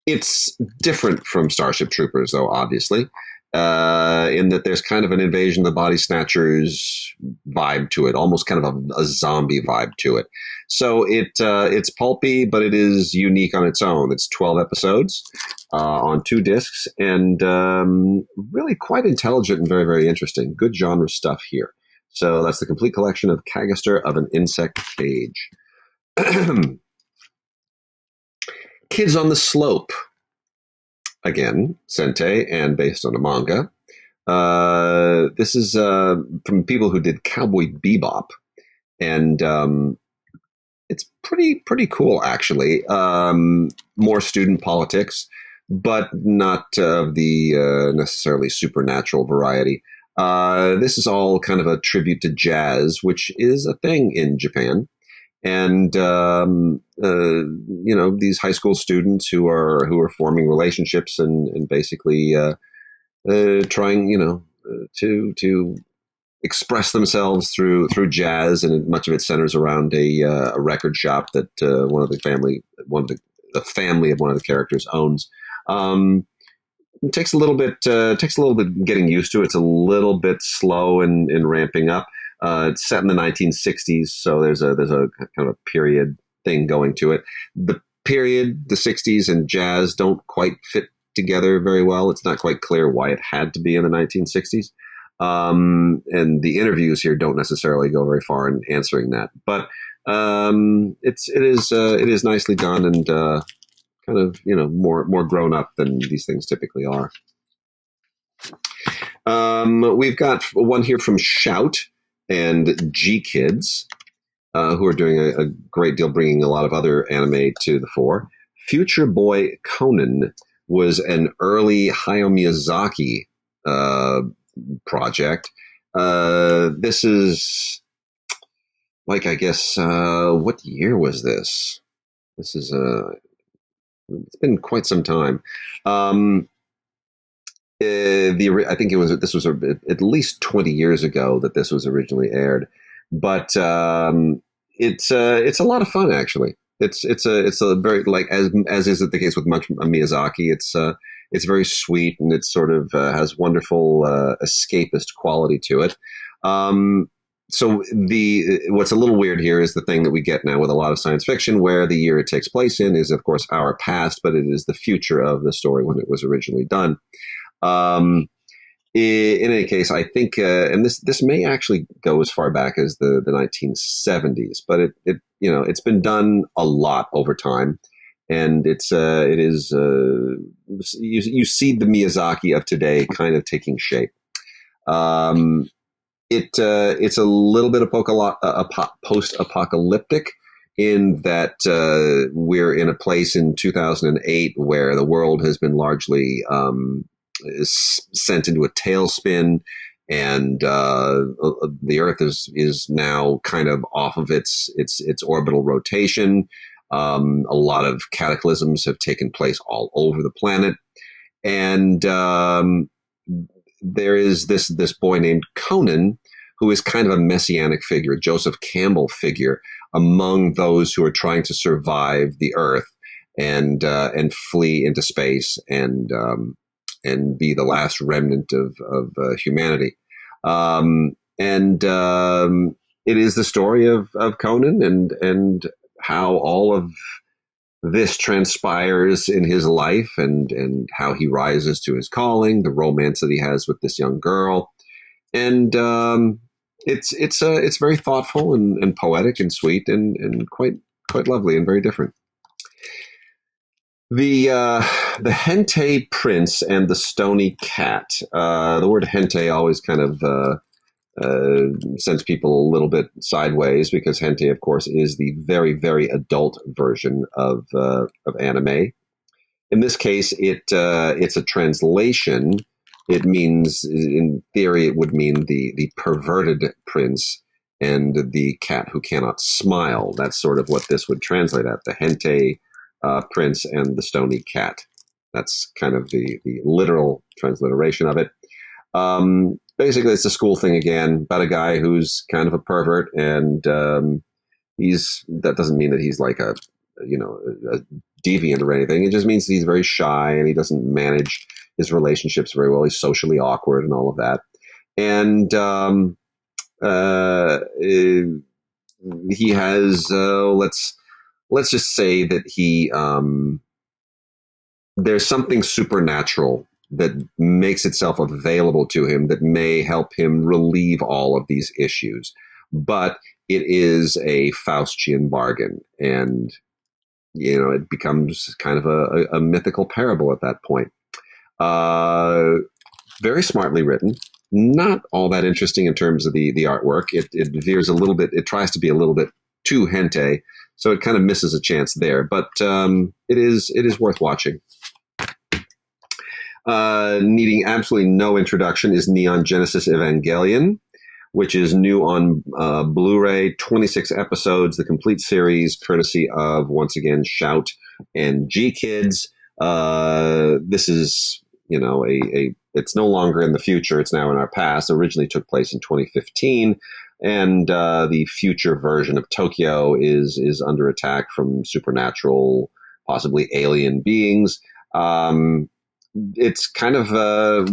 It's different from Starship Troopers, though, obviously. In that there's kind of an Invasion of the Body Snatchers vibe to it, almost kind of a zombie vibe to it. So it's pulpy, but it is unique on its own. It's 12 episodes on 2 discs, and really quite intelligent and very, very interesting. Good genre stuff here. So that's the complete collection of Cagaster of an Insect Cage. Kids on the Slope. Again, Sentai and based on a manga. This is from people who did Cowboy Bebop, and it's pretty cool actually. More student politics, but not of the necessarily supernatural variety. This is all kind of a tribute to jazz, which is a thing in Japan. And these high school students who are forming relationships and basically trying to express themselves through jazz, and much of it centers around a record shop that the family of one of the characters owns. It takes a little bit getting used to. It's a little bit slow in ramping up. It's set in the 1960s, so there's a kind of a period thing going to it. The period, the 60s, and jazz don't quite fit together very well. It's not quite clear why it had to be in the 1960s. And the interviews here don't necessarily go very far in answering that. But it is nicely done and kind of more grown up than these things typically are. We've got one here from Shout and G Kids, who are doing a great deal, bringing a lot of other anime to the fore. Future Boy Conan was an early Hayao Miyazaki project. This is like, I guess, what year was this? This is it's been quite some time. I think this was at least 20 years ago that this was originally aired, but it's a lot of fun actually. It's a very, like, as is the case with much Miyazaki. It's very sweet, and it sort of has wonderful escapist quality to it. So what's a little weird here is the thing that we get now with a lot of science fiction, where the year it takes place in is, of course, our past, but it is the future of the story when it was originally done. in any case, I think, and this may actually go as far back as the 1970s, but it's been done a lot over time, and you see the Miyazaki of today kind of taking shape. It's a little bit of post-apocalyptic in that we're in a place in 2008 where the world has been largely is sent into a tailspin, and the Earth is now kind of off of its orbital rotation. A lot of cataclysms have taken place all over the planet, and there is this boy named Conan, who is kind of a messianic figure, a Joseph Campbell figure among those who are trying to survive the Earth and flee into space and be the last remnant of humanity. It is the story of Conan and how all of this transpires in his life and how he rises to his calling, the romance that he has with this young girl. And it's very thoughtful and poetic and sweet and quite lovely and very different. The Hentai Prince and the Stony Cat. The word Hentai always kind of sends people a little bit sideways because Hentai, of course, is the very, very adult version of anime. In this case, it's a translation. It means, in theory, it would mean the perverted prince and the cat who cannot smile. That's sort of what this would translate at, the Hentai Prince and the Stony Cat. That's kind of the literal transliteration of it. Basically, it's a school thing again about a guy who's kind of a pervert, and that doesn't mean that he's like a deviant or anything. It just means that he's very shy and he doesn't manage his relationships very well. He's socially awkward and all of that. And he has let's just say that he there's something supernatural that makes itself available to him that may help him relieve all of these issues. But it is a Faustian bargain, and it becomes kind of a mythical parable at that point. Very smartly written, not all that interesting in terms of the artwork. It veers a little bit. It tries to be a little bit too hentai, so it kind of misses a chance there. But it is worth watching. Needing absolutely no introduction is Neon Genesis Evangelion, which is new on Blu-ray, 26 episodes, the complete series, courtesy of, once again, Shout and G-Kids. This is, it's no longer in the future. It's now in our past. It originally took place in 2015. And the future version of Tokyo is under attack from supernatural, possibly alien beings. It's kind of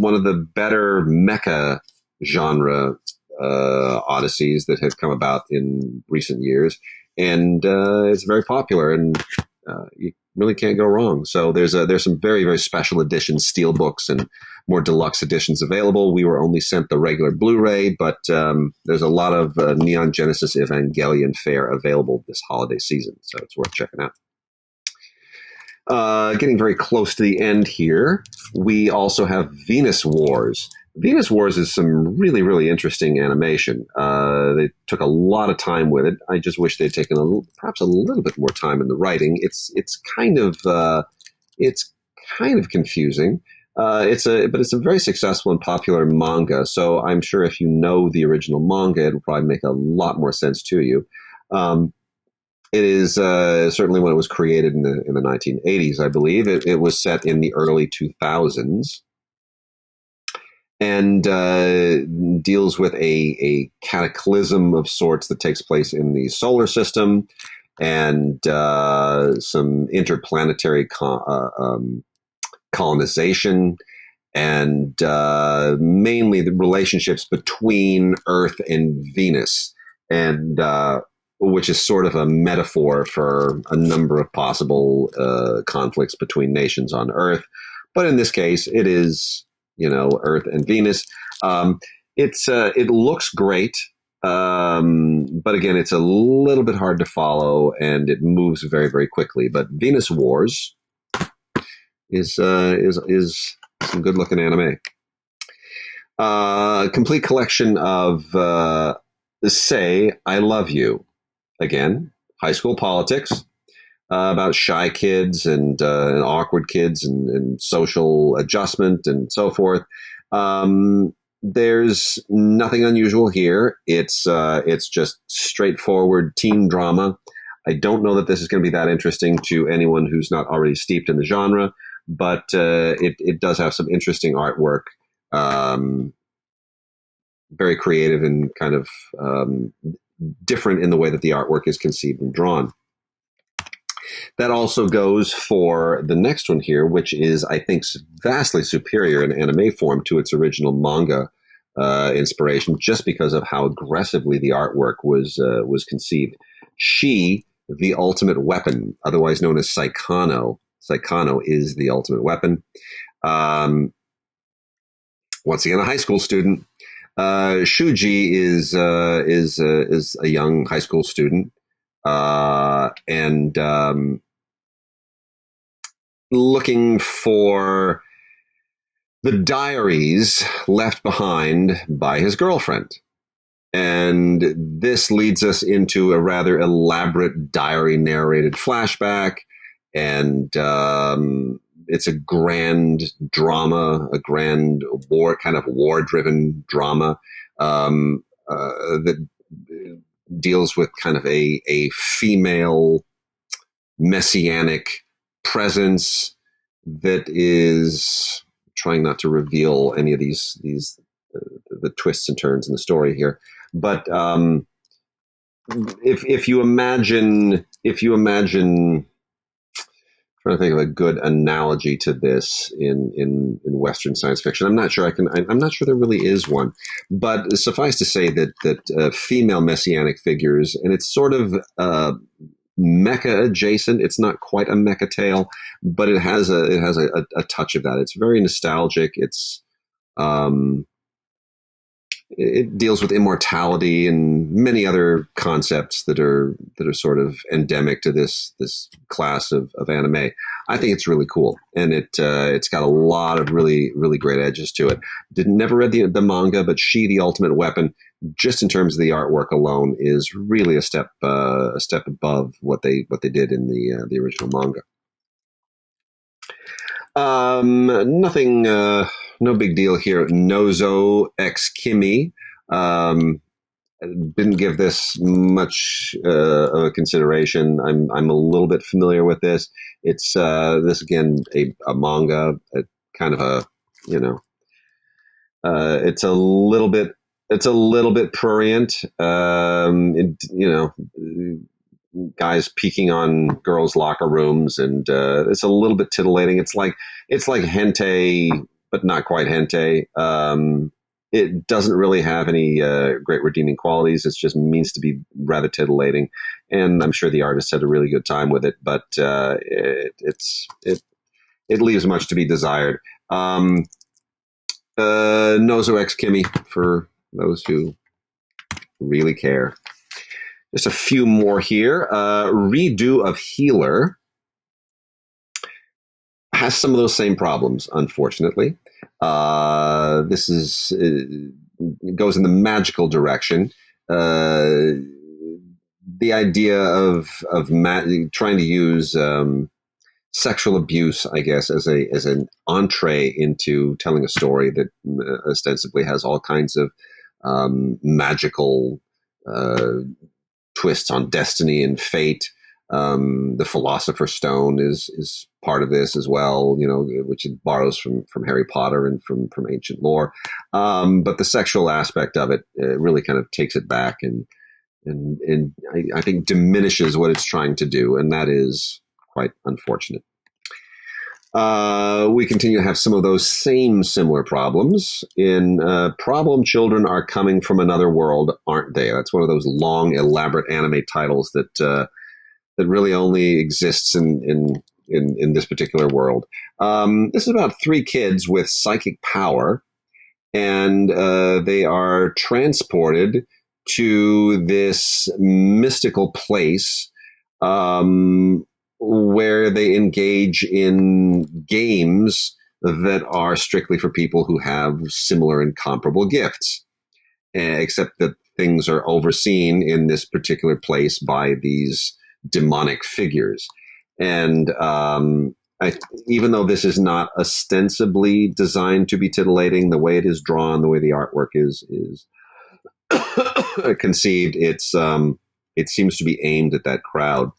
one of the better mecha genre odysseys that have come about in recent years, and it's very popular, and you really can't go wrong. So there's some very, very special editions, steel books, and more deluxe editions available. We were only sent the regular Blu-ray, but there's a lot of Neon Genesis Evangelion fare available this holiday season, so it's worth checking out. Getting very close to the end here, we also have Venus Wars. Venus Wars is some really, really interesting animation. They took a lot of time with it. I just wish they'd taken perhaps a little bit more time in the writing. It's kind of confusing. But it's a very successful and popular manga. So I'm sure if you know the original manga, it will probably make a lot more sense to you. It is certainly when it was created in the 1980s, I believe. It was set in the early 2000s and deals with a cataclysm of sorts that takes place in the solar system and some interplanetary colonization and mainly the relationships between Earth and Venus, and which is sort of a metaphor for a number of possible conflicts between nations on Earth. But in this case, it is Earth and Venus. It looks great. But again, it's a little bit hard to follow, and it moves very, very quickly. But Venus Wars is some good looking anime. Complete collection of Say I Love You. Again, high school politics, about shy kids and awkward kids and social adjustment and so forth. There's nothing unusual here. It's just straightforward teen drama. I don't know that this is going to be that interesting to anyone who's not already steeped in the genre, but it does have some interesting artwork. Very creative and kind of different in the way that the artwork is conceived and drawn. That also goes for the next one here, which is, I think, vastly superior in anime form to its original manga inspiration, just because of how aggressively the artwork was conceived. She, the Ultimate Weapon, otherwise known as Saikano. Saikano is the ultimate weapon. Once again, a high school student. Shuji is a young high school student. And looking for the diaries left behind by his girlfriend. And this leads us into a rather elaborate diary narrated flashback. And it's a grand drama, a grand war-driven drama that deals with kind of a female messianic presence that is trying not to reveal any of these the twists and turns in the story here. But if you imagine, trying to think of a good analogy to this in Western science fiction. I'm not sure there really is one, but suffice to say that female messianic figures, and it's sort of mecha adjacent. It's not quite a mecha tale, but it has a touch of that. It's very nostalgic. It deals with immortality and many other concepts that are sort of endemic to this class of anime. I think it's really cool, and it's got a lot of really, really great edges to it. Never read the manga, but She, the Ultimate Weapon, just in terms of the artwork alone, is really a step above what they did in the original manga. Nothing. No big deal here. Nozo X Kimi. Didn't give this much of a consideration. I'm a little bit familiar with this. It's this again a manga, kind of a it's a little bit prurient. Guys peeking on girls' locker rooms, and it's a little bit titillating. It's like hentai, but not quite hentai. It doesn't really have any great redeeming qualities. It just means to be rather titillating, and I'm sure the artist had a really good time with it. But it leaves much to be desired. Nozo X Kimi for those who really care. Just a few more here. Redo of Healer has some of those same problems, unfortunately. This goes in the magical direction. The idea of trying to use sexual abuse, I guess, as an entree into telling a story that ostensibly has all kinds of magical twists on destiny and fate. The Philosopher's Stone is part of this as well, which it borrows from Harry Potter and from ancient lore. But the sexual aspect of it really kind of takes it back and I think diminishes what it's trying to do, and that is quite unfortunate. We continue to have some of those similar problems in Problem Children Are Coming from Another World, Aren't They? That's one of those long, elaborate anime titles that really only exists in in this particular world. This is about 3 kids with psychic power, and they are transported to this mystical place where they engage in games that are strictly for people who have similar and comparable gifts, except that things are overseen in this particular place by these demonic figures. And even though this is not ostensibly designed to be titillating, the way it is drawn, the way the artwork is conceived, it seems to be aimed at that crowd.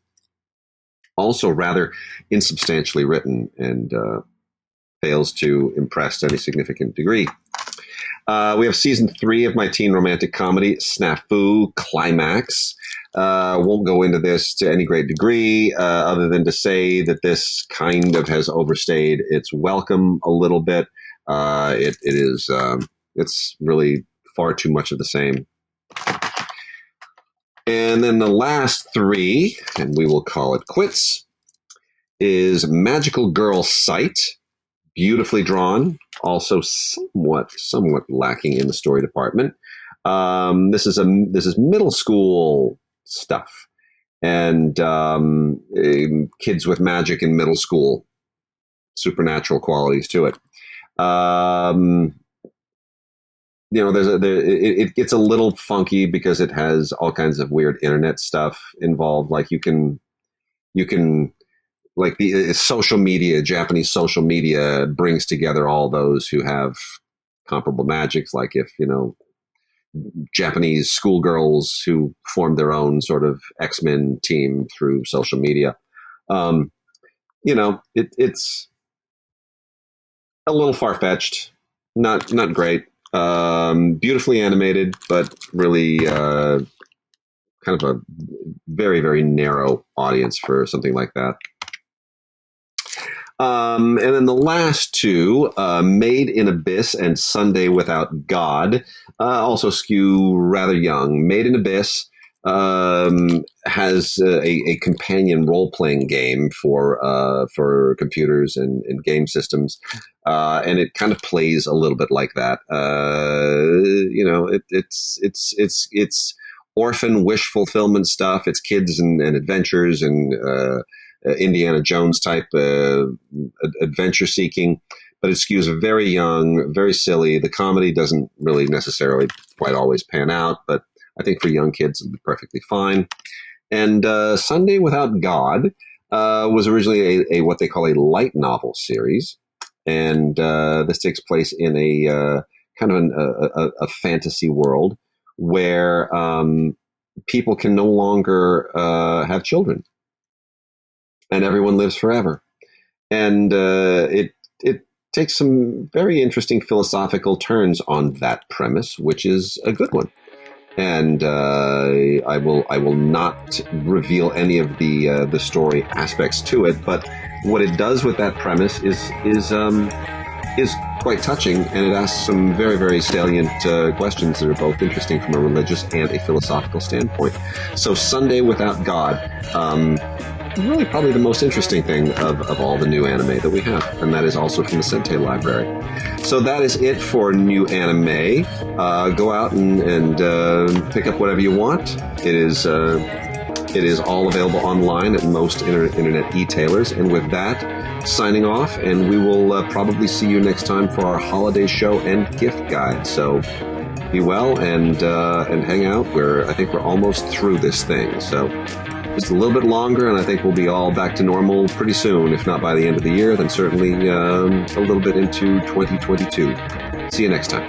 Also rather insubstantially written and fails to impress to any significant degree. We have season 3 of my teen romantic comedy, Snafu Climax. Won't go into this to any great degree, other than to say that this kind of has overstayed its welcome a little bit. It's really far too much of the same. And then the last 3, and we will call it quits, is Magical Girl Sight. Beautifully drawn, also somewhat lacking in the story department. This is middle school stuff, and kids with magic in middle school, supernatural qualities to it. It gets a little funky because it has all kinds of weird internet stuff involved. Like you can. Like the social media, Japanese social media brings together all those who have comparable magics. Like if, Japanese schoolgirls who formed their own sort of X-Men team through social media. It's a little far-fetched, not great. Beautifully animated, but really kind of a very, very narrow audience for something like that. And then the last 2, Made in Abyss and Sunday Without God, also skew rather young. Made in Abyss has a companion role-playing game for computers and game systems, and it kind of plays a little bit like that. It's orphan wish fulfillment stuff. It's kids and adventures and Indiana Jones type adventure seeking, but it skews very young, very silly. The comedy doesn't really necessarily quite always pan out, but I think for young kids it'll be perfectly fine. And Sunday Without God was originally a what they call a light novel series, and this takes place in a kind of a fantasy world where people can no longer have children. And everyone lives forever. And it takes some very interesting philosophical turns on that premise, which is a good one. And I will not reveal any of the story aspects to it, but what it does with that premise is quite touching, and it asks some very, very salient questions that are both interesting from a religious and a philosophical standpoint. So Sunday Without God, really probably the most interesting thing of all the new anime that we have, and that is also from the Sentai library. So that is it for new anime. Go out and pick up whatever you want. It is all available online at most internet e-tailers. And with that, signing off, and we will probably see you next time for our holiday show and gift guide. So be well and hang out. I think we're almost through this thing. So just a little bit longer, and I think we'll be all back to normal pretty soon. If not by the end of the year, then certainly a little bit into 2022. See you next time.